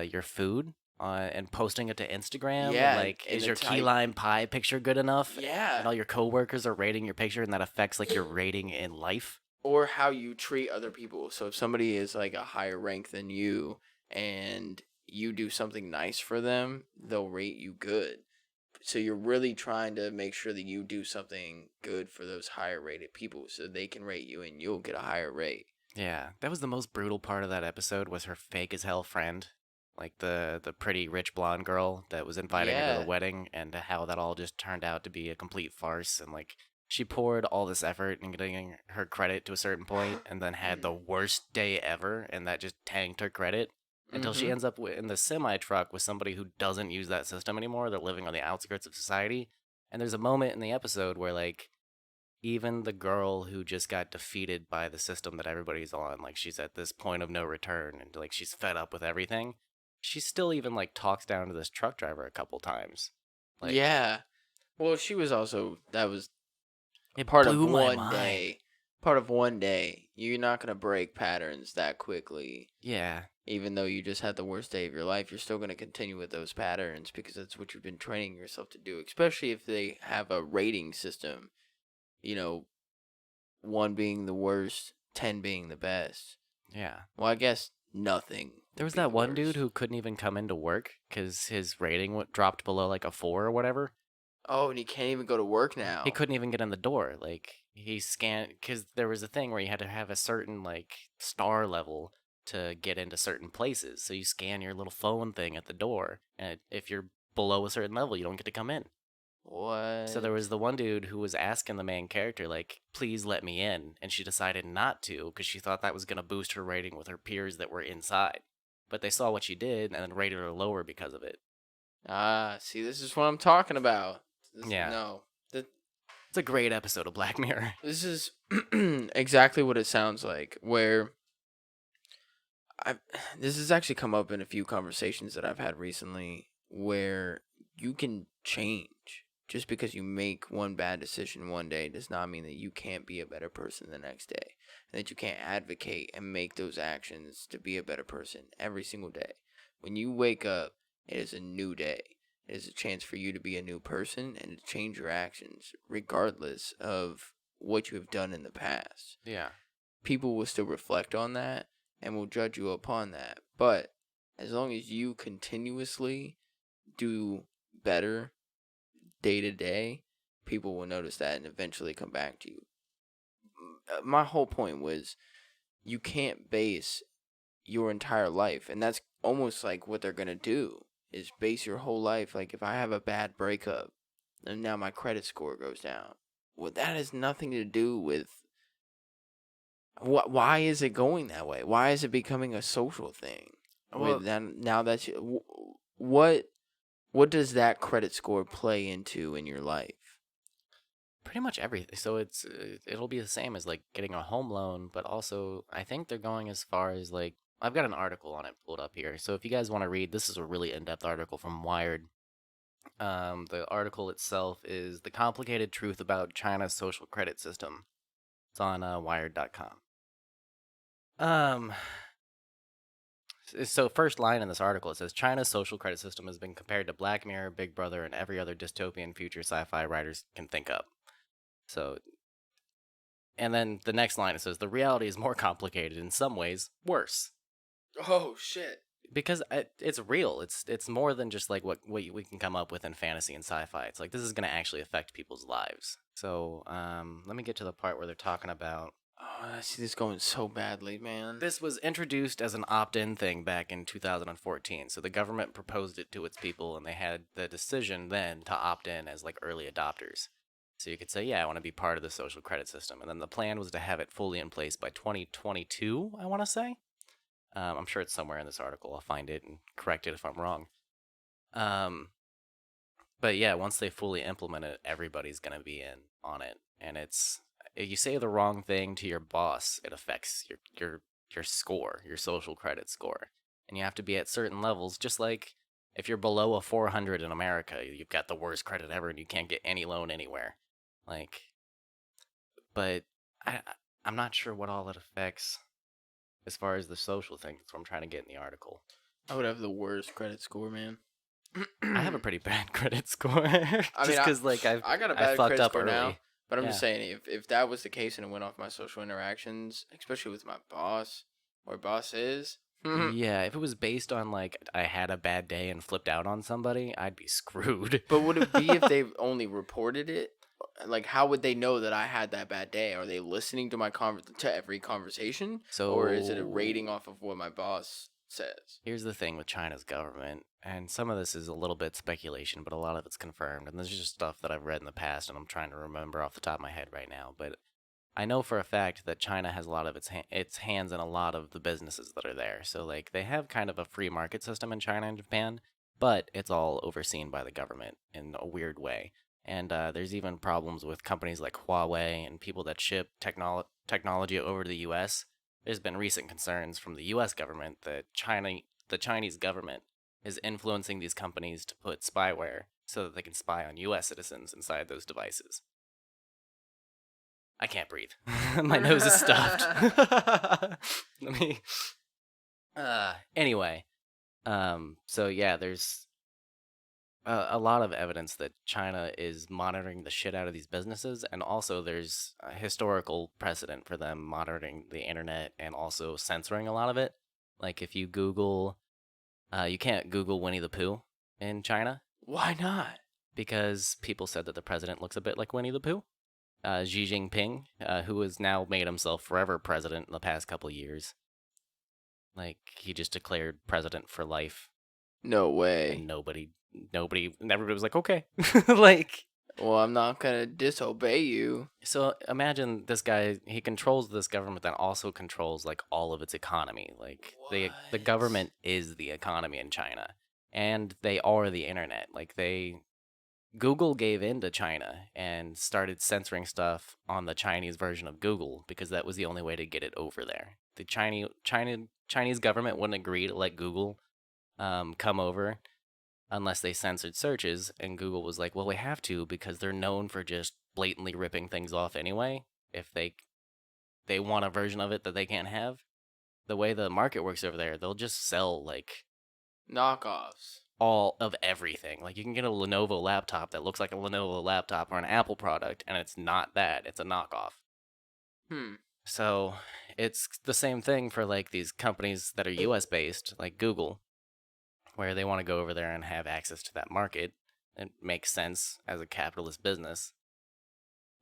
Speaker 1: your food and posting it to Instagram.
Speaker 2: Yeah,
Speaker 1: and, like
Speaker 2: and
Speaker 1: is your
Speaker 2: it's
Speaker 1: key
Speaker 2: like-
Speaker 1: lime pie picture good enough?
Speaker 2: Yeah.
Speaker 1: And all your coworkers are rating your picture, and that affects like your rating in life.
Speaker 2: Or how you treat other people. So if somebody is like a higher rank than you and you do something nice for them, they'll rate you good. So you're really trying to make sure that you do something good for those higher rated people so they can rate you and you'll get a higher rate.
Speaker 1: Yeah, that was the most brutal part of that episode was her fake as hell friend. Like the pretty rich blonde girl that was inviting her to
Speaker 2: Yeah.
Speaker 1: the wedding, and how that all just turned out to be a complete farce. And like she poured all this effort in getting her credit to a certain point, and then had the worst day ever, and that just tanked her credit until she
Speaker 2: Mhm.
Speaker 1: ends up in the semi truck with somebody who doesn't use that system anymore. They're living on the outskirts of society, and there's a moment in the episode where like even the girl who just got defeated by the system that everybody's on, like she's at this point of no return, and like she's fed up with everything. She still even like talks down to this truck driver a couple times. Like,
Speaker 2: yeah. Well, she was also, that was
Speaker 1: it
Speaker 2: part of
Speaker 1: blew my
Speaker 2: one
Speaker 1: mind.
Speaker 2: day. Part of one day. You're not going to break patterns that quickly.
Speaker 1: Yeah,
Speaker 2: Even though you just had the worst day of your life, you're still going to continue with those patterns because that's what you've been training yourself to do, especially if they have a rating system. You know, 1 being the worst, 10 being the best.
Speaker 1: Yeah.
Speaker 2: Well, I guess nothing.
Speaker 1: There
Speaker 2: would
Speaker 1: was
Speaker 2: be
Speaker 1: that
Speaker 2: the
Speaker 1: one dude
Speaker 2: worst.
Speaker 1: who couldn't even come into work because his rating dropped below like a 4 or whatever.
Speaker 2: Oh, and he can't even go to work
Speaker 1: He
Speaker 2: now.
Speaker 1: couldn't even get in the door. Like, he scanned, because there was a thing where you had to have a certain, like, star level to get into certain places. So you scan your little phone thing at the door, and if you're below a certain level, you don't get to come in.
Speaker 2: What?
Speaker 1: So there was the one dude who was asking the main character, like, please let me in. And she decided not to because she thought that was going to boost her rating with her peers that were inside. But they saw what she did and then rated her lower because of it.
Speaker 2: See, this is what I'm talking about.
Speaker 1: Yeah.
Speaker 2: No.
Speaker 1: It's a great episode of Black Mirror.
Speaker 2: This is exactly what it sounds like, where this has actually come up in a few conversations that I've had recently, where you can change. Just because you make one bad decision one day does not mean that you can't be a better person the next day. And that you can't advocate and make those actions to be a better person every single day. When you wake up, it is a new day. It is a chance for you to be a new person and to change your actions, regardless of what you have done in the past.
Speaker 1: Yeah.
Speaker 2: People will still reflect on that and will judge you upon that. But as long as you continuously do better day to day, people will notice that and eventually come back to you. My whole point was you can't base your entire life, and that's almost like what they're going to do, is base your whole life. Like, if I have a bad breakup and now my credit score goes down, well, that has nothing to do with why is it going that way? Why is it becoming a social thing?
Speaker 1: Well,
Speaker 2: Now that's what does that credit score play into in your life?
Speaker 1: pretty much everything. So it'll be the same as like getting a home loan, but also I think they're going as far as like I've got an article on it pulled up here. So if you guys want to read, this is a really in-depth article from Wired. The article itself is The Complicated Truth About China's Social Credit System. It's on wired.com. So first line in this article, it says China's social credit system has been compared to Black Mirror, Big Brother, and every other dystopian future sci-fi writers can think up. So, and then the next line, it says the reality is more complicated, in some ways worse,
Speaker 2: Oh shit.
Speaker 1: because it's real. It's more than just like what we can come up with in fantasy and sci-fi. It's like this is going to actually affect people's lives. So let me get to the part where they're talking about.
Speaker 2: Oh, I see this going so badly, man.
Speaker 1: This was introduced as an opt-in thing back in 2014. So the government proposed it to its people, and they had the decision then to opt in as like early adopters. So you could say, yeah, I want to be part of the social credit system. And then the plan was to have it fully in place by 2022, I want to say. I'm sure it's somewhere in this article. I'll find it and correct it if I'm wrong. But yeah, once they fully implement it, everybody's going to be in on it. And it's, if you say the wrong thing to your boss, it affects your score, your social credit score. And you have to be at certain levels, just like if you're below a 400 in America, you've got the worst credit ever and you can't get any loan anywhere. Like, but I'm not sure what all it affects as far as the social thing. That's what I'm trying to get in the article.
Speaker 2: I would have the worst credit score, man.
Speaker 1: I have a pretty bad credit score.
Speaker 2: I
Speaker 1: Just
Speaker 2: mean,
Speaker 1: because like
Speaker 2: I got a bad
Speaker 1: fucked
Speaker 2: credit
Speaker 1: up
Speaker 2: score
Speaker 1: early.
Speaker 2: now. But I'm
Speaker 1: Yeah.
Speaker 2: just saying, if that was the case and it went off my social interactions, especially with my boss or boss is,
Speaker 1: Yeah, if it was based on like I had a bad day and flipped out on somebody, I'd be screwed.
Speaker 2: but would it be if they only reported it? Like, how would they know that I had that bad day? Are they listening to my to every conversation, or is it a rating off of what my boss says?
Speaker 1: Here's the thing with China's government, and some of this is a little bit speculation, but a lot of it's confirmed, and this is just stuff that I've read in the past, and I'm trying to remember off the top of my head right now. But I know for a fact that China has a lot of its hands in a lot of the businesses that are there. So like they have kind of a free market system in China and Japan, but it's all overseen by the government in a weird way. And there's even problems with companies like Huawei and people that ship technology over to the U.S. There's been recent concerns from the U.S. government that the Chinese government is influencing these companies to put spyware so that they can spy on U.S. citizens inside those devices. I can't breathe. My nose is stuffed. Let me. Anyway, so yeah, there's a lot of evidence that China is monitoring the shit out of these businesses, and also there's a historical precedent for them monitoring the internet and also censoring a lot of it. Like if you Google, you can't Google Winnie the Pooh in China
Speaker 2: Why not?
Speaker 1: because people said that the president looks a bit like Winnie the Pooh. Xi Jinping, who has now made himself forever president in the past couple years, like he just declared president for life,
Speaker 2: No
Speaker 1: and
Speaker 2: way.
Speaker 1: and everybody was like, okay, like.
Speaker 2: Well, I'm not gonna disobey you.
Speaker 1: So imagine this guy, he controls this government that also controls like all of its economy. Like the
Speaker 2: What?
Speaker 1: government is the economy in China and they are the internet. Like they Google gave in to China and started censoring stuff on the Chinese version of Google because that was the only way to get it over there. The Chinese government wouldn't agree to let Google come over unless they censored searches, and Google was like, well, we have to because they're known for just blatantly ripping things off anyway. If they want a version of it that they can't have, the way the market works over there, they'll just sell like
Speaker 2: Knockoffs.
Speaker 1: all of everything. Like you can get a Lenovo laptop that looks like a Lenovo laptop or an Apple product, and it's not that. It's a knockoff.
Speaker 2: Hmm.
Speaker 1: So it's the same thing for like these companies that are US based, like Google, where they want to go over there and have access to that market. It makes sense as a capitalist business.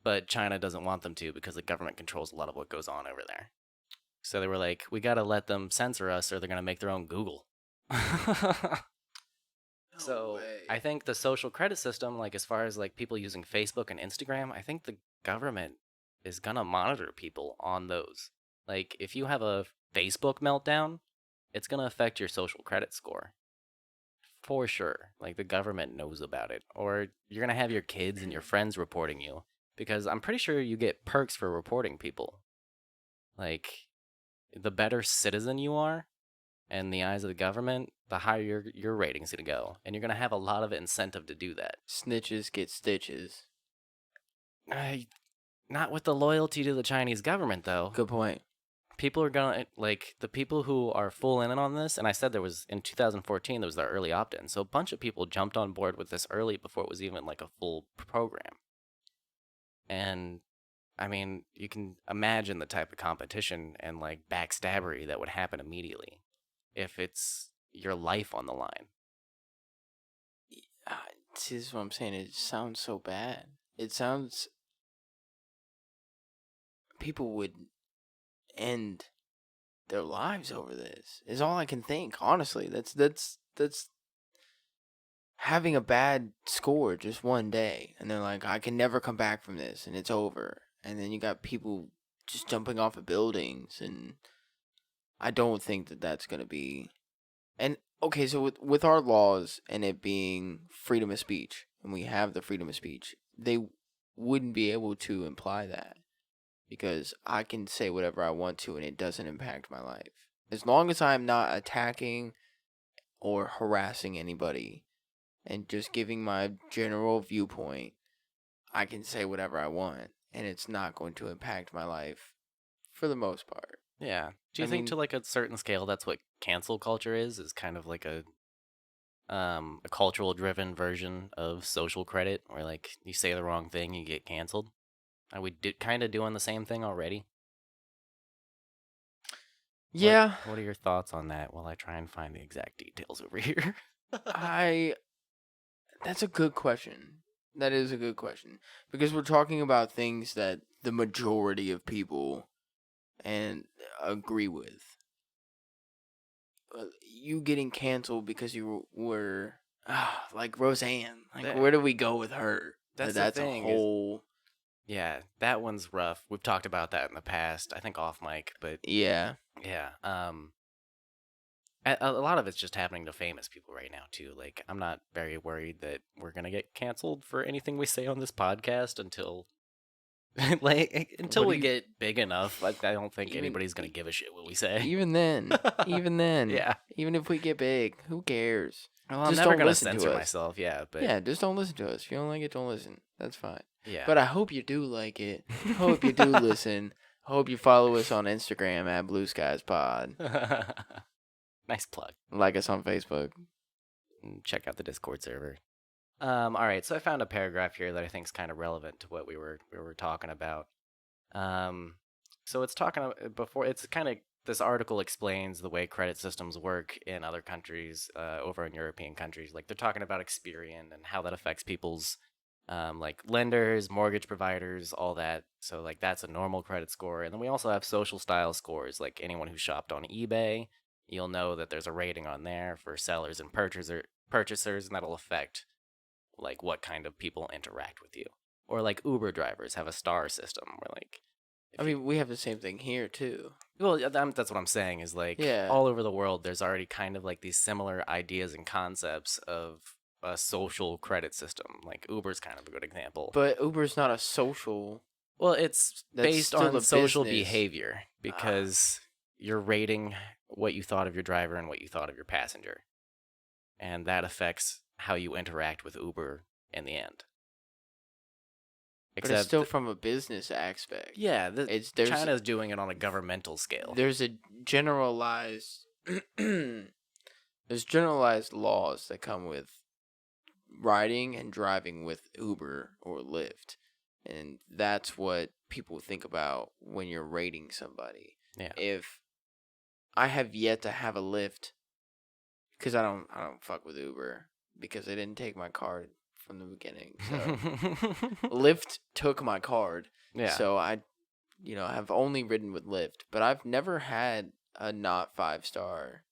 Speaker 1: But China doesn't want them to because the government controls a lot of what goes on over there. So they were like, we got to let them censor us or they're going to make their own Google. So
Speaker 2: way.
Speaker 1: I think the social credit system, like as far as like people using Facebook and Instagram, I think the government is going to monitor people on those. Like if you have a Facebook meltdown, it's going to affect your social credit score. For sure. Like the government knows about it. Or you're going to have your kids and your friends reporting you. Because I'm pretty sure you get perks for reporting people. Like, the better citizen you are in the eyes of the government, the higher your rating's going to go. And you're going to have a lot of incentive to do that.
Speaker 2: Snitches get stitches.
Speaker 1: Not with the loyalty to the Chinese government, though.
Speaker 2: Good point.
Speaker 1: People are gonna like the people who are full in on this, and I said there was in 2014 there was the early opt-in, so a bunch of people jumped on board with this early before it was even like a full program. And I mean, you can imagine the type of competition and like backstabbery that would happen immediately if it's your life on the line.
Speaker 2: See, this is what I'm saying. It sounds so bad. It sounds people would end their lives over this. Is all I can think. Honestly, that's having a bad score just one day, and they're like, I can never come back from this, and it's over. And then you got people just jumping off of buildings, and I don't think that that's gonna be. And okay, so with our laws and it being freedom of speech, and we have the freedom of speech, they wouldn't be able to imply that. Because I can say whatever I want to and it doesn't impact my life. As long as I'm not attacking or harassing anybody and just giving my general viewpoint, I can say whatever I want and it's not going to impact my life for the most part.
Speaker 1: Yeah. Do you
Speaker 2: I
Speaker 1: think
Speaker 2: mean-
Speaker 1: to like a certain scale that's what cancel culture is kind of like a cultural driven version of social credit where like you say the wrong thing, you get canceled? Are we kind of doing the same thing already?
Speaker 2: Yeah,
Speaker 1: What are your thoughts on that while I try and find the exact details over here?
Speaker 2: that's a good question. That is a good question. Because we're talking about things that the majority of people and agree with. You getting canceled because you were like Roseanne. Like,
Speaker 1: That-
Speaker 2: where do we go with her?
Speaker 1: That's the
Speaker 2: That's a
Speaker 1: thing, is-
Speaker 2: whole.
Speaker 1: Yeah, that one's rough. We've talked about that in the past, I think off mic, but
Speaker 2: Yeah.
Speaker 1: yeah. A lot of it's just happening to famous people right now too. Like, I'm not very worried that we're gonna get canceled for anything we say on this podcast until, until
Speaker 2: What do
Speaker 1: we
Speaker 2: you-
Speaker 1: get big enough. I don't think
Speaker 2: Even-
Speaker 1: anybody's gonna give a shit what we say.
Speaker 2: Even then. Even then.
Speaker 1: Yeah.
Speaker 2: Even if we get big, who cares?
Speaker 1: Well, I'm
Speaker 2: Just
Speaker 1: never
Speaker 2: don't
Speaker 1: gonna
Speaker 2: listen to
Speaker 1: censor
Speaker 2: us.
Speaker 1: myself. Yeah, but
Speaker 2: Yeah, just don't listen to us. If you don't like it, don't listen. That's fine.
Speaker 1: yeah.
Speaker 2: But I hope you do like it. I hope you do listen. I hope you follow us on Instagram at Blue Skies Pod.
Speaker 1: Nice plug.
Speaker 2: Like us on Facebook.
Speaker 1: And check out the Discord server. All right, so I found a paragraph here that I think is kind of relevant to what we were talking about. Um, so it's talking before. It's kind of this article explains the way credit systems work in other countries, over in European countries. Like they're talking about Experian and how that affects people's, like lenders, mortgage providers, all that. So like that's a normal credit score, and then we also have social style scores. Like anyone who shopped on eBay, you'll know that there's a rating on there for sellers and purchasers, and that'll affect like what kind of people interact with you. Or like Uber drivers have a star system where like
Speaker 2: I
Speaker 1: if you
Speaker 2: mean, we have the same thing here too.
Speaker 1: well, yeah, that's what I'm saying is like
Speaker 2: Yeah.
Speaker 1: all over the world there's already kind of like these similar ideas and concepts of a social credit system. Like Uber's kind of a good example.
Speaker 2: But Uber's not a social.
Speaker 1: Well, it's
Speaker 2: That's
Speaker 1: based
Speaker 2: still
Speaker 1: on
Speaker 2: a
Speaker 1: social
Speaker 2: business.
Speaker 1: behavior because you're rating what you thought of your driver and what you thought of your passenger. And that affects how you interact with Uber in the end.
Speaker 2: But it's still from a business aspect.
Speaker 1: yeah,
Speaker 2: There's
Speaker 1: China's doing it on a governmental scale.
Speaker 2: there's a generalized there's generalized laws that come with riding and driving with Uber or Lyft. And that's what people think about when you're rating somebody.
Speaker 1: Yeah.
Speaker 2: If I have yet to have a Lyft, because I don't fuck with Uber because they didn't take my card from the beginning. So Lyft took my card.
Speaker 1: Yeah.
Speaker 2: So I have only ridden with Lyft, but I've never had a not 5-star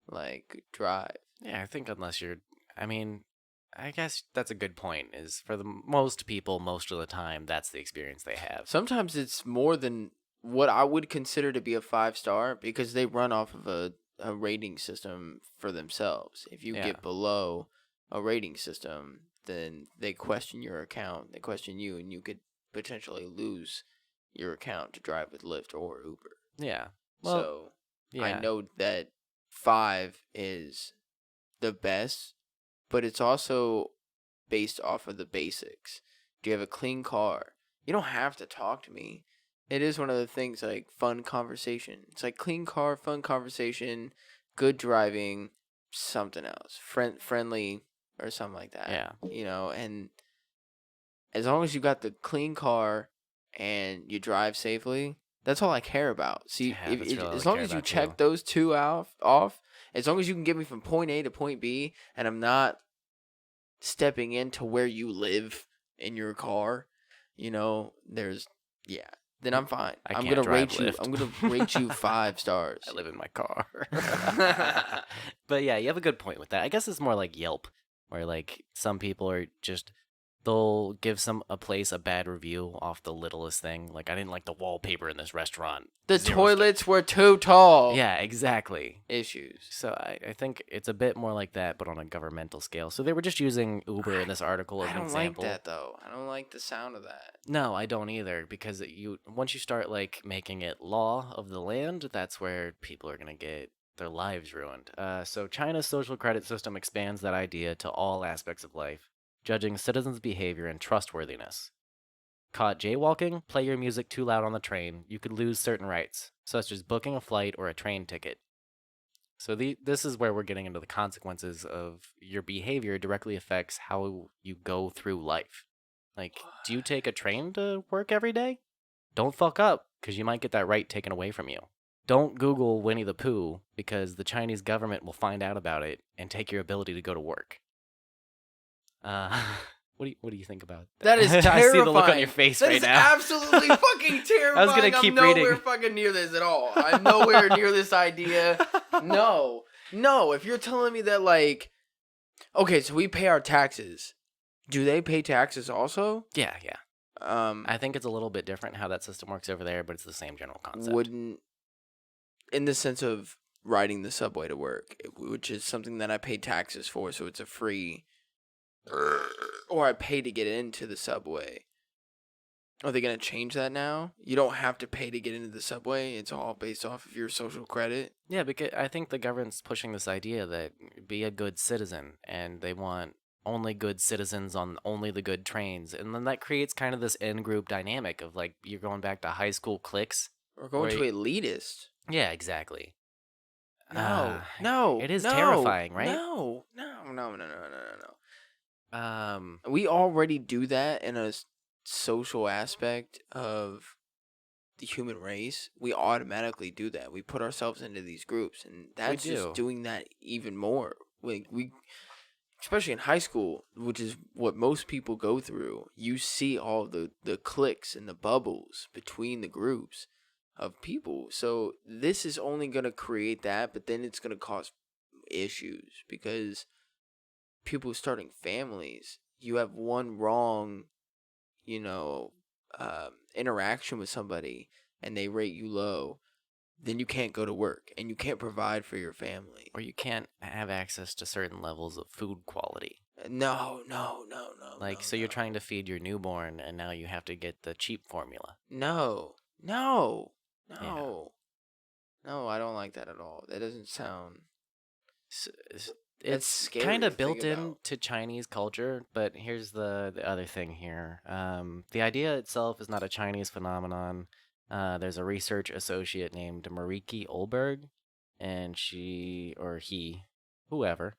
Speaker 2: like drive.
Speaker 1: Yeah, I think unless you're, I mean, I guess that's a good point. Is for the most people, most of the time, that's the experience they have.
Speaker 2: Sometimes it's more than what I would consider to be a 5-star because they run off of a rating system for themselves. If you
Speaker 1: Yeah.
Speaker 2: get below a rating system, then they question your account, they question you, and you could potentially lose your account to drive with Lyft or Uber.
Speaker 1: Yeah. Well,
Speaker 2: So
Speaker 1: yeah.
Speaker 2: I know that 5 is the best, but it's also based off of the basics. Do you have a clean car? You don't have to talk to me. It is one of the things like fun conversation. It's like clean car, fun conversation, good driving, something else. Friendly or something like that.
Speaker 1: Yeah.
Speaker 2: And as long as you got the clean car and you drive safely, that's all I care about. See,
Speaker 1: Yeah, that's really all
Speaker 2: as
Speaker 1: I
Speaker 2: long
Speaker 1: care
Speaker 2: as you
Speaker 1: about,
Speaker 2: check
Speaker 1: too.
Speaker 2: those two off, as long as you can get me from point A to point B, and I'm not stepping into where you live in your car, then I'm fine.
Speaker 1: I
Speaker 2: I'm
Speaker 1: can't
Speaker 2: gonna
Speaker 1: drive
Speaker 2: rate you.
Speaker 1: Lyft.
Speaker 2: I'm gonna rate you 5 stars.
Speaker 1: I live in my car. But yeah, you have a good point with that. I guess it's more like Yelp, where like some people are just they'll give a place a bad review off the littlest thing. Like I didn't like the wallpaper in this restaurant.
Speaker 2: The
Speaker 1: 0
Speaker 2: toilets were too tall.
Speaker 1: Yeah, exactly.
Speaker 2: Issues.
Speaker 1: So I think it's a bit more like that, but on a governmental scale. So they were just using Uber in this article as
Speaker 2: I
Speaker 1: an
Speaker 2: don't
Speaker 1: example.
Speaker 2: like that though. I don't like the sound of that.
Speaker 1: No, I don't either, because once you start like making it law of the land, that's where people are gonna get their lives ruined. So China's social credit system expands that idea to all aspects of life, judging citizens' behavior and trustworthiness. Caught jaywalking? Play your music too loud on the train. You could lose certain rights, such as booking a flight or a train ticket. So this is where we're getting into the consequences of your behavior directly affects how you go through life. Like, do you take a train to work every day? Don't fuck up, because you might get that right taken away from you. Don't Google Winnie the Pooh, because the Chinese government will find out about it and take your ability to go to work. What do you think about
Speaker 2: That is terrifying.
Speaker 1: I see the look on your face
Speaker 2: that
Speaker 1: right
Speaker 2: is
Speaker 1: now.
Speaker 2: absolutely fucking terrifying.
Speaker 1: gonna keep
Speaker 2: I'm nowhere
Speaker 1: reading.
Speaker 2: fucking near this at all. I'm nowhere near this idea. No. If you're telling me that, like, okay, so we pay our taxes. Do they pay taxes also?
Speaker 1: Yeah.
Speaker 2: I
Speaker 1: I think it's a little bit different how that system works over there, but it's the same general concept.
Speaker 2: wouldn't, in the sense of riding the subway to work, which is something that I pay taxes for, so it's a free, or I pay to get into the subway. Are they going to change that now? You don't have to pay to get into the subway. It's all based off of your social credit.
Speaker 1: Yeah, because I think the government's pushing this idea that be a good citizen, and they want only good citizens on only the good trains. And then that creates kind of this in-group dynamic of, like, you're going back to high school cliques.
Speaker 2: We're going to
Speaker 1: Wait.
Speaker 2: elitist.
Speaker 1: Yeah, exactly.
Speaker 2: No.
Speaker 1: It is terrifying, right?
Speaker 2: No. We already do that in a social aspect of the human race. We automatically do that. We put ourselves into these groups, and
Speaker 1: We
Speaker 2: that's just
Speaker 1: do.
Speaker 2: doing that even more. We especially in high school, which is what most people go through, you see all the cliques and the bubbles between the groups of people. So this is only going to create that, but then it's going to cause issues because people starting families, you have one wrong, you know, interaction with somebody and they rate you low, then you can't go to work and you can't provide for your family.
Speaker 1: Or you can't have access to certain levels of food quality.
Speaker 2: No, no, no, no,
Speaker 1: Like,
Speaker 2: no,
Speaker 1: so you're
Speaker 2: no.
Speaker 1: trying to feed your newborn, and now you have to get the cheap formula.
Speaker 2: No, no,
Speaker 1: Yeah.
Speaker 2: no, no. I don't like that at all. That doesn't sound.
Speaker 1: It's
Speaker 2: That's
Speaker 1: it's
Speaker 2: scary
Speaker 1: kind
Speaker 2: to
Speaker 1: of
Speaker 2: think
Speaker 1: built
Speaker 2: about.
Speaker 1: into Chinese culture, but here's the other thing here. The idea itself is not a Chinese phenomenon. There's a research associate named Mariki Olberg, and she or he, whoever,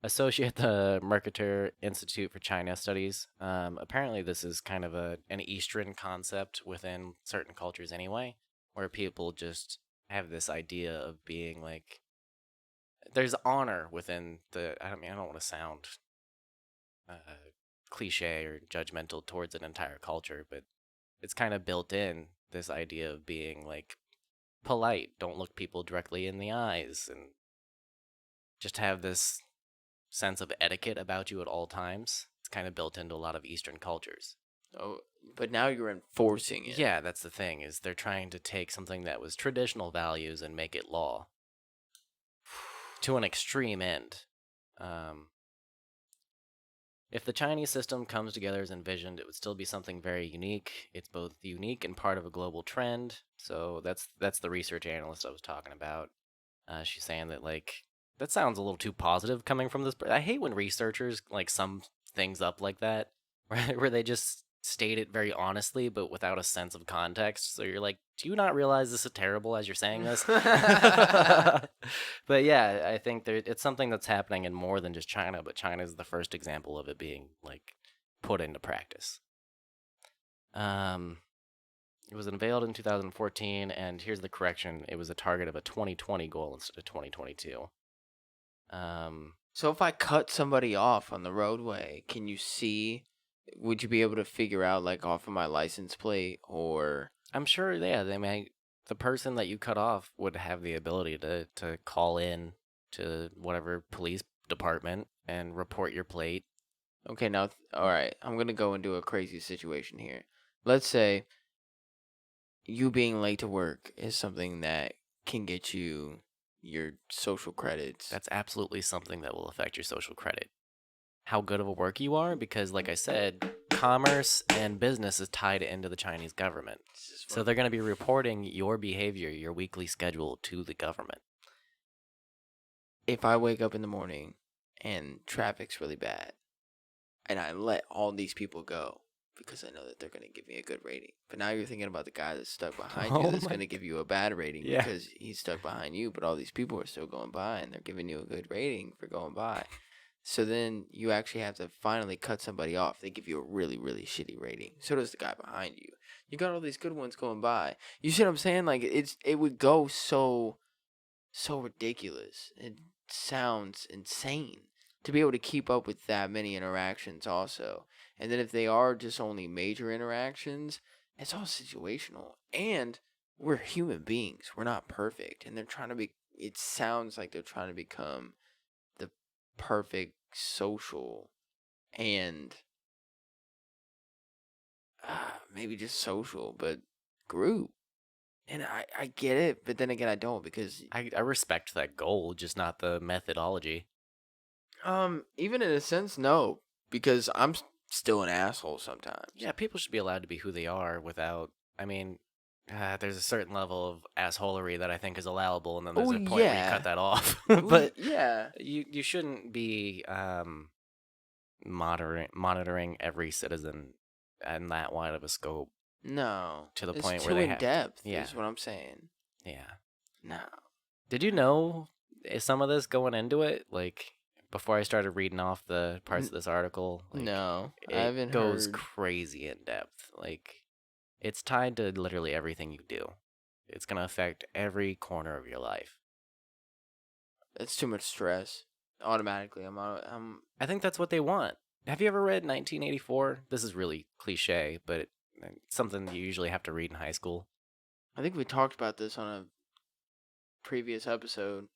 Speaker 1: associate the Mercator Institute for China Studies. Apparently, this is kind of an Eastern concept within certain cultures anyway, where people just have this idea of being like there's honor within the. I mean, I don't want to sound uh, cliche or judgmental towards an entire culture, but it's kind of built in this idea of being like polite, don't look people directly in the eyes, and just have this sense of etiquette about you at all times. It's kind of built into a lot of Eastern cultures.
Speaker 2: Oh, but now you're enforcing it.
Speaker 1: Yeah, that's the thing, is they're trying to take something that was traditional values and make it law to an extreme end. Um, if the Chinese system comes together as envisioned, it would still be something very unique. It's both unique and part of a global trend. So that's the research analyst I was talking about. She's saying that like that sounds a little too positive coming from this. I hate when researchers like sum things up like that, where they just state it very honestly but without a sense of context. So you're like, do you not realize this is terrible as you're saying this? But yeah, I think it's something that's happening in more than just China, but China is the first example of it being like put into practice. Um, it was unveiled in 2014, and here's the correction: it was a target of a 2020 goal instead of 2022.
Speaker 2: So if I cut somebody off on the roadway, can you see? Would you be able to figure out like off of my license plate or?
Speaker 1: I'm sure, yeah, the person that you cut off would have the ability to call in to whatever police department and report your plate.
Speaker 2: Okay, now, all right. I'm gonna go into a crazy situation here. Let's say you being late to work is something that can get you your social credits.
Speaker 1: That's absolutely something that will affect your social credit. How good of a worker you are, because like I said, commerce and business is tied into the Chinese government. So they're going to be reporting your behavior, your weekly schedule to the government.
Speaker 2: If I wake up in the morning and traffic's really bad, and I let all these people go because I know that they're going to give me a good rating. But now you're thinking about the guy that's stuck behind you that's going to give you a bad rating because he's stuck behind you, but all these people are still going by and they're giving you a good rating for going by. So then you actually have to finally cut somebody off. They give you a really, really shitty rating. So does the guy behind you. You got all these good ones going by. You see what I'm saying? Like it would go so ridiculous. It sounds insane to be able to keep up with that many interactions also. And then if they are just only major interactions, it's all situational. And we're human beings. We're not perfect. And they're trying to be, it sounds like they're trying to become the perfect social and maybe just social, but group. And I get it, but then again, I don't because
Speaker 1: I respect that goal, just not the methodology.
Speaker 2: even in a sense, no, because I'm still an asshole sometimes.
Speaker 1: Yeah, people should be allowed to be who they are without. I mean, there's a certain level of assholery that I think is allowable, and then there's
Speaker 2: Oh,
Speaker 1: a point where you
Speaker 2: yeah.
Speaker 1: cut that off.
Speaker 2: Well,
Speaker 1: But
Speaker 2: yeah,
Speaker 1: you shouldn't be monitoring every citizen in that wide of a scope
Speaker 2: no,
Speaker 1: to the
Speaker 2: it's
Speaker 1: point
Speaker 2: too
Speaker 1: where they
Speaker 2: in
Speaker 1: have.
Speaker 2: depth.
Speaker 1: Yeah.
Speaker 2: Is what I'm saying.
Speaker 1: Yeah.
Speaker 2: No,
Speaker 1: Did you know some of this going into it? Like, before I started reading off the parts of this article, like,
Speaker 2: No, I
Speaker 1: it
Speaker 2: haven't
Speaker 1: goes
Speaker 2: heard.
Speaker 1: crazy in depth. Like, it's tied to literally everything you do. It's gonna affect every corner of your life.
Speaker 2: It's too much stress. Automatically, I'm.
Speaker 1: I think that's what they want. Have you ever read 1984? This is really cliche, but it's something you usually have to read in high school.
Speaker 2: I think we talked about this on a previous episode,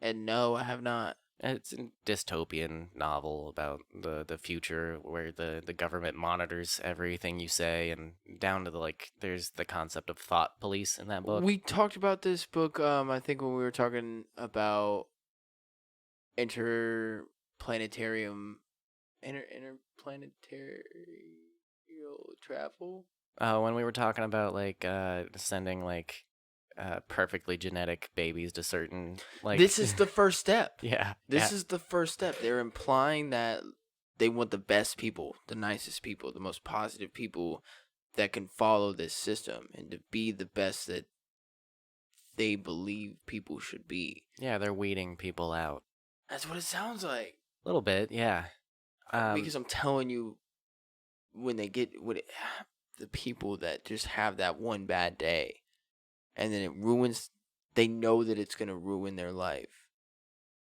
Speaker 2: and no, I have not.
Speaker 1: It's a dystopian novel about the future where the government monitors everything you say, and down to there's the concept of thought police in that book.
Speaker 2: We talked about this book. I think when we were talking about interplanetarium, interplanetary travel.
Speaker 1: When we were talking about sending perfectly genetic babies to certain
Speaker 2: This is the first step.
Speaker 1: yeah.
Speaker 2: This is the first step. They're implying that they want the best people, the nicest people, the most positive people that can follow this system and to be the best that they believe people should be.
Speaker 1: Yeah, they're weeding people out.
Speaker 2: That's what it sounds like.
Speaker 1: A little bit, yeah.
Speaker 2: Because I'm telling you, when they get the people that just have that one bad day, and then it ruins, they know that it's gonna ruin their life,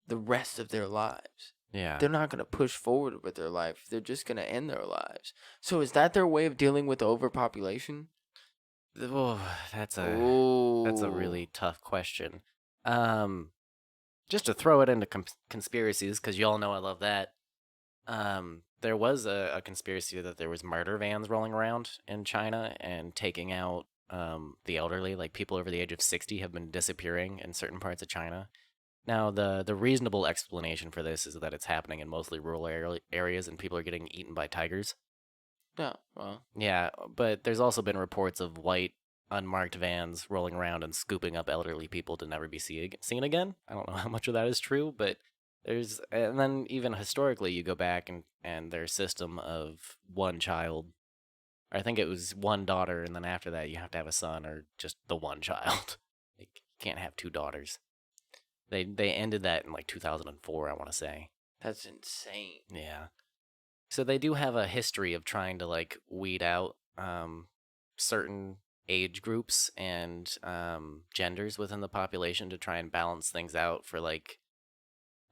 Speaker 2: the rest of their lives.
Speaker 1: Yeah.
Speaker 2: They're not gonna push forward with their life. They're just gonna end their lives. So is that their way of dealing with overpopulation?
Speaker 1: Oh, that's a
Speaker 2: Ooh.
Speaker 1: really tough question. Just to throw it into conspiracies, because you all know I love that. There was a conspiracy that there was murder vans rolling around in China and taking out the elderly. Like, people over the age of 60 have been disappearing in certain parts of China. Now, the reasonable explanation for this is that it's happening in mostly rural areas and people are getting eaten by tigers.
Speaker 2: Yeah, well,
Speaker 1: Yeah, but there's also been reports of white, unmarked vans rolling around and scooping up elderly people to never be seen again. I don't know how much of that is true, but and then even historically, you go back and their system of one child, or I think it was one daughter, and then after that, you have to have a son or just the one child. Like, you can't have two daughters. They ended that in 2004, I want to say.
Speaker 2: that's insane.
Speaker 1: Yeah. So they do have a history of trying to weed out certain age groups and genders within the population to try and balance things out for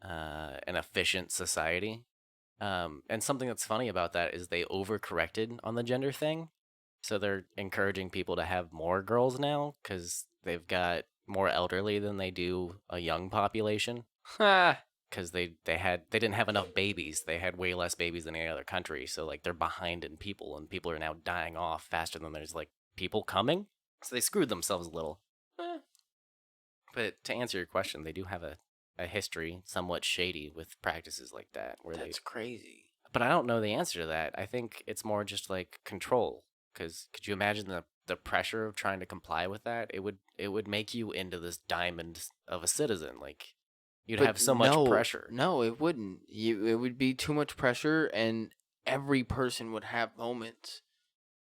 Speaker 1: an efficient society. And something that's funny about that is they overcorrected on the gender thing. So they're encouraging people to have more girls now because they've got more elderly than they do a young population. Because they didn't have enough babies. They had way less babies than any other country. So they're behind in people, and people are now dying off faster than there's people coming. So they screwed themselves a little. But to answer your question, they do have a history somewhat shady with practices like that.
Speaker 2: That's crazy.
Speaker 1: But I don't know the answer to that. I think it's more just control. Because could you imagine the pressure of trying to comply with that? It would make you into this diamond of a citizen. You'd have so much pressure.
Speaker 2: No, it wouldn't. It would be too much pressure, and every person would have moments.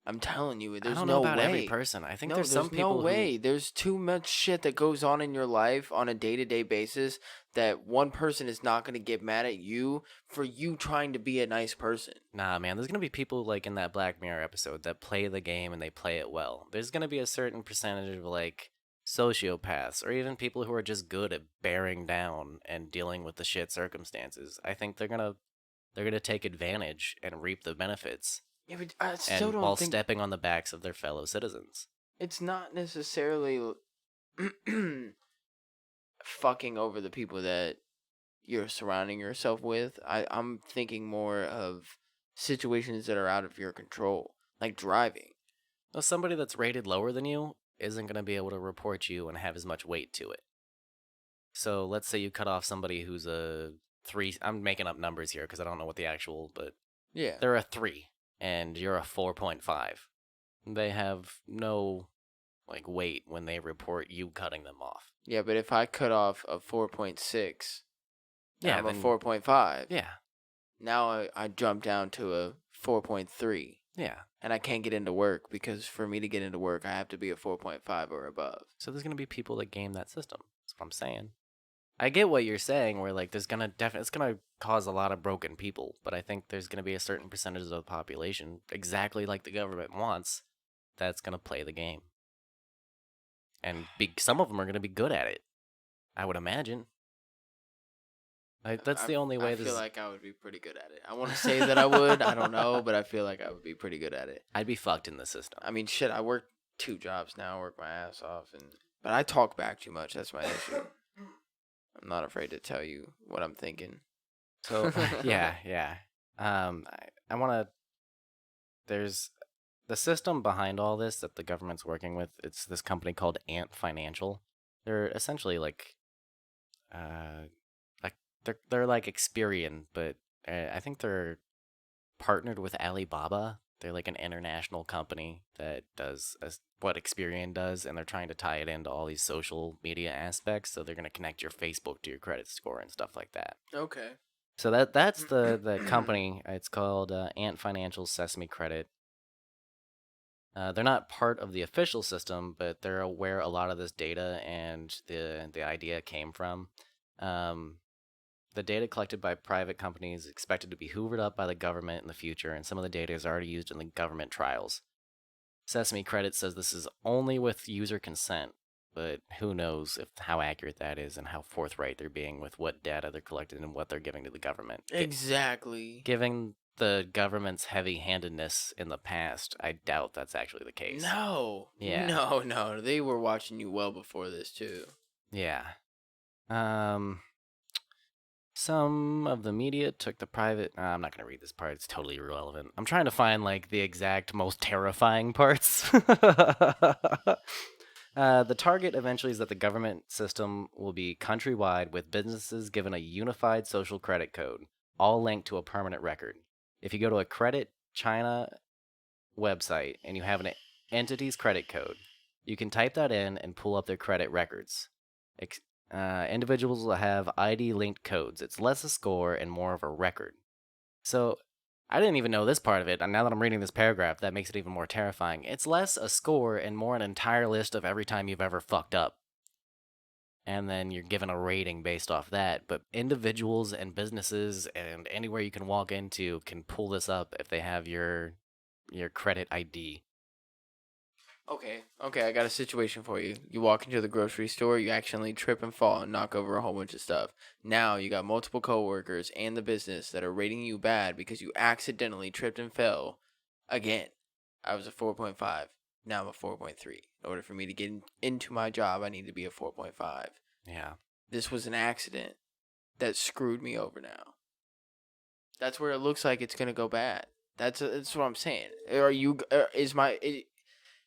Speaker 2: I'm telling you, there's
Speaker 1: I don't
Speaker 2: no
Speaker 1: know about
Speaker 2: way.
Speaker 1: every person. I think
Speaker 2: No,
Speaker 1: there's some people
Speaker 2: no way. There's too much shit that goes on in your life on a day-to-day basis that one person is not going to get mad at you for you trying to be a nice person.
Speaker 1: Nah, man, there's going to be people in that Black Mirror episode that play the game and they play it well. There's going to be a certain percentage of sociopaths or even people who are just good at bearing down and dealing with the shit circumstances. I think they're going to take advantage and reap the benefits.
Speaker 2: Yeah, but I still don't
Speaker 1: while
Speaker 2: think
Speaker 1: stepping on the backs of their fellow citizens.
Speaker 2: it's not necessarily fucking over the people that you're surrounding yourself with. I'm thinking more of situations that are out of your control, like driving.
Speaker 1: Well, somebody that's rated lower than you isn't going to be able to report you and have as much weight to it. So let's say you cut off somebody who's a 3. I'm making up numbers here because I don't know what the actual, but
Speaker 2: Yeah.
Speaker 1: they're a 3. And you're a 4.5. They have no weight when they report you cutting them off.
Speaker 2: Yeah, but if I cut off a 4.6,
Speaker 1: Yeah,
Speaker 2: I'm a
Speaker 1: then-
Speaker 2: 4.5.
Speaker 1: Yeah,
Speaker 2: Now I jump down to a 4.3,
Speaker 1: yeah.
Speaker 2: and I can't get into work because for me to get into work, I have to be a 4.5 or above.
Speaker 1: So there's gonna be people that game that system. That's what I'm saying. I get what you're saying, where like there's gonna definitely it's gonna cause a lot of broken people, but I think there's gonna be a certain percentage of the population, exactly like the government wants, that's gonna play the game, and some of them are gonna be good at it. I would imagine. That's the only
Speaker 2: I
Speaker 1: way
Speaker 2: feel
Speaker 1: this.
Speaker 2: like I would be pretty good at it. I want to say that I would. I don't know, but I feel like I would be pretty good at it.
Speaker 1: I'd be fucked in the system.
Speaker 2: I mean, shit. I work 2 jobs now. I work my ass off, but I talk back too much. That's my issue. I'm not afraid to tell you what I'm thinking.
Speaker 1: So yeah. I want to. There's the system behind all this that the government's working with. It's this company called Ant Financial. They're essentially uh, like they're like Experian, but I think they're partnered with Alibaba. They're like an international company that does what Experian does, and they're trying to tie it into all these social media aspects. So they're going to connect your Facebook to your credit score and stuff like that.
Speaker 2: Okay.
Speaker 1: So that's the company. It's called Ant Financial Sesame Credit. They're not part of the official system, but they're where a lot of this data and the idea came from. The data collected by private companies is expected to be hoovered up by the government in the future, and some of the data is already used in the government trials. Sesame Credit says this is only with user consent, but who knows how accurate that is and how forthright they're being with what data they're collecting and what they're giving to the government.
Speaker 2: Exactly.
Speaker 1: Given the government's heavy-handedness in the past, I doubt that's actually the case.
Speaker 2: No.
Speaker 1: Yeah.
Speaker 2: No. They were watching you well before this too.
Speaker 1: Yeah. Some of the media took the private. I'm not gonna read this part. It's totally irrelevant. I'm trying to find like the exact most terrifying parts. The target eventually is that the government system will be countrywide with businesses given a unified social credit code, all linked to a permanent record. If you go to a Credit China website and you have an entity's credit code, you can type that in and pull up their credit records. Individuals will have ID linked codes. It's less a score and more of a record. So I didn't even know this part of it, and now that I'm reading this paragraph, that makes it even more terrifying. It's less a score and more an entire list of every time you've ever fucked up. And then you're given a rating based off that. But individuals and businesses and anywhere you can walk into can pull this up if they have your credit ID.
Speaker 2: Okay, I got a situation for you. You walk into the grocery store, you accidentally trip and fall and knock over a whole bunch of stuff. Now you got multiple coworkers and the business that are rating you bad because you accidentally tripped and fell. Again, I was a 4.5. Now I'm a 4.3. In order for me to get into my job, I need to be a 4.5.
Speaker 1: Yeah.
Speaker 2: This was an accident that screwed me over now. That's where it looks like it's going to go bad. That's what I'm saying.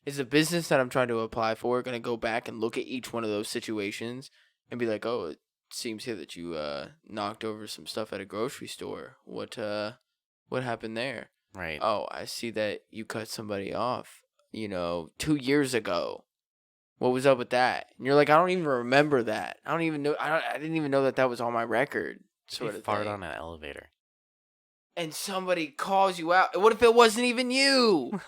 Speaker 2: Is the business that I'm trying to apply for going to go back and look at each one of those situations and be like, oh, it seems here that you knocked over some stuff at a grocery store. What happened there?
Speaker 1: Right.
Speaker 2: Oh, I see that you cut somebody off, 2 years ago. What was up with that? And you're like, I don't even remember that. I don't even know. I didn't even know that was on my record. Sort of
Speaker 1: fart
Speaker 2: thing.
Speaker 1: on an elevator.
Speaker 2: And somebody calls you out. What if it wasn't even you?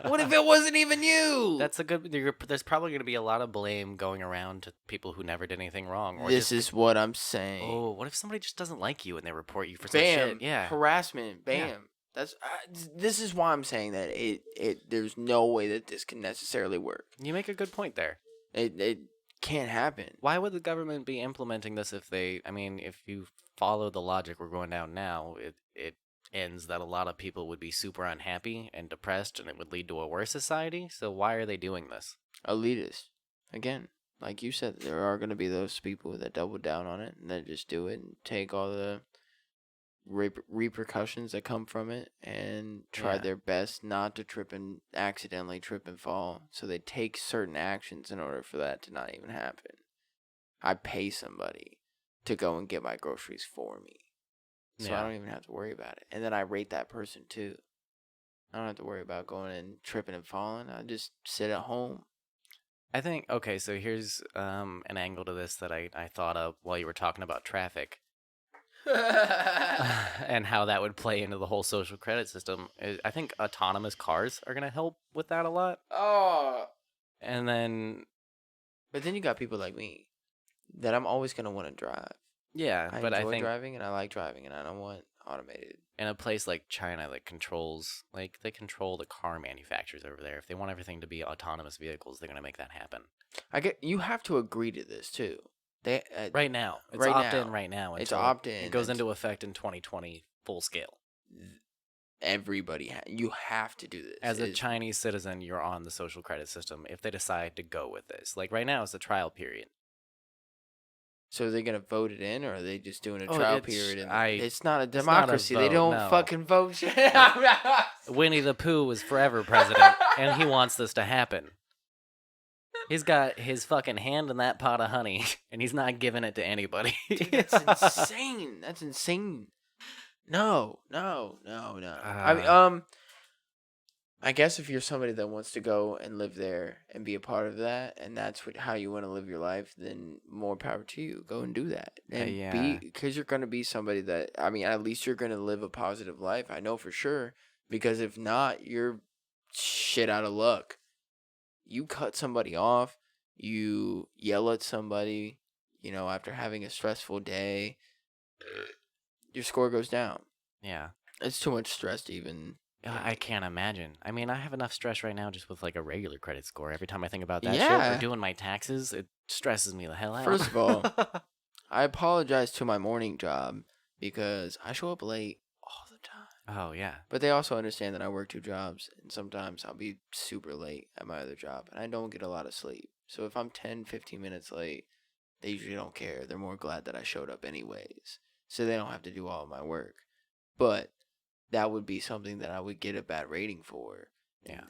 Speaker 2: What if it wasn't even you?
Speaker 1: That's a good. There's probably going to be a lot of blame going around to people who never did anything wrong. Or
Speaker 2: this is what I'm saying.
Speaker 1: Oh, what if somebody just doesn't like you and they report you for some
Speaker 2: Bam,
Speaker 1: shit? Yeah,
Speaker 2: harassment. Bam.
Speaker 1: Yeah.
Speaker 2: This is why I'm saying that there's no way that this can necessarily work.
Speaker 1: You make a good point there.
Speaker 2: It can't happen.
Speaker 1: Why would the government be implementing this if you follow the logic we're going down now, it ends that a lot of people would be super unhappy and depressed, and it would lead to a worse society. So why are they doing this?
Speaker 2: Elitist. Again, like you said, there are going to be those people that double down on it and that just do it and take all the repercussions that come from it and try their best not to accidentally trip and fall. So they take certain actions in order for that to not even happen. I pay somebody to go and get my groceries for me. So I don't even have to worry about it. And then I rate that person too. I don't have to worry about going and tripping and falling. I just sit at home.
Speaker 1: I think, okay, so here's an angle to this that I thought of while you were talking about traffic. And how that would play into the whole social credit system. I think autonomous cars are going to help with that a lot.
Speaker 2: Oh.
Speaker 1: And then...
Speaker 2: But then you got people like me. that I'm always gonna want to drive.
Speaker 1: Yeah,
Speaker 2: I
Speaker 1: but I
Speaker 2: enjoy
Speaker 1: think
Speaker 2: driving and I like driving, and I don't want automated.
Speaker 1: in a place like China that controls, like, they control the car manufacturers over there. If they want everything to be autonomous vehicles, they're gonna make that happen.
Speaker 2: I get you have to agree to this too. They
Speaker 1: Right now, it's
Speaker 2: right
Speaker 1: opt-in
Speaker 2: now.
Speaker 1: right now.
Speaker 2: It's
Speaker 1: Until
Speaker 2: opt-in
Speaker 1: It goes
Speaker 2: until-
Speaker 1: into effect in 2020 full scale.
Speaker 2: Everybody you have to do this.
Speaker 1: As a
Speaker 2: It's-
Speaker 1: Chinese citizen, you're on the social credit system if they decide to go with this. Like right now, it's a trial period.
Speaker 2: So are they gonna vote it in, or are they just doing a
Speaker 1: Oh,
Speaker 2: trial
Speaker 1: it's-
Speaker 2: period? And
Speaker 1: I-
Speaker 2: it's not a
Speaker 1: not a
Speaker 2: democracy. They
Speaker 1: vote,
Speaker 2: don't
Speaker 1: no.
Speaker 2: fucking vote shit.
Speaker 1: Winnie the Pooh was forever president, and he wants this to happen. He's got his fucking hand in that pot of honey, and he's not giving it to anybody.
Speaker 2: Dude, that's insane. That's insane. No. I guess if you're somebody that wants to go and live there and be a part of that, and that's how you want to live your life, then more power to you. Go and do that, and
Speaker 1: yeah.
Speaker 2: because you're gonna be somebody that at least you're gonna live a positive life. I know for sure, because if not, you're shit out of luck. You cut somebody off, you yell at somebody, after having a stressful day, your score goes down.
Speaker 1: Yeah.
Speaker 2: It's too much stress to even.
Speaker 1: I can't imagine. I mean, I have enough stress right now just with like a regular credit score. Every time I think about that shit
Speaker 2: Yeah.
Speaker 1: or doing my taxes, it stresses me the hell out.
Speaker 2: First of all, I apologize to my morning job because I show up late all the time.
Speaker 1: oh yeah.
Speaker 2: But they also understand that I work 2 jobs, and sometimes I'll be super late at my other job, and I don't get a lot of sleep. So if I'm 10, 15 minutes late, they usually don't care. They're more glad that I showed up anyways, so they don't have to do all of my work. But that would be something that I would get a bad rating for.
Speaker 1: Yeah.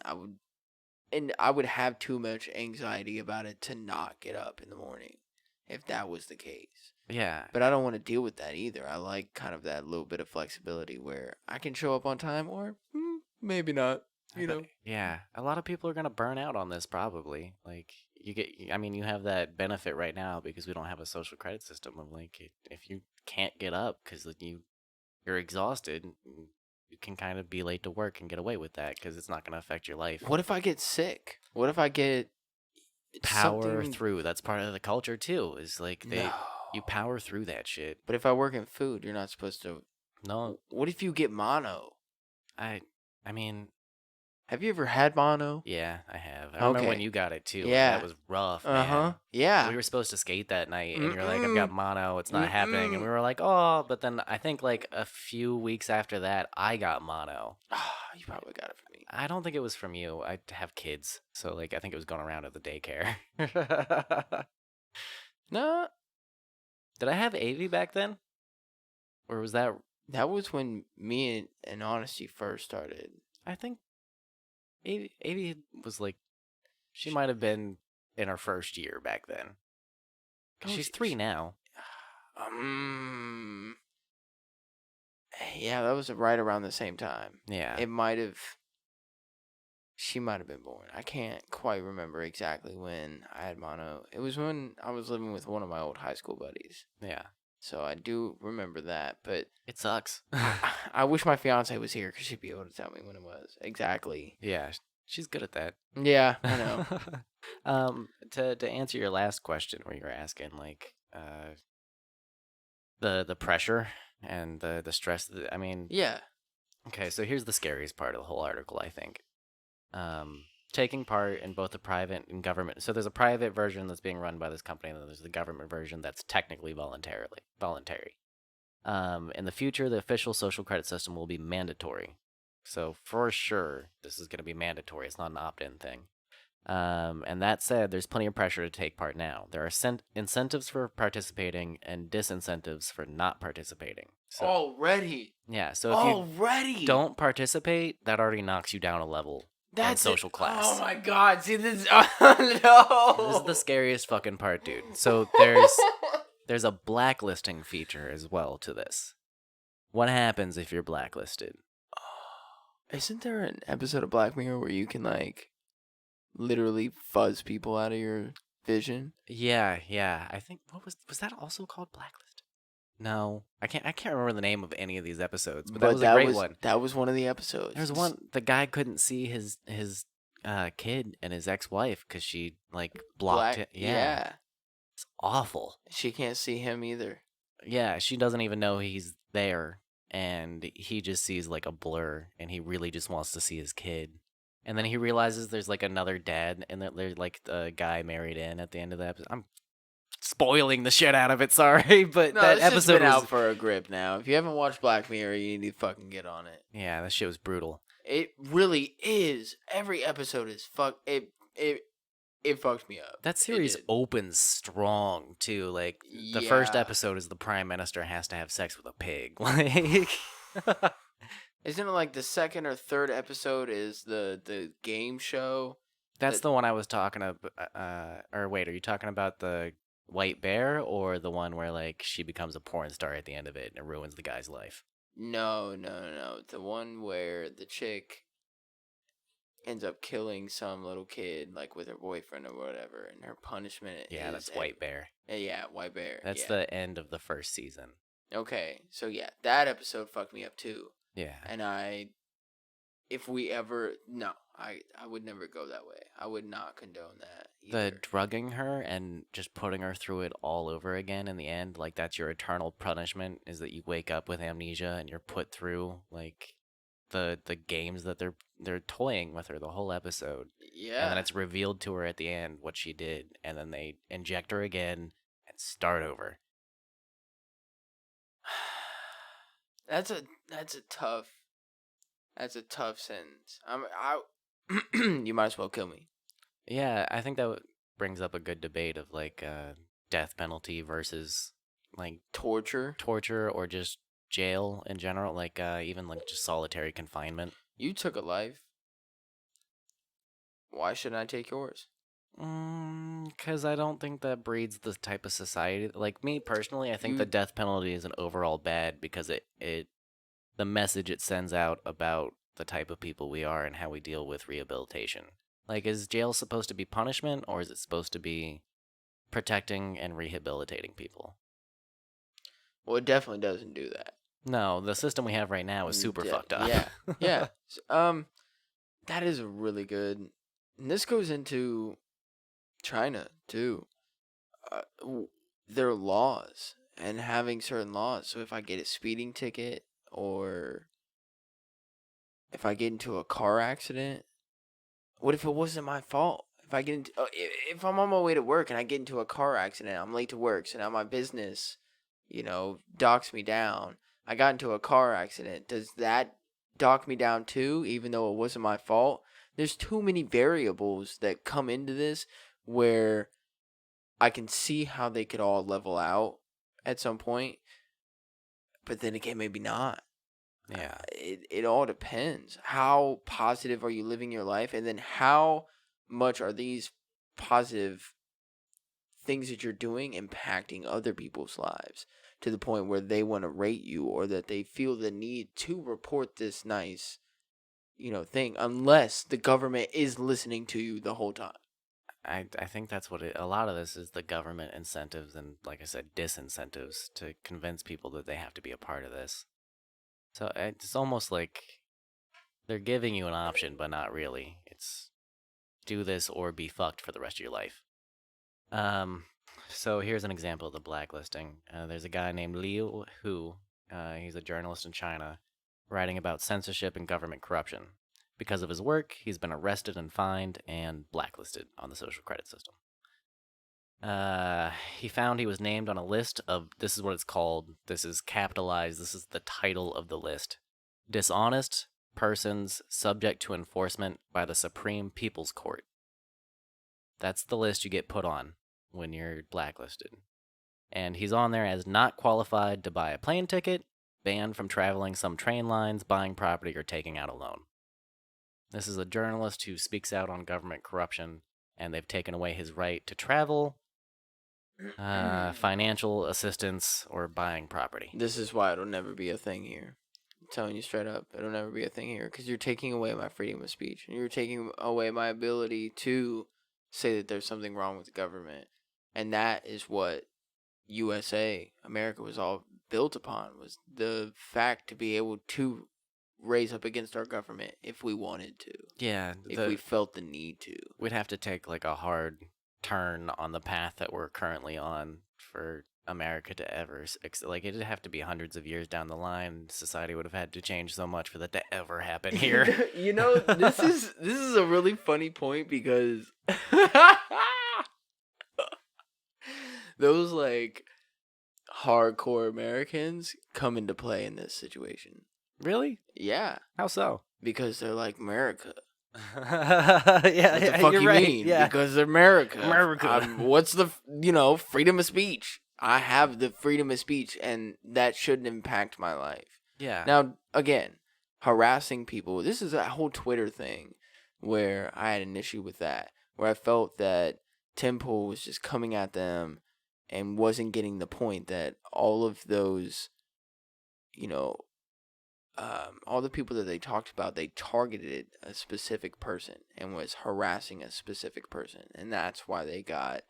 Speaker 2: And I would have too much anxiety about it to not get up in the morning if that was the case.
Speaker 1: Yeah.
Speaker 2: But I don't want to deal with that either. I like kind of that little bit of flexibility where I can show up on time or maybe not,
Speaker 1: Yeah. A lot of people are going to burn out on this probably. Like you have that benefit right now because we don't have a social credit system of like if you can't get up cuz you're exhausted, you can kind of be late to work and get away with that cuz it's not going to affect your life.
Speaker 2: What if I get sick? What if I get
Speaker 1: Power
Speaker 2: something-
Speaker 1: through. That's part of the culture too. Is like
Speaker 2: No.
Speaker 1: you power through that shit.
Speaker 2: But if I work in food, you're not supposed to.
Speaker 1: No,
Speaker 2: What if you get mono?
Speaker 1: I mean,
Speaker 2: Have you ever had mono?
Speaker 1: yeah, I have. I remember when
Speaker 2: Okay.
Speaker 1: you got it too. and
Speaker 2: Yeah.
Speaker 1: that was rough,
Speaker 2: Uh huh.
Speaker 1: man.
Speaker 2: Yeah.
Speaker 1: We were supposed to skate that night, and you're like, I've got mono, it's not happening. And we were like, oh, but then I think like a few weeks after that, I got mono.
Speaker 2: You probably got it from me.
Speaker 1: I don't think it was from you. I have kids, so like I think it was going around at the daycare.
Speaker 2: No,
Speaker 1: Did I have AV back then, or was that?
Speaker 2: that was when me and Honesty first started.
Speaker 1: I think AV was like, she might have been in her first year back then. 'Cause
Speaker 2: Oh,
Speaker 1: she's 3 now.
Speaker 2: Yeah, that was right around the same time.
Speaker 1: Yeah.
Speaker 2: It might have. She might have been born. I can't quite remember exactly when I had mono. It was when I was living with one of my old high school buddies.
Speaker 1: Yeah.
Speaker 2: So I do remember that, but
Speaker 1: It sucks.
Speaker 2: I wish my fiance was here because she'd be able to tell me when it was exactly.
Speaker 1: Yeah, she's good at that.
Speaker 2: Yeah, I know.
Speaker 1: To answer your last question, where you were asking like the pressure and the stress. I mean,
Speaker 2: Yeah.
Speaker 1: okay. So here's the scariest part of the whole article. I think, taking part in both the private and government. So there's a private version that's being run by this company, and then there's the government version that's technically voluntary. In the future, the official social credit system will be mandatory. So for sure, this is going to be mandatory. It's not an opt-in thing. And that said, there's plenty of pressure to take part now. There are incentives for participating and disincentives for not participating. So,
Speaker 2: Already.
Speaker 1: yeah, so if you
Speaker 2: Already.
Speaker 1: don't participate, that already knocks you down a level on social class.
Speaker 2: Oh my god. See this. Oh, no.
Speaker 1: This is the scariest fucking part, dude. So there's a blacklisting feature as well to this. What happens if you're blacklisted?
Speaker 2: Isn't there an episode of Black Mirror where you can like literally fuzz people out of your vision?
Speaker 1: Yeah. I think was that also called Blacklist? No, I can't remember the name of any of these episodes, but that was a great one.
Speaker 2: That was one of the episodes.
Speaker 1: There's one. The guy couldn't see his kid and his ex-wife because she like blocked it. Yeah. It's awful.
Speaker 2: She can't see him either.
Speaker 1: Yeah, she doesn't even know he's there, and he just sees like a blur, and he really just wants to see his kid. And then he realizes there's like another dad, and that there's like the guy married in at the end of the episode. I'm spoiling the shit out of it, sorry, but
Speaker 2: No,
Speaker 1: that
Speaker 2: this has
Speaker 1: episode
Speaker 2: been
Speaker 1: was
Speaker 2: out for a grip now. If you haven't watched Black Mirror, you need to fucking get on it.
Speaker 1: yeah, that shit was brutal.
Speaker 2: It really is. Every episode is it fucked me up.
Speaker 1: That series
Speaker 2: did.
Speaker 1: opens strong too. Like the first
Speaker 2: Yeah.
Speaker 1: episode is the prime minister has to have sex with a pig. Like
Speaker 2: Isn't it like the second or third episode is the game show?
Speaker 1: that's the one I was talking about. Or wait, are you talking about the White Bear or the one where like she becomes a porn star at the end of it and it ruins the guy's life?
Speaker 2: No. The one where the chick ends up killing some little kid, like with her boyfriend or whatever, and her punishment
Speaker 1: Yeah,
Speaker 2: is
Speaker 1: that's White Bear.
Speaker 2: Yeah, White Bear.
Speaker 1: That's
Speaker 2: yeah.
Speaker 1: the end of the first season.
Speaker 2: Okay, so yeah, that episode fucked me up too.
Speaker 1: Yeah.
Speaker 2: And I would never go that way. I would not condone that either.
Speaker 1: The drugging her and just putting her through it all over again in the end, like that's your eternal punishment, is that you wake up with amnesia and you're put through like the games that they're toying with her the whole episode.
Speaker 2: Yeah.
Speaker 1: And then it's revealed to her at the end what she did, and then they inject her again and start over.
Speaker 2: That's a tough sentence. You might as well kill me.
Speaker 1: Yeah, I think that brings up a good debate of like death penalty versus like
Speaker 2: Torture.
Speaker 1: or just jail in general, like even like just solitary confinement.
Speaker 2: You took a life. Why shouldn't I take yours?
Speaker 1: Because I don't think that breeds the type of society. Like me personally, I think the death penalty is an overall bad because it the message it sends out about the type of people we are and how we deal with rehabilitation. Like, is jail supposed to be punishment or is it supposed to be protecting and rehabilitating people?
Speaker 2: Well, it definitely doesn't do that.
Speaker 1: No, the system we have right now is super fucked up.
Speaker 2: Yeah, yeah. That is a really good. And this goes into China too. Their laws and having certain laws. So if I get a speeding ticket or if I get into a car accident, what if it wasn't my fault? If I get into, if I'm on my way to work and I get into a car accident, I'm late to work, so now my business, docks me down. I got into a car accident. Does that dock me down too, even though it wasn't my fault? There's too many variables that come into this where I can see how they could all level out at some point. But then again, maybe not.
Speaker 1: Yeah.
Speaker 2: It all depends. How positive are you living your life? And then how much are these positive things that you're doing impacting other people's lives to the point where they want to rate you or that they feel the need to report this nice, thing, unless the government is listening to you the whole time.
Speaker 1: I think that's what a lot of this is, the government incentives and, like I said, disincentives to convince people that they have to be a part of this. So it's almost like they're giving you an option, but not really. It's do this or be fucked for the rest of your life. So here's an example of the blacklisting. There's a guy named Liu Hu. He's a journalist in China writing about censorship and government corruption. Because of his work, he's been arrested and fined and blacklisted on the social credit system. He found he was named on a list of, this is what it's called, this is capitalized, this is the title of the list: dishonest persons subject to enforcement by the Supreme People's Court. That's the list you get put on when you're blacklisted. And he's on there as not qualified to buy a plane ticket, banned from traveling some train lines, buying property, or taking out a loan. This is a journalist who speaks out on government corruption, and they've taken away his right to travel, financial assistance, or buying property.
Speaker 2: This is why it'll never be a thing here. I'm telling you straight up, it'll never be a thing here because you're taking away my freedom of speech. And you're taking away my ability to say that there's something wrong with the government. And that is what America was all built upon, was the fact to be able to raise up against our government if we wanted to.
Speaker 1: Yeah.
Speaker 2: If we felt the need to.
Speaker 1: We'd have to take like a hard turn on the path that we're currently on for America to ever like it'd have to be hundreds of years down the line. Society would have had to change so much for that to ever happen here.
Speaker 2: You know, this is a really funny point because those like hardcore Americans come into play in this situation.
Speaker 1: Really?
Speaker 2: Yeah,
Speaker 1: How so?
Speaker 2: because they're like America.
Speaker 1: Yeah,
Speaker 2: What the fuck
Speaker 1: you're
Speaker 2: you
Speaker 1: right.
Speaker 2: mean?
Speaker 1: Yeah.
Speaker 2: Because they're America.
Speaker 1: America.
Speaker 2: What's the freedom of speech? I have the freedom of speech, and that shouldn't impact my life.
Speaker 1: Yeah.
Speaker 2: Now, again, harassing people. This is a whole Twitter thing where I had an issue with that, where I felt that Tim Pool was just coming at them and wasn't getting the point that all of those, all the people that they talked about, they targeted a specific person and was harassing a specific person. And that's why they got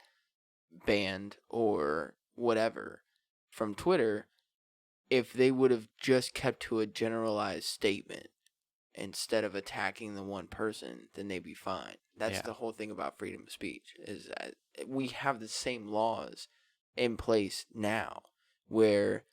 Speaker 2: banned or whatever from Twitter. If they would have just kept to a generalized statement instead of attacking the one person, then they'd be fine. That's the whole thing about freedom of speech, is that we have the same laws in place now where,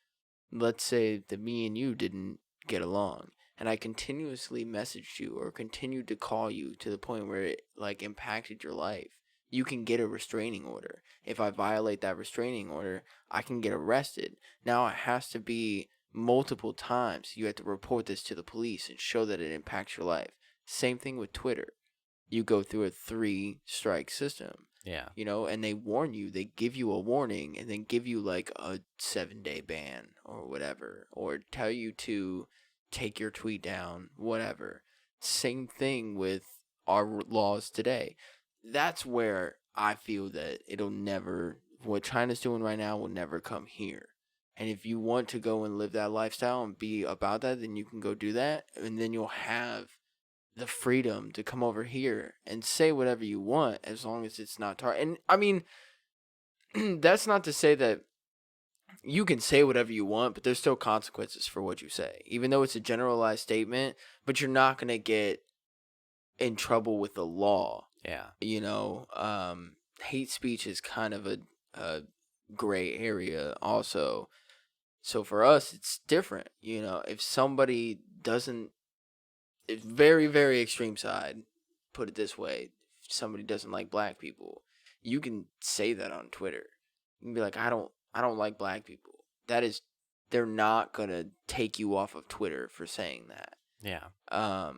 Speaker 2: let's say that me and you didn't get along and I continuously messaged you or continued to call you to the point where it like impacted your life, you can get a restraining order. If I violate that restraining order, I can get arrested. Now it has to be multiple times. You have to report this to the police and show that it impacts your life. Same thing with Twitter. You go through a 3-strike system.
Speaker 1: Yeah.
Speaker 2: And they warn you. They give you a warning and then give you like a 7-day ban or whatever, or tell you to take your tweet down, whatever. Same thing with our laws today. That's where I feel that what China's doing right now will never come here. And if you want to go and live that lifestyle and be about that, then you can go do that. And then you'll have the freedom to come over here and say whatever you want as long as it's not And I mean, that's not to say that you can say whatever you want, but there's still consequences for what you say. Even though it's a generalized statement, but you're not going to get in trouble with the law.
Speaker 1: Yeah.
Speaker 2: Hate speech is kind of a gray area also. So for us, it's different. If somebody doesn't, it's very, very extreme side, put it this way, if somebody doesn't like black people, you can say that on Twitter. You can be like, I don't like black people. They're not going to take you off of Twitter for saying that.
Speaker 1: Yeah.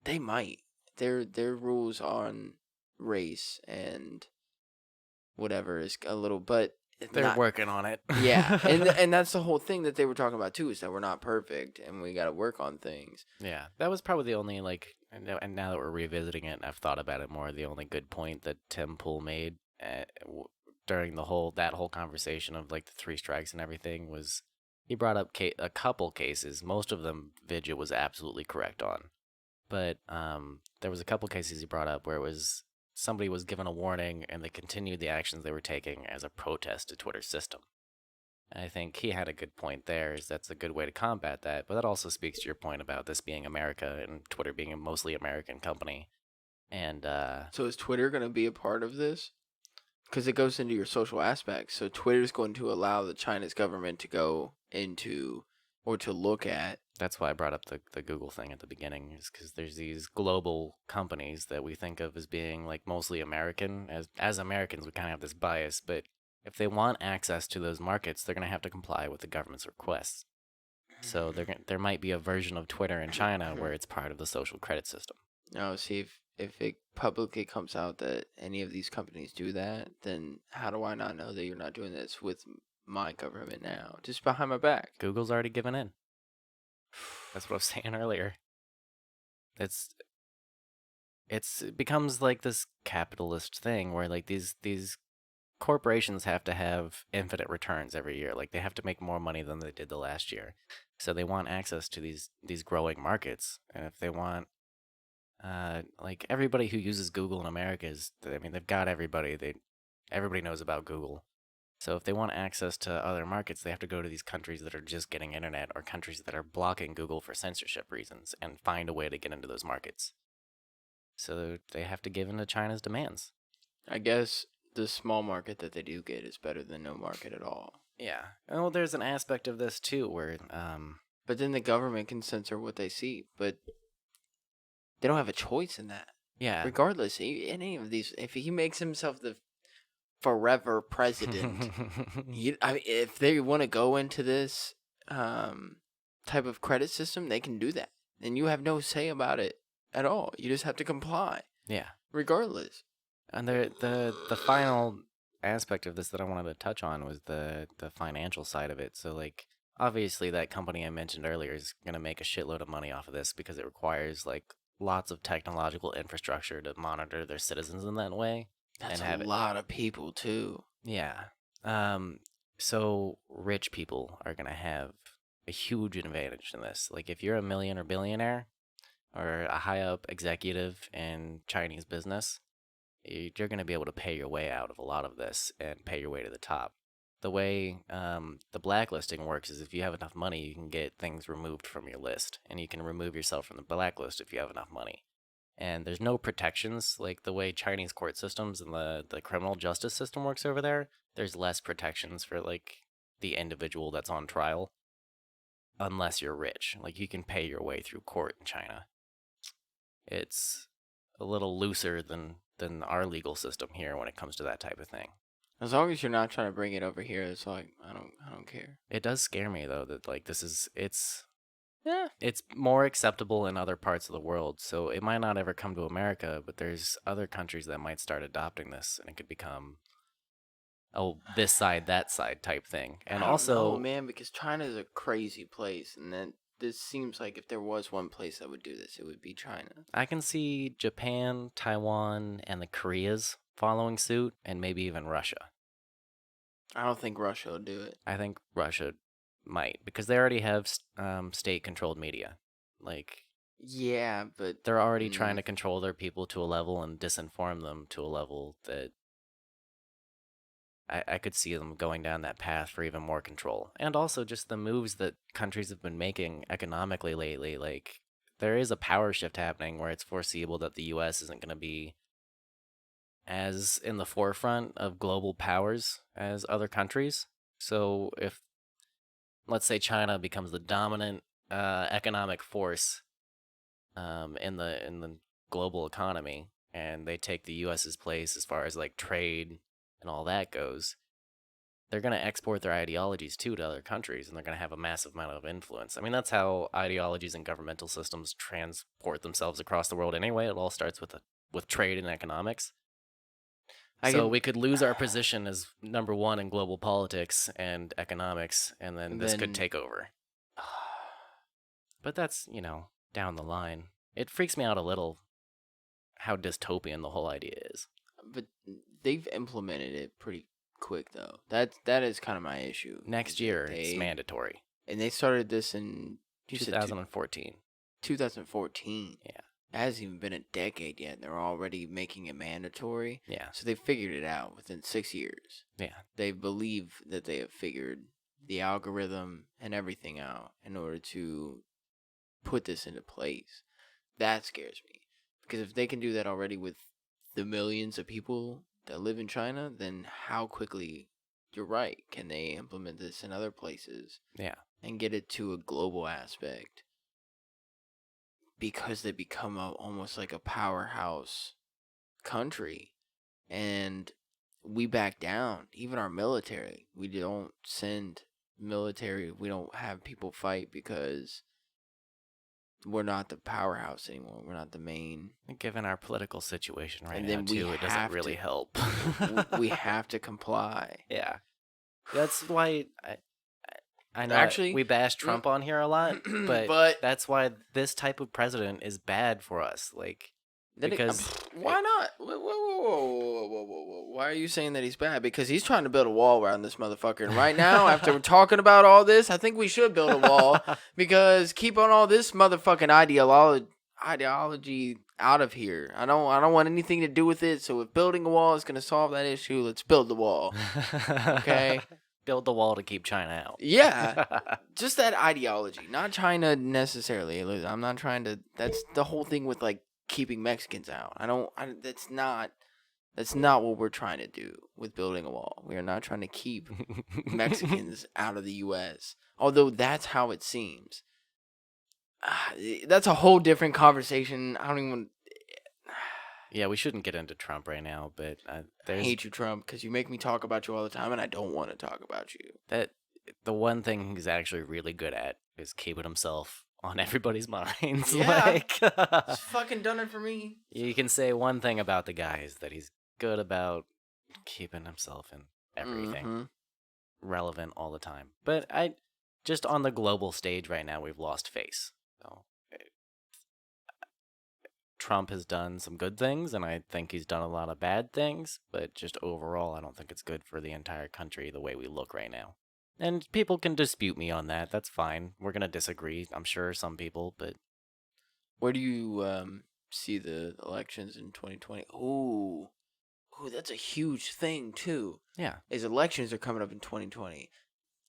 Speaker 2: They might. Their rules on race and whatever is a little, but
Speaker 1: They're working on it.
Speaker 2: Yeah, and that's the whole thing that they were talking about too, is that we're not perfect and we got to work on things.
Speaker 1: Yeah, that was probably the only and now that we're revisiting it, and I've thought about it more. The only good point that Tim Pool made during that whole conversation of like the 3 strikes and everything was he brought up a couple cases. Most of them, Vidya was absolutely correct on. But there was a couple cases he brought up where it was somebody was given a warning and they continued the actions they were taking as a protest to Twitter's system. And I think he had a good point there, is that's a good way to combat that. But that also speaks to your point about this being America and Twitter being a mostly American company. And
Speaker 2: so is Twitter going to be a part of this? Because it goes into your social aspects. So Twitter's going to allow the Chinese government to go into or to look at.
Speaker 1: That's why I brought up the Google thing at the beginning, is because there's these global companies that we think of as being like mostly American. As Americans, we kind of have this bias, but if they want access to those markets, they're going to have to comply with the government's requests. So there might be a version of Twitter in China where it's part of the social credit system.
Speaker 2: No, see, if it publicly comes out that any of these companies do that, then how do I not know that you're not doing this with my government now, just behind my back?
Speaker 1: Google's already given in. That's what I was saying earlier. It becomes like this capitalist thing where like these corporations have to have infinite returns every year. Like they have to make more money than they did the last year. So they want access to these growing markets. And if they want like everybody who uses Google in America they've got everybody. Everybody knows about Google. So if they want access to other markets, they have to go to these countries that are just getting internet or countries that are blocking Google for censorship reasons and find a way to get into those markets. So they have to give in to China's demands.
Speaker 2: I guess the small market that they do get is better than no market at all.
Speaker 1: Yeah. Well, there's an aspect of this too where
Speaker 2: But then the government can censor what they see, but they don't have a choice in that.
Speaker 1: yeah.
Speaker 2: Regardless, any of these, if he makes himself the forever president, if they want to go into this type of credit system, they can do that, and you have no say about it at all. You just have to comply,
Speaker 1: Yeah.
Speaker 2: regardless.
Speaker 1: And the final aspect of this that I wanted to touch on was the financial side of it. So like obviously that company I mentioned earlier is going to make a shitload of money off of this because it requires like lots of technological infrastructure to monitor their citizens in that way.
Speaker 2: That's
Speaker 1: and have
Speaker 2: a lot of people too.
Speaker 1: Yeah. So rich people are going to have a huge advantage in this. Like if you're a million or billionaire or a high up executive in Chinese business, you're going to be able to pay your way out of a lot of this and pay your way to the top. The way the blacklisting works is if you have enough money, you can get things removed from your list, and you can remove yourself from the blacklist if you have enough money. And there's no protections like the way Chinese court systems and the criminal justice system works over there. There's less protections for like the individual that's on trial, unless you're rich. Like you can pay your way through court in China. It's a little looser than our legal system here when it comes to that type of thing.
Speaker 2: As long as you're not trying to bring it over here, it's like I don't care.
Speaker 1: It does scare me though that like it's more acceptable in other parts of the world, so it might not ever come to America, but there's other countries that might start adopting this, and it could become this side that side type thing. And
Speaker 2: I don't
Speaker 1: also,
Speaker 2: know, man, because China is a crazy place, and then this seems like if there was one place that would do this, it would be China.
Speaker 1: I can see Japan, Taiwan, and the Koreas following suit, and maybe even Russia.
Speaker 2: I don't think Russia will do it.
Speaker 1: I think Russia might, because they already have state-controlled media. Like,
Speaker 2: Yeah, but
Speaker 1: they're already trying to control their people to a level and disinform them to a level that I could see them going down that path for even more control. And also just the moves that countries have been making economically lately. Like, there is a power shift happening where it's foreseeable that the U.S. isn't going to be as in the forefront of global powers as other countries. So if, let's say, China becomes the dominant economic force in the global economy, and they take the U.S.'s place as far as like trade and all that goes, they're going to export their ideologies too to other countries, and they're going to have a massive amount of influence. I mean, that's how ideologies and governmental systems transport themselves across the world anyway. It all starts with trade and economics. We could lose our position as number one in global politics and economics, and then this could take over. But that's, down the line. It freaks me out a little how dystopian the whole idea is.
Speaker 2: But they've implemented it pretty quick, though. That is kind of my issue.
Speaker 1: Next year, it's mandatory.
Speaker 2: And they started this in
Speaker 1: 2014.
Speaker 2: 2014.
Speaker 1: Yeah.
Speaker 2: It hasn't even been a decade yet. They're already making it mandatory.
Speaker 1: Yeah.
Speaker 2: So they figured it out within 6 years.
Speaker 1: Yeah.
Speaker 2: They believe that they have figured the algorithm and everything out in order to put this into place. That scares me. Because if they can do that already with the millions of people that live in China, then how quickly, you're right, can they implement this in other places?
Speaker 1: Yeah.
Speaker 2: And get it to a global aspect? Because they become almost like a powerhouse country. And we back down. Even our military. We don't send military. We don't have people fight because we're not the powerhouse anymore. We're not the main.
Speaker 1: Given our political situation right
Speaker 2: And
Speaker 1: now,
Speaker 2: then
Speaker 1: too, it doesn't really help.
Speaker 2: We have to comply.
Speaker 1: Yeah. That's why I know
Speaker 2: Actually,
Speaker 1: we bash Trump on here a lot, but that's why this type of president is bad for us. Like, because
Speaker 2: why not? Whoa. Why are you saying that he's bad? Because he's trying to build a wall around this motherfucker. And right now, after we're talking about all this, I think we should build a wall because keep on all this motherfucking ideology out of here. I don't want anything to do with it. So if building a wall is going to solve that issue, let's build the wall. Okay.
Speaker 1: Build the wall to keep China out.
Speaker 2: Yeah. Just that ideology. Not China necessarily. I'm not trying to. That's the whole thing with like keeping Mexicans out. That's That's not what we're trying to do with building a wall. We are not trying to keep Mexicans out of the U.S., although that's how it seems. That's a whole different conversation. I don't even...
Speaker 1: Yeah, we shouldn't get into Trump right now, but
Speaker 2: I
Speaker 1: there's
Speaker 2: hate you, Trump, because you make me talk about you all the time, and I don't want to talk about you.
Speaker 1: that the one thing he's actually really good at is keeping himself on everybody's minds.
Speaker 2: Yeah.
Speaker 1: Like,
Speaker 2: It's fucking done it for me.
Speaker 1: you can say one thing about the guy is that he's good about keeping himself in everything
Speaker 2: Mhm.
Speaker 1: relevant all the time. But just on the global stage right now, we've lost face. So, Trump has done some good things, and I think he's done a lot of bad things, but just overall, I don't think it's good for the entire country the way we look right now. And people can dispute me on that. That's fine. We're going to disagree, I'm sure, some people, but
Speaker 2: Where do you see the elections in 2020? Ooh, that's a huge thing, too.
Speaker 1: yeah.
Speaker 2: Is elections are coming up in 2020.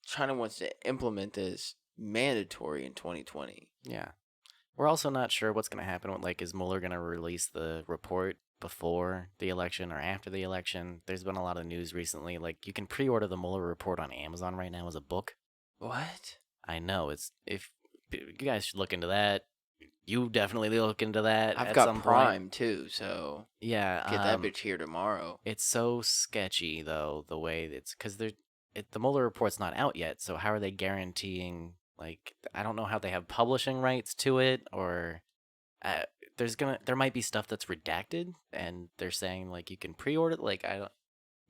Speaker 2: China wants to implement this mandatory in 2020.
Speaker 1: Yeah. We're also not sure what's going to happen with, like, is Mueller going to release the report before the election or after the election? There's been a lot of news recently. Like, you can pre-order the Mueller report on Amazon right now as a book.
Speaker 2: What?
Speaker 1: I know. You guys should look into that. You definitely look into that
Speaker 2: I've
Speaker 1: at
Speaker 2: got
Speaker 1: some
Speaker 2: Prime,
Speaker 1: point.
Speaker 2: too, so
Speaker 1: Yeah.
Speaker 2: get that bitch here tomorrow.
Speaker 1: It's so sketchy, though, the way it's... Because the Mueller report's not out yet, so how are they guaranteeing... Like, I don't know how they have publishing rights to it, or there might be stuff that's redacted, and they're saying like you can pre-order. Like,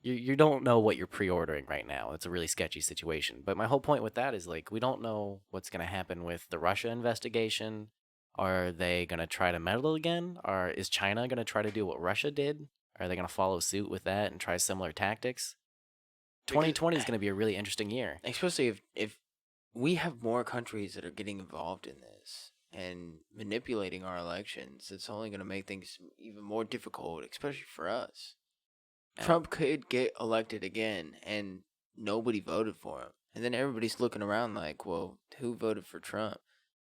Speaker 1: you don't know what you're pre-ordering right now. It's a really sketchy situation. But my whole point with that is like we don't know what's gonna happen with the Russia investigation. Are they gonna try to meddle again? Or is China gonna try to do what Russia did? Are they gonna follow suit with that and try similar tactics? 2020 is gonna be a really interesting year.
Speaker 2: Especially if we have more countries that are getting involved in this and manipulating our elections, it's only going to make things even more difficult, especially for us. Trump could get elected again, and nobody voted for him. And then everybody's looking around like, well, who voted for Trump?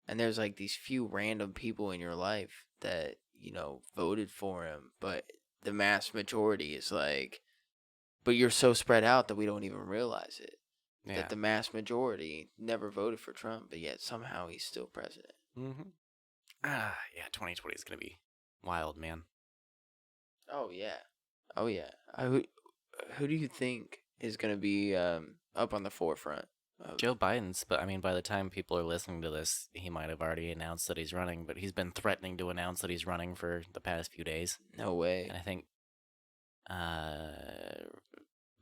Speaker 2: And there's like these few random people in your life that, voted for him. But the mass majority is like, but you're so spread out that we don't even realize it.
Speaker 1: Yeah.
Speaker 2: That the mass majority never voted for Trump, but yet somehow he's still president.
Speaker 1: Mm-hmm. Yeah, 2020 is going to be wild, man.
Speaker 2: Oh, yeah. Who do you think is going to be up on the forefront?
Speaker 1: Joe Biden's, but I mean, by the time people are listening to this, he might have already announced that he's running, but he's been threatening to announce that he's running for the past few days.
Speaker 2: No way.
Speaker 1: And I think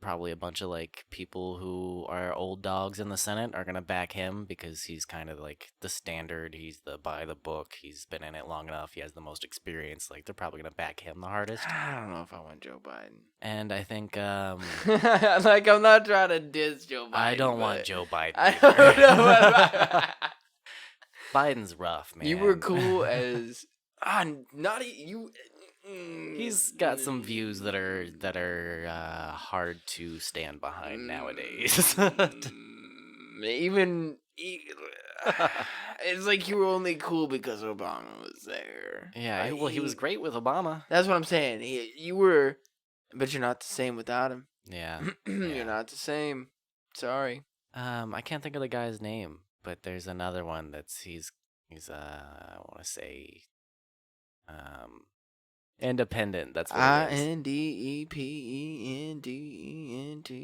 Speaker 1: probably a bunch of like people who are old dogs in the Senate are gonna back him because he's kind of like the standard. He's the by the book. He's been in it long enough. He has the most experience. Like they're probably gonna back him the hardest.
Speaker 2: I don't know if I want Joe Biden.
Speaker 1: And I think
Speaker 2: like I'm not trying to diss Joe Biden.
Speaker 1: I don't want Joe Biden.
Speaker 2: I don't know.
Speaker 1: Biden's rough, man.
Speaker 2: You were cool as not you.
Speaker 1: He's got some views that are hard to stand behind nowadays.
Speaker 2: Even it's like you were only cool because Obama was there.
Speaker 1: Yeah, well, he was great with Obama.
Speaker 2: That's what I'm saying. You were, but you're not the same without him.
Speaker 1: Yeah,
Speaker 2: You're not the same. Sorry.
Speaker 1: I can't think of the guy's name, but there's another one he's I want to say independent. That's what it is.
Speaker 2: INDEPENDENT.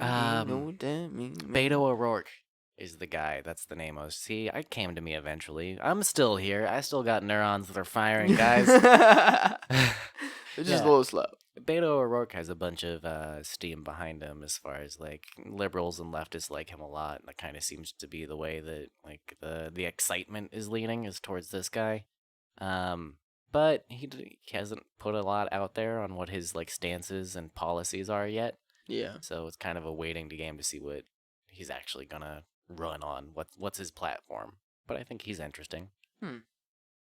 Speaker 2: Know what that means?
Speaker 1: Beto O'Rourke is the guy. That's the name. It came to me eventually. I'm still here. I still got neurons that are firing, guys.
Speaker 2: It's just a little slow.
Speaker 1: Beto O'Rourke has a bunch of steam behind him as far as like liberals and leftists like him a lot, and that kind of seems to be the way that like the excitement is leaning is towards this guy. But he hasn't put a lot out there on what his like stances and policies are yet.
Speaker 2: Yeah.
Speaker 1: So it's kind of a waiting game to see what he's actually gonna run on. What's his platform? But I think he's interesting.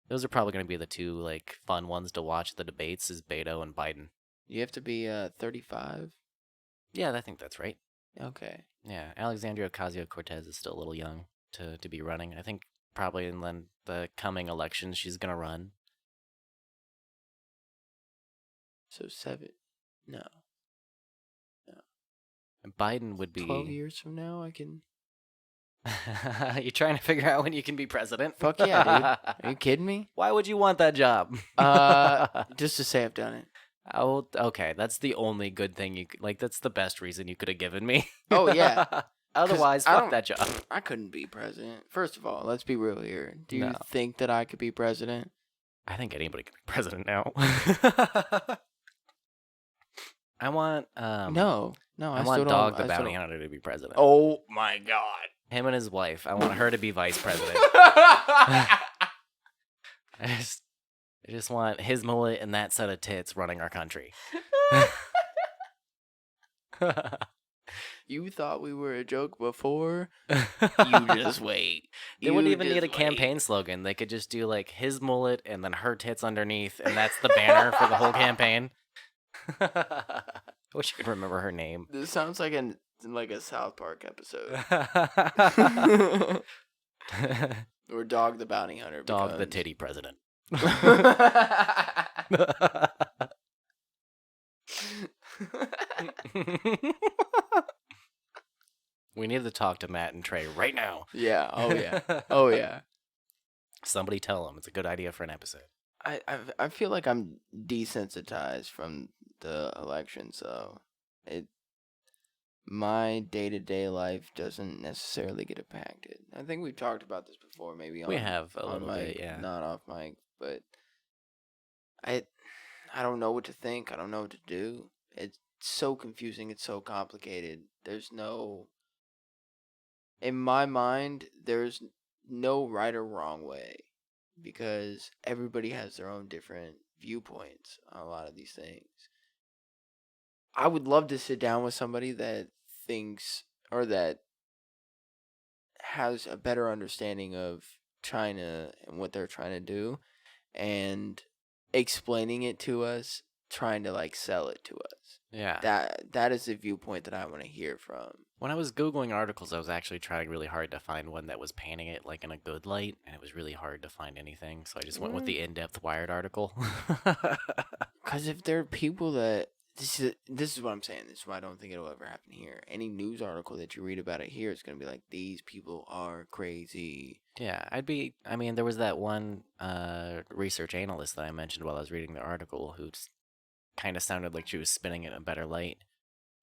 Speaker 1: Those are probably gonna be the two like fun ones to watch. The debates is Beto and Biden.
Speaker 2: You have to be 35.
Speaker 1: Yeah, I think that's right.
Speaker 2: Okay.
Speaker 1: Yeah, Alexandria Ocasio-Cortez is still a little young to be running. I think probably in the coming elections she's gonna run.
Speaker 2: So 7. No.
Speaker 1: Biden would be
Speaker 2: 12 years from now, I can.
Speaker 1: You trying to figure out when you can be president?
Speaker 2: Fuck yeah, dude. Are you kidding me?
Speaker 1: Why would you want that job?
Speaker 2: Just to say I've done it.
Speaker 1: Oh, okay. That's the only good thing you could, like. That's the best reason you could have given me.
Speaker 2: Oh, yeah. 'Cause
Speaker 1: Otherwise,
Speaker 2: I
Speaker 1: fuck
Speaker 2: don't-
Speaker 1: that job.
Speaker 2: I couldn't be president. First of all, let's be real here. Do you
Speaker 1: No.
Speaker 2: think that I could be president?
Speaker 1: I think anybody can be president now. I want
Speaker 2: No,
Speaker 1: I
Speaker 2: I
Speaker 1: want
Speaker 2: still
Speaker 1: Dog
Speaker 2: don't.
Speaker 1: the
Speaker 2: I still
Speaker 1: Bounty
Speaker 2: don't-
Speaker 1: Hunter to be president.
Speaker 2: Oh my god.
Speaker 1: Him and his wife. I want her to be vice president. I just want his mullet and that set of tits running our country.
Speaker 2: You thought we were a joke before? You just wait.
Speaker 1: They wouldn't
Speaker 2: You
Speaker 1: even need a
Speaker 2: just wait.
Speaker 1: campaign slogan. They could just do like his mullet and then her tits underneath, and that's the banner for the whole campaign. I wish I could remember her name.
Speaker 2: This sounds like a South Park episode. Or Dog the Bounty Hunter.
Speaker 1: Dog the
Speaker 2: becomes-
Speaker 1: titty president. We need to talk to Matt and Trey right now.
Speaker 2: Yeah. Oh yeah. Oh yeah.
Speaker 1: Somebody tell them it's a good idea for an episode.
Speaker 2: I feel like I'm desensitized from the election, so my day-to-day life doesn't necessarily get impacted. I think we've talked about this before, maybe
Speaker 1: We have a
Speaker 2: on
Speaker 1: little
Speaker 2: mic,
Speaker 1: bit, yeah.
Speaker 2: not off mic, but I don't know what to think. I don't know what to do. It's so confusing. It's so complicated. In my mind, there's no right or wrong way because everybody has their own different viewpoints on a lot of these things. I would love to sit down with somebody that thinks or that has a better understanding of China and what they're trying to do and explaining it to us, trying to like sell it to us.
Speaker 1: Yeah.
Speaker 2: That is the viewpoint that I want to hear from.
Speaker 1: When I was Googling articles, I was actually trying really hard to find one that was painting it like in a good light, and it was really hard to find anything, so I just went with the in-depth Wired article.
Speaker 2: Because if there are people that this is what I'm saying. This is why I don't think it'll ever happen here. Any news article that you read about it here is going to be like, these people are crazy.
Speaker 1: Yeah, I mean, there was that one research analyst that I mentioned while I was reading the article who kind of sounded like she was spinning it in a better light.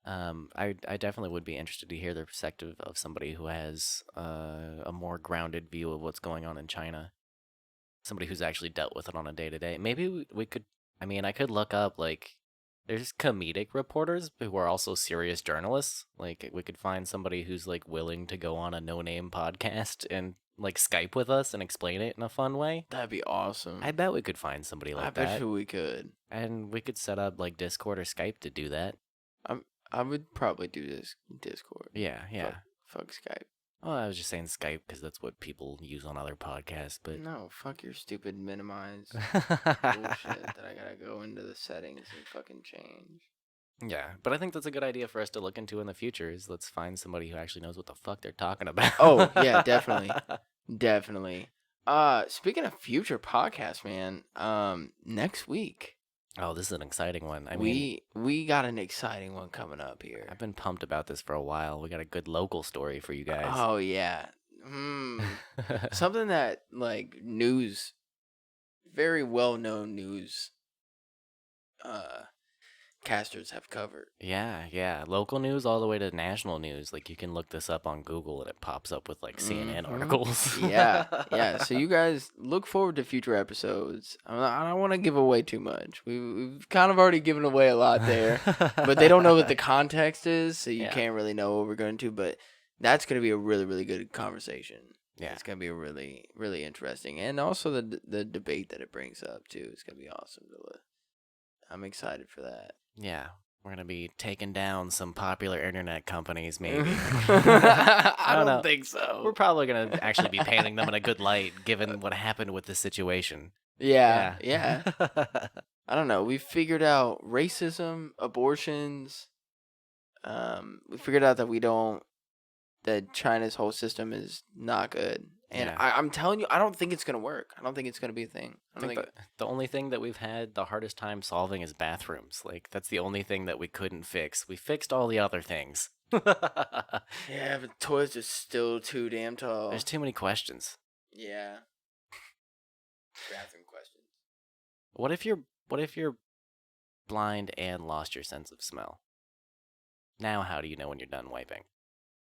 Speaker 1: I definitely would be interested to hear the perspective of somebody who has a more grounded view of what's going on in China. Somebody who's actually dealt with it on a day-to-day. Maybe we could, I mean, I could look up, like, there's comedic reporters who are also serious journalists. Like, we could find somebody who's, like, willing to go on a no-name podcast and, like, Skype with us and explain it in a fun way.
Speaker 2: That'd be awesome.
Speaker 1: I bet we could find somebody like
Speaker 2: I
Speaker 1: that.
Speaker 2: bet you we could.
Speaker 1: And we could set up, like, Discord or Skype to do that.
Speaker 2: I would probably do this Discord.
Speaker 1: Yeah.
Speaker 2: Fuck Skype.
Speaker 1: Oh, I was just saying Skype because that's what people use on other podcasts, but...
Speaker 2: No, fuck your stupid minimize bullshit that I gotta go into the settings and fucking change.
Speaker 1: Yeah, but I think that's a good idea for us to look into in the future is let's find somebody who actually knows what the fuck they're talking about.
Speaker 2: Oh, yeah, definitely. Definitely. Speaking of future podcasts, man, next week...
Speaker 1: Oh, this is an exciting one. I mean,
Speaker 2: we got an exciting one coming up here.
Speaker 1: I've been pumped about this for a while. We got a good local story for you guys.
Speaker 2: Oh yeah, something that like very well known news, casters have covered.
Speaker 1: Yeah. Local news all the way to national news. Like you can look this up on Google and it pops up with like CNN articles.
Speaker 2: Yeah. So you guys look forward to future episodes. I don't want to give away too much. We've kind of already given away a lot there, but they don't know what the context is, so you can't really know what we're going to. But that's going to be a really, really good conversation.
Speaker 1: Yeah,
Speaker 2: it's going to be a really, really interesting, and also the debate that it brings up too is going to be awesome. I'm excited for that.
Speaker 1: Yeah. We're going to be taking down some popular internet companies, maybe.
Speaker 2: I don't think so.
Speaker 1: We're probably going to actually be painting them in a good light, given what happened with this situation.
Speaker 2: Yeah. I don't know. We figured out racism, abortions. We figured out that China's whole system is not good. And
Speaker 1: Yeah.
Speaker 2: I'm telling you, I don't think it's gonna work. I don't think it's gonna be a thing. I
Speaker 1: I
Speaker 2: don't
Speaker 1: think
Speaker 2: think.
Speaker 1: the only thing that we've had the hardest time solving is bathrooms. Like, that's the only thing that we couldn't fix. We fixed all the other things.
Speaker 2: Yeah, but toilets are still too damn tall.
Speaker 1: There's too many questions.
Speaker 2: Yeah. Bathroom questions.
Speaker 1: What if you're blind and lost your sense of smell? Now how do you know when you're done wiping?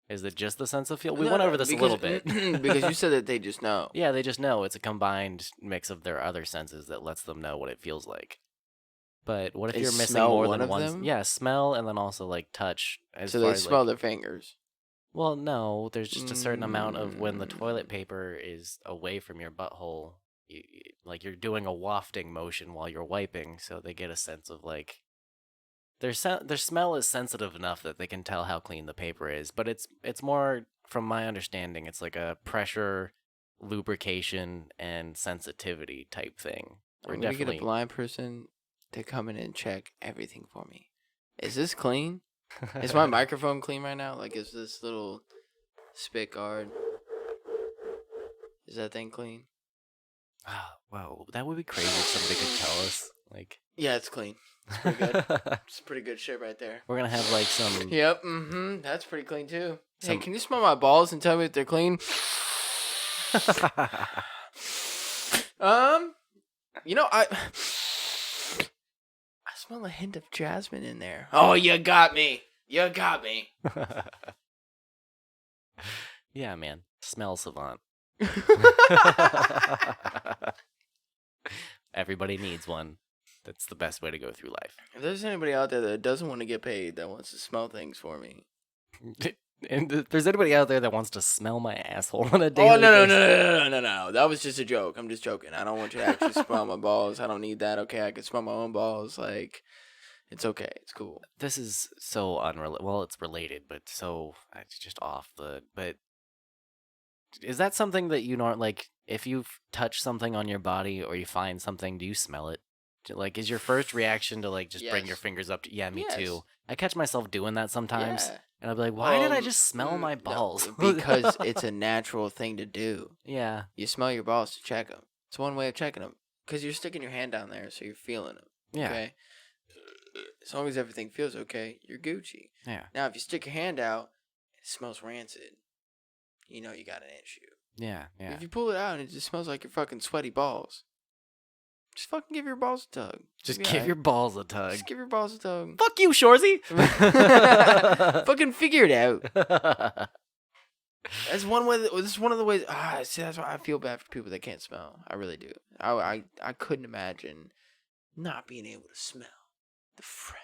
Speaker 1: Is it just the sense of feel? We went over this a little bit.
Speaker 2: Because you said that they just know.
Speaker 1: Yeah, they just know. It's a combined mix of their other senses that lets them know what it feels like. But what if
Speaker 2: Is
Speaker 1: you're missing
Speaker 2: smell
Speaker 1: more
Speaker 2: one
Speaker 1: than
Speaker 2: of
Speaker 1: one?
Speaker 2: them?
Speaker 1: Yeah, smell and then also like touch. As
Speaker 2: So
Speaker 1: far
Speaker 2: they
Speaker 1: as,
Speaker 2: smell
Speaker 1: like,
Speaker 2: their fingers.
Speaker 1: well, no, there's just a certain amount of when the toilet paper is away from your butthole, like you're doing a wafting motion while you're wiping, so they get a sense of like their smell is sensitive enough that they can tell how clean the paper is. But it's more, from my understanding, it's like a pressure, lubrication, and sensitivity type thing. We're
Speaker 2: I'm gonna
Speaker 1: definitely
Speaker 2: get a blind person to come in and check everything for me. Is this clean? Is my microphone clean right now? Like, is this little spit guard? Is that thing clean?
Speaker 1: Wow, that would be crazy if somebody could tell us. Like,
Speaker 2: Yeah, it's clean. It's pretty good. It's pretty good shit right there.
Speaker 1: we're gonna have like some.
Speaker 2: Yep. Mm-hmm. That's pretty clean too. Hey,
Speaker 1: Some-
Speaker 2: can you smell my balls and tell me if they're clean? You know, I smell a hint of jasmine in there. Oh, you got me. You got me.
Speaker 1: Yeah, man. Smell savant. Everybody needs one. That's the best way to go through life.
Speaker 2: If there's anybody out there that doesn't want to get paid, that wants to smell things for me.
Speaker 1: And if there's anybody out there that wants to smell my asshole on a daily
Speaker 2: Oh, no,
Speaker 1: basis.
Speaker 2: no. That was just a joke. I'm just joking. I don't want you to actually smell my balls. I don't need that. Okay, I can smell my own balls. Like, it's okay. It's cool.
Speaker 1: This is so unrelated. Well, it's related, but so it's just off the. But is that something that you don't like? If you touch something on your body or you find something, do you smell it? Like, is your first reaction to like just bring your
Speaker 2: Yes.
Speaker 1: fingers up to? Yeah, me
Speaker 2: Yes.
Speaker 1: too. I catch myself doing that sometimes,
Speaker 2: Yeah.
Speaker 1: and I'll be like, "Why did I
Speaker 2: Um,
Speaker 1: just smell my
Speaker 2: no,
Speaker 1: balls?"
Speaker 2: because it's a natural thing to do.
Speaker 1: yeah,
Speaker 2: You smell your balls to check them. It's one way of checking them. Because you're sticking your hand down there, so you're feeling them.
Speaker 1: yeah,
Speaker 2: Okay? As long as everything feels okay, you're Gucci.
Speaker 1: yeah,
Speaker 2: Now, if you stick your hand out, it smells rancid. You know you got an issue.
Speaker 1: yeah, yeah.
Speaker 2: If you pull it out and it just smells like your fucking sweaty balls, just fucking give your balls a tug.
Speaker 1: Just
Speaker 2: You'll be
Speaker 1: give your
Speaker 2: alright.
Speaker 1: balls a tug.
Speaker 2: Just give your balls a tug.
Speaker 1: Fuck you, Shorzy.
Speaker 2: Fucking figure it out. That's one way. This is one of the ways. See, that's why I feel bad for people that can't smell. I really do. I couldn't imagine not being able to smell the fresh.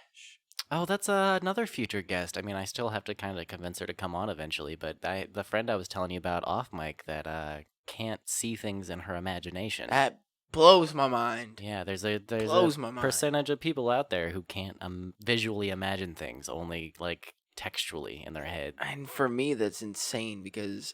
Speaker 1: Oh, that's another future guest. I mean, I still have to kind of convince her to come on eventually, but the friend I was telling you about off mic that can't see things in her imagination.
Speaker 2: That blows my mind.
Speaker 1: Yeah, there's a
Speaker 2: Blows my mind.
Speaker 1: percentage of people out there who can't visually imagine things, only like textually in their head.
Speaker 2: And for me, that's insane because,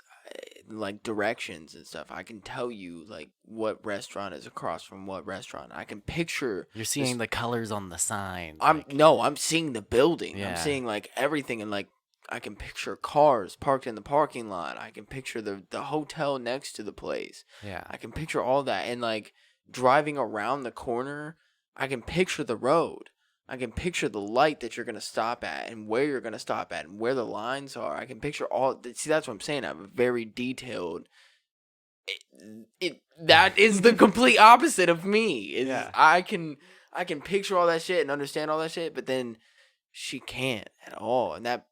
Speaker 2: like, directions and stuff, I can tell you, like, what restaurant is across from what restaurant. I can picture.
Speaker 1: You're seeing the colors on the signs.
Speaker 2: I'm seeing the building.
Speaker 1: Yeah.
Speaker 2: I'm seeing, like, everything. And, like, I can picture cars parked in the parking lot. I can picture the hotel next to the place.
Speaker 1: Yeah.
Speaker 2: I can picture all that. And, like, driving around the corner, I can picture the road. I can picture the light that you're going to stop at and where you're going to stop at and where the lines are. I can picture all. See, that's what I'm saying. I have a very detailed. That is the complete opposite of me.
Speaker 1: Yeah.
Speaker 2: I can picture all that shit and understand all that shit, but then she can't at all. And that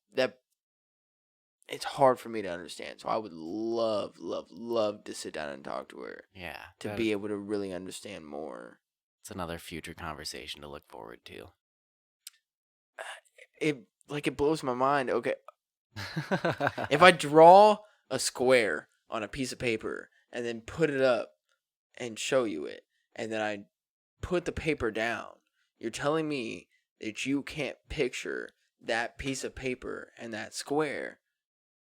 Speaker 2: it's hard for me to understand. So I would love to sit down and talk to her
Speaker 1: Yeah.
Speaker 2: to be able to really understand more.
Speaker 1: It's another future conversation to look forward to.
Speaker 2: It blows my mind. Okay, if I draw a square on a piece of paper and then put it up and show you it, and then I put the paper down, you're telling me that you can't picture that piece of paper and that square?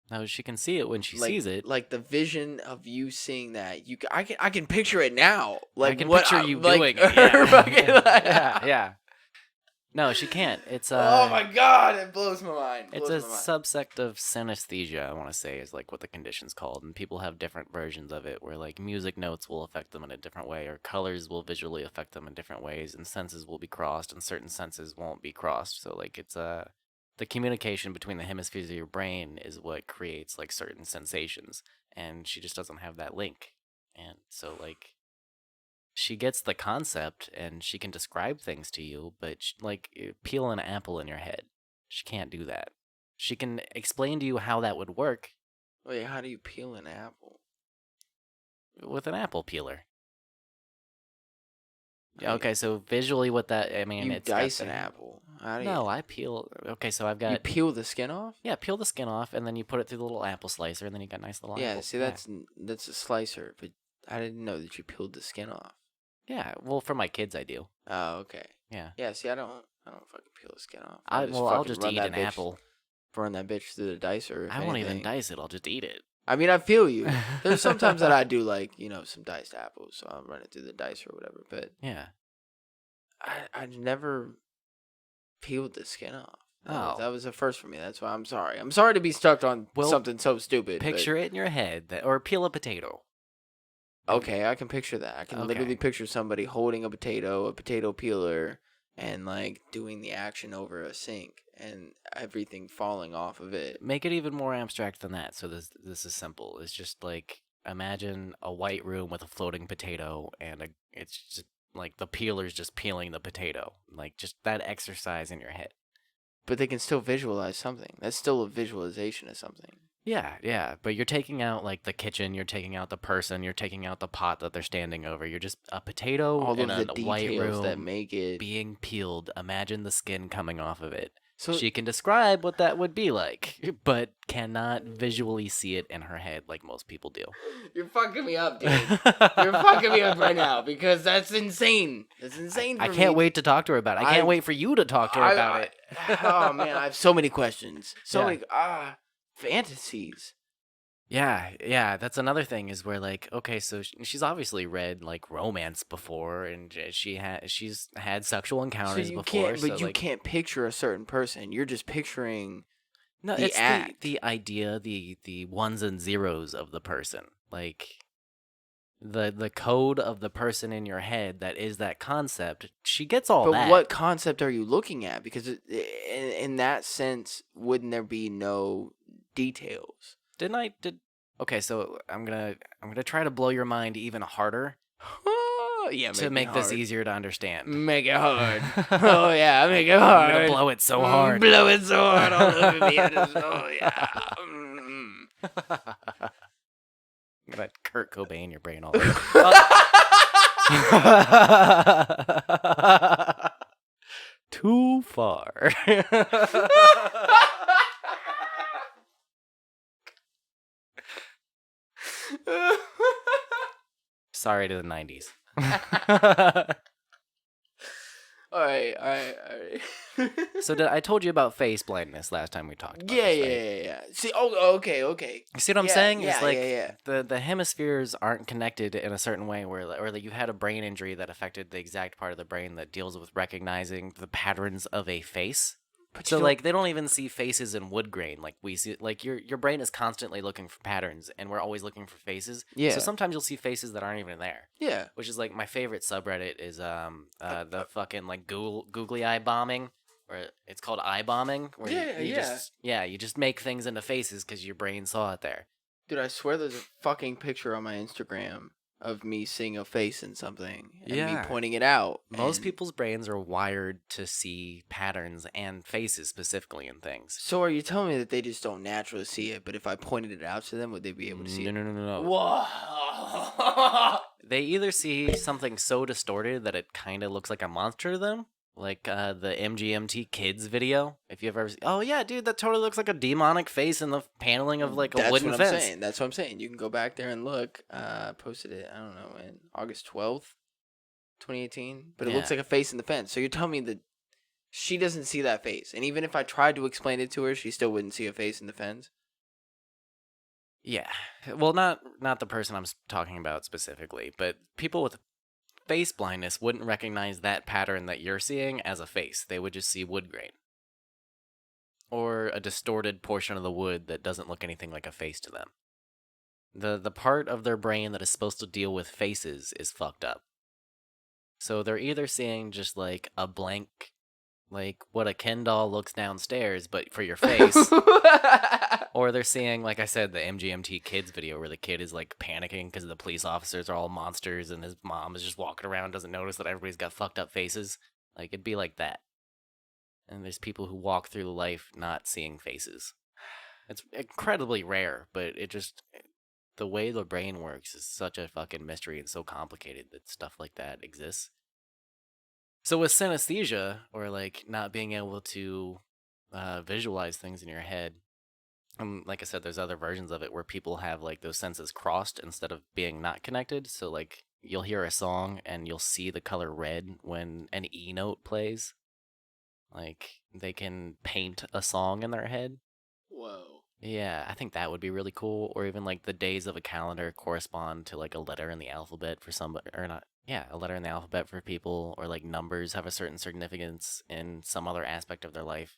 Speaker 1: No, she can see it when she sees it.
Speaker 2: Like the vision of you seeing that, I can picture it now. Like
Speaker 1: I can
Speaker 2: what
Speaker 1: picture you
Speaker 2: like,
Speaker 1: doing
Speaker 2: her
Speaker 1: it. Yeah.
Speaker 2: fucking, like-
Speaker 1: yeah, yeah. No, she can't. It's
Speaker 2: Oh my god, it blows my mind.
Speaker 1: it's a subsect of synesthesia, I want to say, is like what the condition's called, and people have different versions of it, where like music notes will affect them in a different way, or colors will visually affect them in different ways, and senses will be crossed, and certain senses won't be crossed. So like it's the communication between the hemispheres of your brain is what creates like certain sensations, and she just doesn't have that link, and so like she gets the concept and she can describe things to you, but peel an apple in your head. She can't do that. She can explain to you how that would work
Speaker 2: Wait, how do you peel an apple?
Speaker 1: with an apple peeler.
Speaker 2: Right.
Speaker 1: Okay, so visually, what that I mean,
Speaker 2: You
Speaker 1: it's
Speaker 2: dice an apple. How do you?
Speaker 1: No, I peel. Okay, so I've got
Speaker 2: You peel the skin off.
Speaker 1: yeah, peel the skin off, and then you put it through the little apple slicer, and then you got nice little
Speaker 2: Yeah,
Speaker 1: apples.
Speaker 2: see, that's a slicer, but I didn't know that you peeled the skin off.
Speaker 1: Yeah. Well, for my kids, I do.
Speaker 2: Oh, okay.
Speaker 1: Yeah.
Speaker 2: Yeah, see, I don't fucking peel the skin off.
Speaker 1: I'll just eat an apple.
Speaker 2: Run that bitch through the dicer.
Speaker 1: I won't even dice it. I'll just eat it.
Speaker 2: I mean, I feel you. There's sometimes that I do like, some diced apples, so I'll run it through the dicer or whatever. But
Speaker 1: Yeah.
Speaker 2: I never peeled the skin off. That
Speaker 1: Oh.
Speaker 2: was a first for me. That's why I'm sorry. I'm sorry to be stuck on something so stupid.
Speaker 1: Picture it in your head, or peel a potato.
Speaker 2: Okay, I can picture that. I can literally picture somebody holding a potato peeler, and like doing the action over a sink, and everything falling off of it.
Speaker 1: Make it even more abstract than that. So this is simple. It's just like imagine a white room with a floating potato, and it's just like the peeler's just peeling the potato. Like just that exercise in your head.
Speaker 2: But they can still visualize something. That's still a visualization of something.
Speaker 1: Yeah, but you're taking out like the kitchen, you're taking out the person, you're taking out the pot that they're standing over. You're just a potato
Speaker 2: All
Speaker 1: in
Speaker 2: of
Speaker 1: a
Speaker 2: the
Speaker 1: white
Speaker 2: details
Speaker 1: room
Speaker 2: that make it.
Speaker 1: being peeled. Imagine the skin coming off of it.
Speaker 2: So
Speaker 1: She can describe what that would be like, but cannot visually see it in her head like most people do.
Speaker 2: You're fucking me up, dude. You're fucking me up right now because that's insane. That's insane.
Speaker 1: I can't wait to talk to her about it. I can't wait for you to talk to her about it.
Speaker 2: Oh man, I have so many questions. Many fantasies.
Speaker 1: Yeah, that's another thing is where like, okay, so she's obviously read like romance before, and she's had sexual encounters before.
Speaker 2: You can't picture a certain person. You're just picturing
Speaker 1: No,
Speaker 2: the
Speaker 1: it's
Speaker 2: act.
Speaker 1: the idea, the ones and zeros of the person, like the code of the person in your head that is that concept. She gets all
Speaker 2: But
Speaker 1: that.
Speaker 2: what concept are you looking at? Because in that sense, wouldn't there be no details?
Speaker 1: Okay, so I'm gonna try to blow your mind even harder
Speaker 2: Yeah,
Speaker 1: to make this easier to understand.
Speaker 2: Make it hard. Oh yeah, make it hard.
Speaker 1: I'm gonna blow it so hard.
Speaker 2: Blow it so hard all over me. Oh yeah.
Speaker 1: I'm gonna Kurt Cobain your brain all over. Too far. Sorry to the 90s.
Speaker 2: All right.
Speaker 1: So I told you about face blindness last time we talked about
Speaker 2: Yeah.
Speaker 1: this, right?
Speaker 2: See, okay.
Speaker 1: You see what I'm
Speaker 2: Yeah,
Speaker 1: saying?
Speaker 2: yeah,
Speaker 1: It's like
Speaker 2: yeah.
Speaker 1: the hemispheres aren't connected in a certain way or like you've had a brain injury that affected the exact part of the brain that deals with recognizing the patterns of a face.
Speaker 2: But
Speaker 1: So like they don't even see faces in wood grain like we see. Like your brain is constantly looking for patterns, and we're always looking for faces.
Speaker 2: Yeah.
Speaker 1: So sometimes you'll see faces that aren't even there.
Speaker 2: yeah.
Speaker 1: Which is like my favorite subreddit is the fucking like googly eye bombing, or it's called eye bombing. Where you just make things into faces because your brain saw it there.
Speaker 2: Dude, I swear there's a fucking picture on my Instagram of me seeing a face in something and me pointing it out.
Speaker 1: Most
Speaker 2: and-
Speaker 1: people's brains are wired to see patterns and faces specifically in things.
Speaker 2: So are you telling me that they just don't naturally see it, but if I pointed it out to them, would they be able to see it?
Speaker 1: No.
Speaker 2: Whoa.
Speaker 1: They either see something so distorted that it kind of looks like a monster to them, like the MGMT Kids video. If you've ever seen, oh yeah, dude, that totally looks like a demonic face in the paneling of like a
Speaker 2: That's
Speaker 1: wooden
Speaker 2: what
Speaker 1: fence.
Speaker 2: I'm saying. That's what I'm saying. You can go back there and look. Posted it, I don't know, in August 12th, 2018. But it looks
Speaker 1: Yeah.
Speaker 2: like a face in the fence. So you're telling me that she doesn't see that face. And even if I tried to explain it to her, she still wouldn't see a face in the fence?
Speaker 1: Yeah, well, not the person I'm talking about specifically, but people with face blindness wouldn't recognize that pattern that you're seeing as a face. They would just see wood grain. Or a distorted portion of the wood that doesn't look anything like a face to them. The part of their brain that is supposed to deal with faces is fucked up. So they're either seeing just like a blank, like what a Ken doll looks downstairs, but for your face. Or they're seeing, like I said, the MGMT Kids video where the kid is like panicking because the police officers are all monsters and his mom is just walking around, doesn't notice that everybody's got fucked up faces. Like, it'd be like that. And there's people who walk through life not seeing faces. It's incredibly rare, but the way the brain works is such a fucking mystery and so complicated that stuff like that exists. So with synesthesia, or like not being able to visualize things in your head, like I said, there's other versions of it where people have like those senses crossed instead of being not connected. So like you'll hear a song and you'll see the color red when an E note plays. Like they can paint a song in their head.
Speaker 2: Whoa.
Speaker 1: Yeah, I think that would be really cool. Or even like the days of a calendar correspond to like a letter in the alphabet for somebody, or not. Yeah, a letter in the alphabet for people, or like numbers have a certain significance in some other aspect of their life.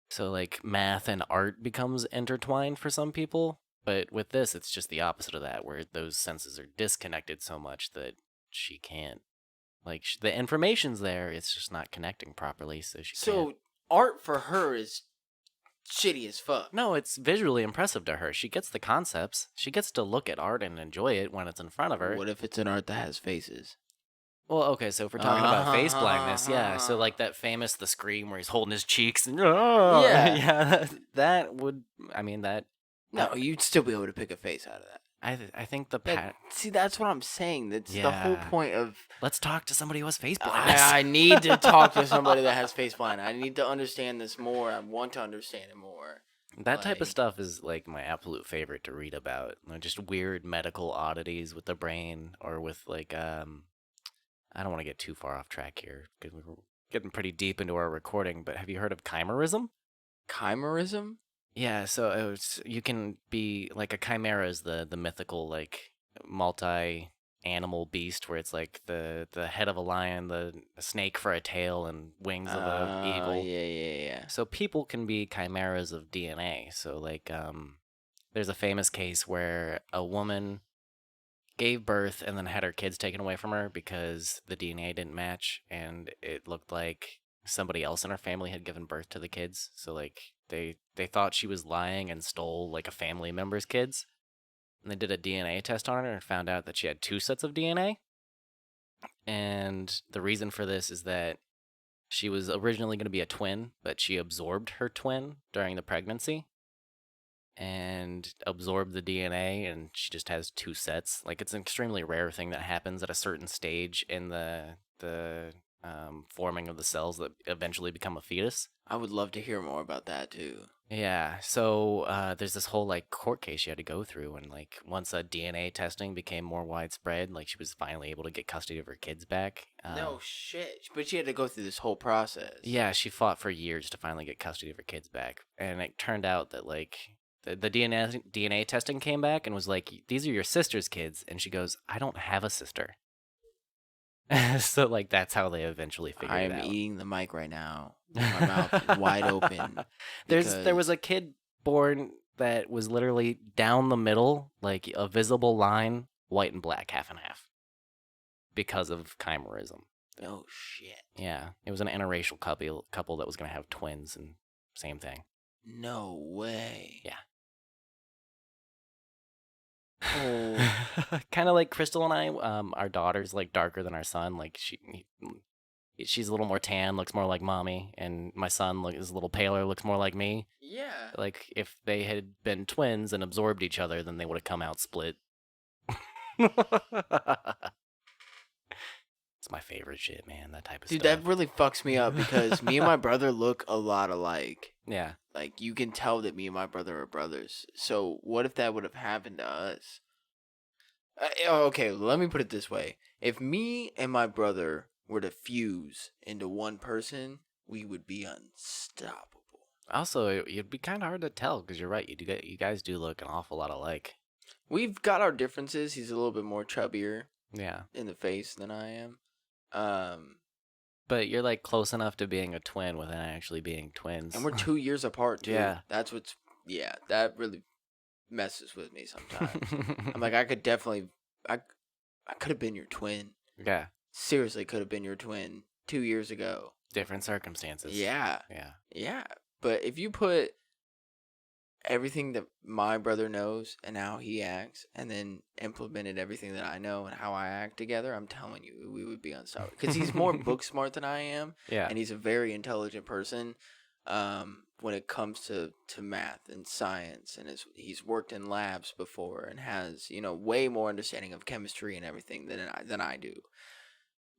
Speaker 1: So like math and art becomes intertwined for some people, but with this, it's just the opposite of that, where those senses are disconnected so much that she can't. Like the information's there, it's just not connecting properly, so she can't.
Speaker 2: Art for her is shitty as fuck.
Speaker 1: No, it's visually impressive to her. She gets the concepts. She gets to look at art and enjoy it when it's in front of her.
Speaker 2: What if it's an art that has faces?
Speaker 1: Well, okay, so if we're talking about face blindness, yeah, so like that famous The Scream where he's holding his cheeks and yeah, that would, I mean, that.
Speaker 2: No, you'd still be able to pick a face out of that.
Speaker 1: I think the
Speaker 2: see, that's what I'm saying. That's the whole point of.
Speaker 1: Let's talk to somebody who has face blindness.
Speaker 2: I need to talk to somebody that has face blind. I need to understand this more. I want to understand it more.
Speaker 1: That type of stuff is like my absolute favorite to read about. Like, just weird medical oddities with the brain, or with like I don't want to get too far off track here because we're getting pretty deep into our recording. But have you heard of chimerism?
Speaker 2: Chimerism?
Speaker 1: Yeah, so you can be like a chimera is the mythical like multi-animal beast where it's like the head of a lion, a snake for a tail, and wings of a eagle.
Speaker 2: Yeah.
Speaker 1: So people can be chimeras of DNA. So like there's a famous case where a woman gave birth and then had her kids taken away from her because the DNA didn't match and it looked like somebody else in her family had given birth to the kids. So like they thought she was lying and stole like a family member's kids. And they did a DNA test on her and found out that she had 2 sets of DNA. And the reason for this is that she was originally going to be a twin, but she absorbed her twin during the pregnancy and absorbed the DNA, and she just has 2 sets. Like, it's an extremely rare thing that happens at a certain stage in the forming of the cells that eventually become a fetus.
Speaker 2: I would love to hear more about that too.
Speaker 1: Yeah, so there's this whole like court case she had to go through, and like once DNA testing became more widespread, like she was finally able to get custody of her kids back.
Speaker 2: No shit, but she had to go through this whole process.
Speaker 1: Yeah, she fought for years to finally get custody of her kids back, and it turned out that like the DNA testing came back and was like, these are your sister's kids, and she goes, I don't have a sister. So like that's how they eventually figured it out.
Speaker 2: I'm eating the mic right now. My mouth wide open.
Speaker 1: There was a kid born that was literally down the middle, like a visible line, white and black, half and half, because of chimerism.
Speaker 2: Oh shit.
Speaker 1: Yeah, it was an interracial couple that was gonna have twins, and same thing.
Speaker 2: No way.
Speaker 1: Yeah.
Speaker 2: Oh.
Speaker 1: Kind of like Crystal and I. Our daughter's like darker than our son. Like she's a little more tan, looks more like mommy, and my son is a little paler, looks more like me.
Speaker 2: Yeah.
Speaker 1: Like if they had been twins and absorbed each other, then they would have come out split. It's my favorite shit, man. That type of
Speaker 2: Dude,
Speaker 1: stuff.
Speaker 2: that really fucks me up because me and my brother look a lot alike.
Speaker 1: Yeah.
Speaker 2: Like, you can tell that me and my brother are brothers. So, what if that would have happened to us? Okay, let me put it this way. If me and my brother were to fuse into one person, we would be unstoppable.
Speaker 1: Also, it'd be kind of hard to tell because you're right. You guys do look an awful lot alike.
Speaker 2: We've got our differences. He's a little bit more chubbier.
Speaker 1: Yeah.
Speaker 2: in the face than I am.
Speaker 1: But you're like close enough to being a twin without actually being twins.
Speaker 2: And we're 2 years apart too.
Speaker 1: Yeah.
Speaker 2: That's what's that really messes with me sometimes. I'm like, I could definitely I could have been your twin.
Speaker 1: Yeah.
Speaker 2: Seriously could have been your twin 2 years ago.
Speaker 1: Different circumstances.
Speaker 2: Yeah.
Speaker 1: Yeah.
Speaker 2: Yeah. But if you put everything that my brother knows and how he acts and then implemented everything that I know and how I act together, I'm telling you, we would be unstoppable. Because he's more book smart than I am.
Speaker 1: Yeah.
Speaker 2: And he's a very intelligent person when it comes to math and science. And he's worked in labs before and has, way more understanding of chemistry and everything than I do.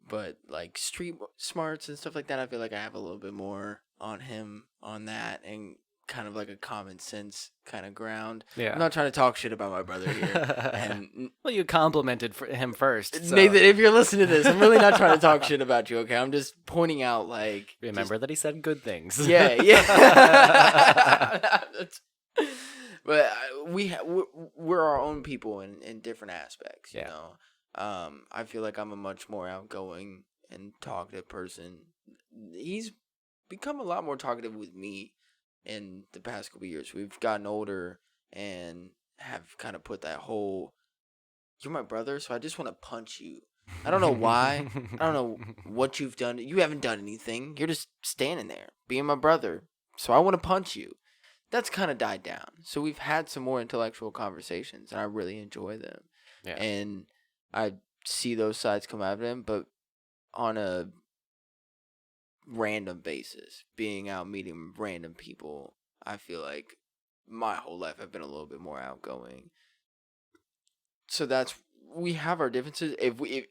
Speaker 2: But like street smarts and stuff like that, I feel like I have a little bit more on him on that, and kind of like a common sense kind of ground.
Speaker 1: Yeah.
Speaker 2: I'm not trying to talk shit about my brother here. And
Speaker 1: Well, you complimented him first. So.
Speaker 2: Nathan, if you're listening to this, I'm really not trying to talk shit about you, okay? I'm just pointing out, like...
Speaker 1: Remember that he said good things.
Speaker 2: Yeah. But we're our own people in different aspects, you know? I feel like I'm a much more outgoing and talkative person. He's become a lot more talkative with me in the past couple of years. We've gotten older and have kind of put that whole, you're my brother, so I just want to punch you. I don't know why. I don't know what you've done. You haven't done anything. You're just standing there being my brother, so I want to punch you. That's kind of died down. So we've had some more intellectual conversations, and I really enjoy them.
Speaker 1: Yeah.
Speaker 2: And I see those sides come out of him, but on a random basis, being out meeting random people, I feel like my whole life I've been a little bit more outgoing. So we have our differences.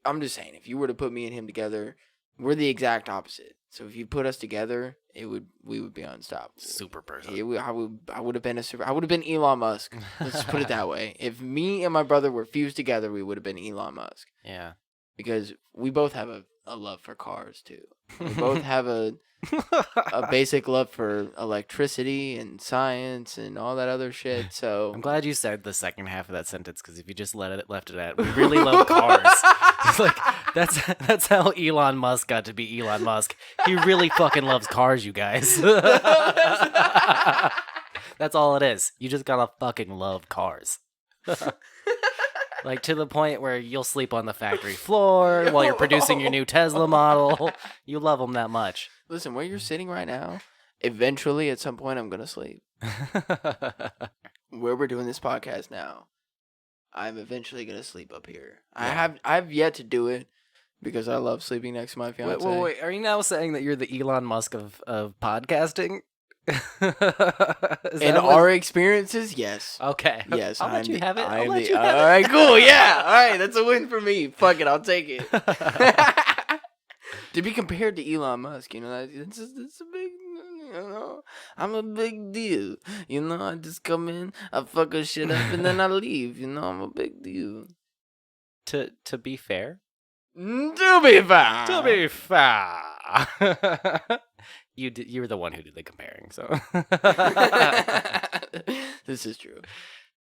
Speaker 2: I'm just saying, if you were to put me and him together, we're the exact opposite. So if you put us together, we would be unstoppable.
Speaker 1: Super person.
Speaker 2: I would have been Elon Musk. Let's just put it that way. If me and my brother were fused together, we would have been Elon Musk.
Speaker 1: Yeah.
Speaker 2: Because we both have a love for cars too. We both have a basic love for electricity and science and all that other shit. So
Speaker 1: I'm glad you said the second half of that sentence, because if you just left it at, we really love cars. It's like that's how Elon Musk got to be Elon Musk. He really fucking loves cars, you guys. That's all it is. You just gotta fucking love cars. Like, to the point where you'll sleep on the factory floor while you're producing your new Tesla model. You love them that much.
Speaker 2: Listen, where you're sitting right now, eventually at some point I'm going to sleep. Where we're doing this podcast now, I'm eventually going to sleep up here.
Speaker 1: Yeah.
Speaker 2: I've yet to do it because I love sleeping next to my fiance.
Speaker 1: Wait. Are you now saying that you're the Elon Musk of podcasting?
Speaker 2: In our experiences, yes.
Speaker 1: Okay.
Speaker 2: Yes.
Speaker 1: I'll let you have it.
Speaker 2: All right, cool. Yeah. All right. That's a win for me. Fuck it. I'll take it. To be compared to Elon Musk, it's a big, I'm a big deal. I just come in, I fuck her shit up, and then I leave. I'm a big deal.
Speaker 1: To be fair.
Speaker 2: To be fair.
Speaker 1: To be fair. You were the one who did the comparing, so.
Speaker 2: This is true.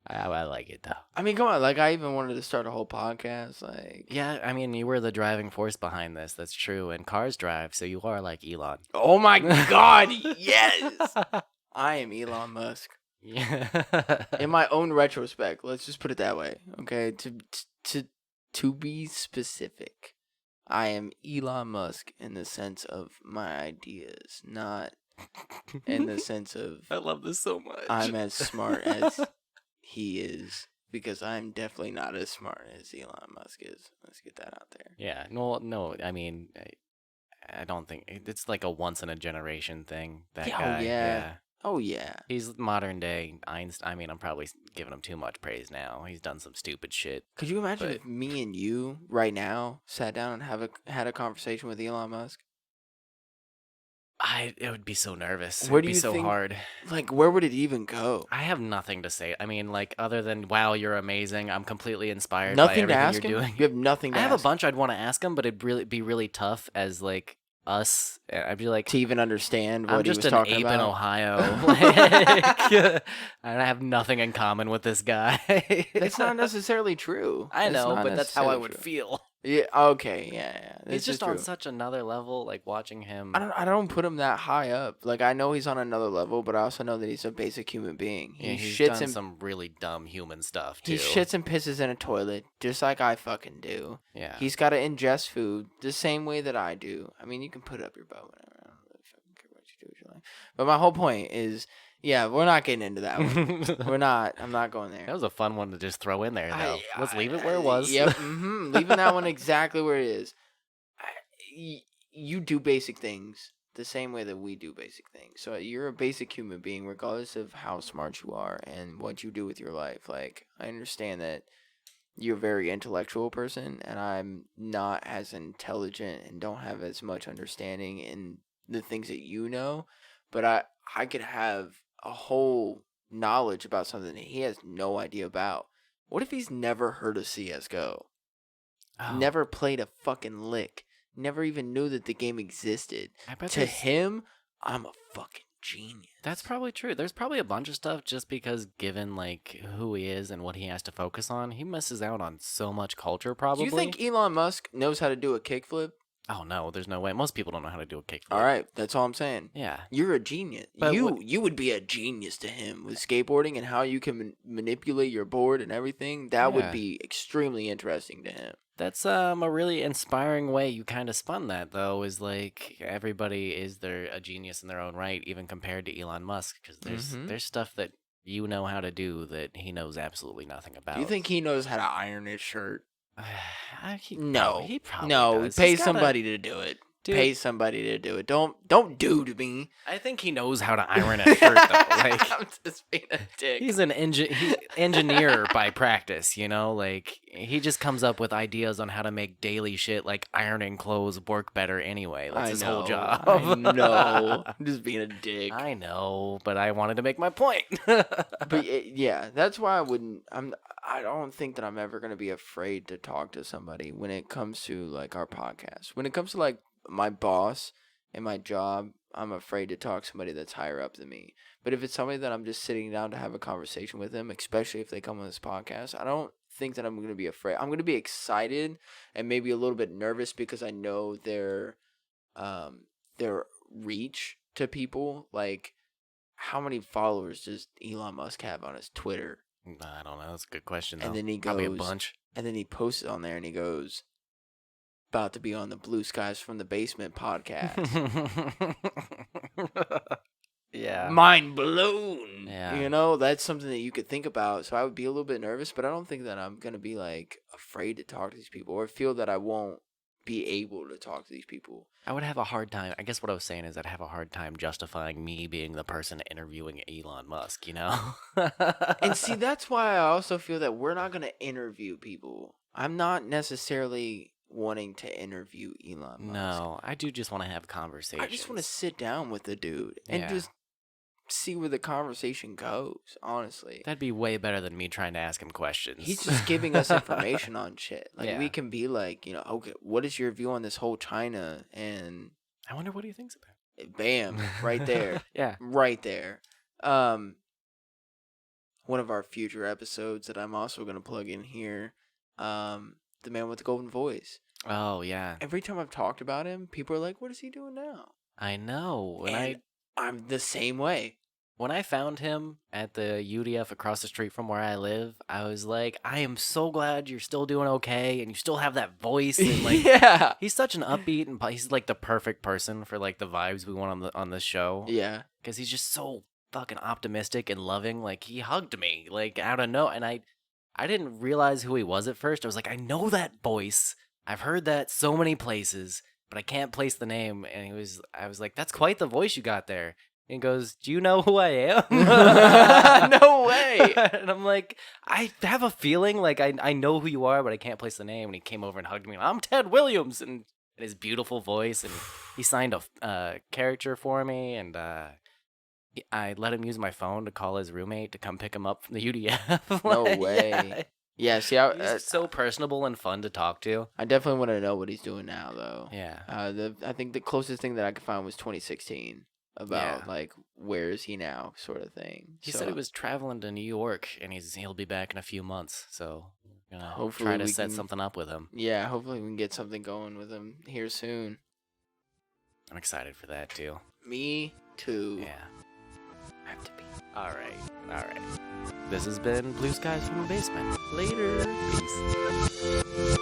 Speaker 1: I like it, though.
Speaker 2: I mean, come on. Like, I even wanted to start a whole podcast. Like,
Speaker 1: Yeah, I mean, you were the driving force behind this. That's true. And cars drive, so you are like Elon.
Speaker 2: oh my God, yes. I am Elon Musk.
Speaker 1: Yeah.
Speaker 2: In my own retrospect, let's just put it that way. Okay, to be specific, I am Elon Musk in the sense of my ideas, not in the sense of
Speaker 1: I love this so much.
Speaker 2: I'm as smart as he is, because I'm definitely not as smart as Elon Musk is. Let's get that out there.
Speaker 1: Yeah, no, I mean, I don't think it's like a once in a generation thing. That
Speaker 2: Yeah, oh,
Speaker 1: guy,
Speaker 2: yeah. Oh, yeah.
Speaker 1: He's modern day Einstein. I mean, I'm probably giving him too much praise now. He's done some stupid shit.
Speaker 2: Could you imagine
Speaker 1: But-
Speaker 2: if me and you right now sat down and had a conversation with Elon Musk?
Speaker 1: It would be so nervous.
Speaker 2: Where
Speaker 1: It'd
Speaker 2: do
Speaker 1: be
Speaker 2: you
Speaker 1: so
Speaker 2: think-
Speaker 1: hard.
Speaker 2: Like, where would it even go?
Speaker 1: I have nothing to say. I mean, like, other than, wow, you're amazing. I'm completely inspired
Speaker 2: Nothing
Speaker 1: by
Speaker 2: to
Speaker 1: everything
Speaker 2: ask him?
Speaker 1: you're doing.
Speaker 2: You have nothing to
Speaker 1: I
Speaker 2: ask
Speaker 1: have a bunch I'd want to ask him, but it'd be really tough as, like, us. I'd be like,
Speaker 2: to even understand
Speaker 1: I'm
Speaker 2: what he
Speaker 1: just
Speaker 2: was
Speaker 1: an
Speaker 2: talking
Speaker 1: ape
Speaker 2: about.
Speaker 1: in Ohio. Like, I have nothing in common with this guy.
Speaker 2: That's not necessarily true.
Speaker 1: I
Speaker 2: That's
Speaker 1: know,
Speaker 2: not
Speaker 1: but that's how I
Speaker 2: necessarily
Speaker 1: would
Speaker 2: true.
Speaker 1: feel.
Speaker 2: Yeah. Okay. Yeah.
Speaker 1: He's
Speaker 2: This is
Speaker 1: just on
Speaker 2: true.
Speaker 1: such another level. Like watching him.
Speaker 2: I don't put him that high up. Like I know he's on another level, but I also know that he's a basic human being.
Speaker 1: Yeah,
Speaker 2: He
Speaker 1: he's
Speaker 2: shits
Speaker 1: done
Speaker 2: and
Speaker 1: some really dumb human stuff too.
Speaker 2: he shits and pisses in a toilet just like I fucking do.
Speaker 1: Yeah.
Speaker 2: He's got to ingest food the same way that I do. I mean, you can put up your butt whatever. I don't really fucking care what you do with your life. But my whole point is, yeah, we're not getting into that one. We're not. I'm not going there.
Speaker 1: That was a fun one to just throw in there, though. Let's leave it where it was.
Speaker 2: Yep. Leaving that one exactly where it is. You do basic things the same way that we do basic things. So you're a basic human being, regardless of how smart you are and what you do with your life. Like, I understand that you're a very intellectual person, and I'm not as intelligent and don't have as much understanding in the things that you know. But I could have a whole knowledge about something that he has no idea about. What if he's never heard of CSGO?
Speaker 1: Oh,
Speaker 2: Never played a fucking lick. Never even knew that the game existed.
Speaker 1: I bet
Speaker 2: To him, I'm a fucking genius.
Speaker 1: that's probably true. There's probably a bunch of stuff just because, given like who he is and what he has to focus on, he misses out on so much culture. Probably.
Speaker 2: Do you think Elon Musk knows how to do a kickflip?
Speaker 1: Oh no, there's no way. Most people don't know how to do a kickflip.
Speaker 2: All right, that's all I'm saying.
Speaker 1: Yeah.
Speaker 2: You're a genius.
Speaker 1: But
Speaker 2: You would be a genius to him with skateboarding and how you can manipulate your board and everything. That would
Speaker 1: Yeah.
Speaker 2: be extremely interesting to him.
Speaker 1: That's a really inspiring way you kind of spun that, though, is like everybody is a genius in their own right, even compared to Elon Musk, because there's stuff that you know how to do that he knows absolutely nothing about.
Speaker 2: Do you think he knows how to iron his shirt?
Speaker 1: No, he probably
Speaker 2: no.
Speaker 1: does.
Speaker 2: Pay
Speaker 1: He's gotta-
Speaker 2: somebody to do it.
Speaker 1: Dude.
Speaker 2: Pay somebody to do it. Don't do to me.
Speaker 1: I think he knows how to iron a shirt, though. Like
Speaker 2: I'm just being a dick.
Speaker 1: he's he's engineer by practice, you know. Like he just comes up with ideas on how to make daily shit like ironing clothes work better anyway. That's his whole job.
Speaker 2: I know. I'm just being a dick.
Speaker 1: I know, but I wanted to make my point.
Speaker 2: But yeah, that's why I don't think that I'm ever gonna be afraid to talk to somebody when it comes to like our podcast. When it comes to like my boss and my job, I'm afraid to talk to somebody that's higher up than me. But if it's somebody that I'm just sitting down to have a conversation with them, especially if they come on this podcast, I don't think that I'm gonna be afraid. I'm gonna be excited and maybe a little bit nervous because I know their reach to people. Like, how many followers does Elon Musk have on his Twitter?
Speaker 1: I don't know. That's a good question, though.
Speaker 2: And then he
Speaker 1: Probably a
Speaker 2: goes-
Speaker 1: bunch.
Speaker 2: And then he posts it on there and he goes, about to be on the Blue Skies from the Basement podcast.
Speaker 1: Yeah.
Speaker 2: Mind blown.
Speaker 1: Yeah.
Speaker 2: You know, that's something that you could think about. So I would be a little bit nervous, but I don't think that I'm going to be like afraid to talk to these people or feel that I won't be able to talk to these people.
Speaker 1: I would have a hard time. I guess what I was saying is I'd have a hard time justifying me being the person interviewing Elon Musk, you know?
Speaker 2: And see, that's why I also feel that we're not going to interview people. I'm not necessarily wanting to interview Elon Musk.
Speaker 1: No, I do just want to have conversations.
Speaker 2: I just want to sit down with the dude and
Speaker 1: Yeah.
Speaker 2: just see where the conversation goes, honestly.
Speaker 1: That'd be way better than me trying to ask him questions.
Speaker 2: He's just giving us information on shit. Like,
Speaker 1: Yeah.
Speaker 2: we can be like, you know, okay, what is your view on this whole China? And
Speaker 1: I wonder what he thinks about it.
Speaker 2: bam, right there.
Speaker 1: Yeah.
Speaker 2: Right there. One of our future episodes that I'm also going to plug in here, the man with the golden voice.
Speaker 1: Oh, yeah.
Speaker 2: Every time I've talked about him, people are like, what is he doing now?
Speaker 1: I know.
Speaker 2: And I'm the same way.
Speaker 1: When I found him at the UDF across the street from where I live, I was like, I am so glad you're still doing okay and you still have that voice. And like,
Speaker 2: Yeah.
Speaker 1: he's such an upbeat and he's like the perfect person for like the vibes we want on this show.
Speaker 2: Yeah.
Speaker 1: Because he's just so fucking optimistic and loving. Like he hugged me like out of no, and I didn't realize who he was at first. I was like, I know that voice. I've heard that so many places, but I can't place the name. And I was like, that's quite the voice you got there. And he goes, do you know who I am?
Speaker 2: No way.
Speaker 1: And I'm like, I have a feeling like I know who you are, but I can't place the name. And he came over and hugged me. And I'm Ted Williams, and his beautiful voice. And he signed a character for me, and I let him use my phone to call his roommate to come pick him up from the UDF.
Speaker 2: No
Speaker 1: Like,
Speaker 2: way.
Speaker 1: yeah.
Speaker 2: Yeah, see,
Speaker 1: He's so personable and fun to talk to.
Speaker 2: I definitely want to know what he's doing now, though.
Speaker 1: Yeah.
Speaker 2: I think the closest thing that I could find was 2016. about
Speaker 1: Yeah.
Speaker 2: like where is he now, sort of thing.
Speaker 1: He
Speaker 2: So
Speaker 1: said he was traveling to New York, and he'll be back in a few months. So we're gonna
Speaker 2: hopefully
Speaker 1: try to
Speaker 2: we
Speaker 1: set
Speaker 2: can,
Speaker 1: something up with him.
Speaker 2: yeah, hopefully we can get something going with him here soon.
Speaker 1: I'm excited for that too.
Speaker 2: Me too.
Speaker 1: Yeah.
Speaker 2: I have to be.
Speaker 1: All right. This has been Blue Skies from the Basement. Later. Peace.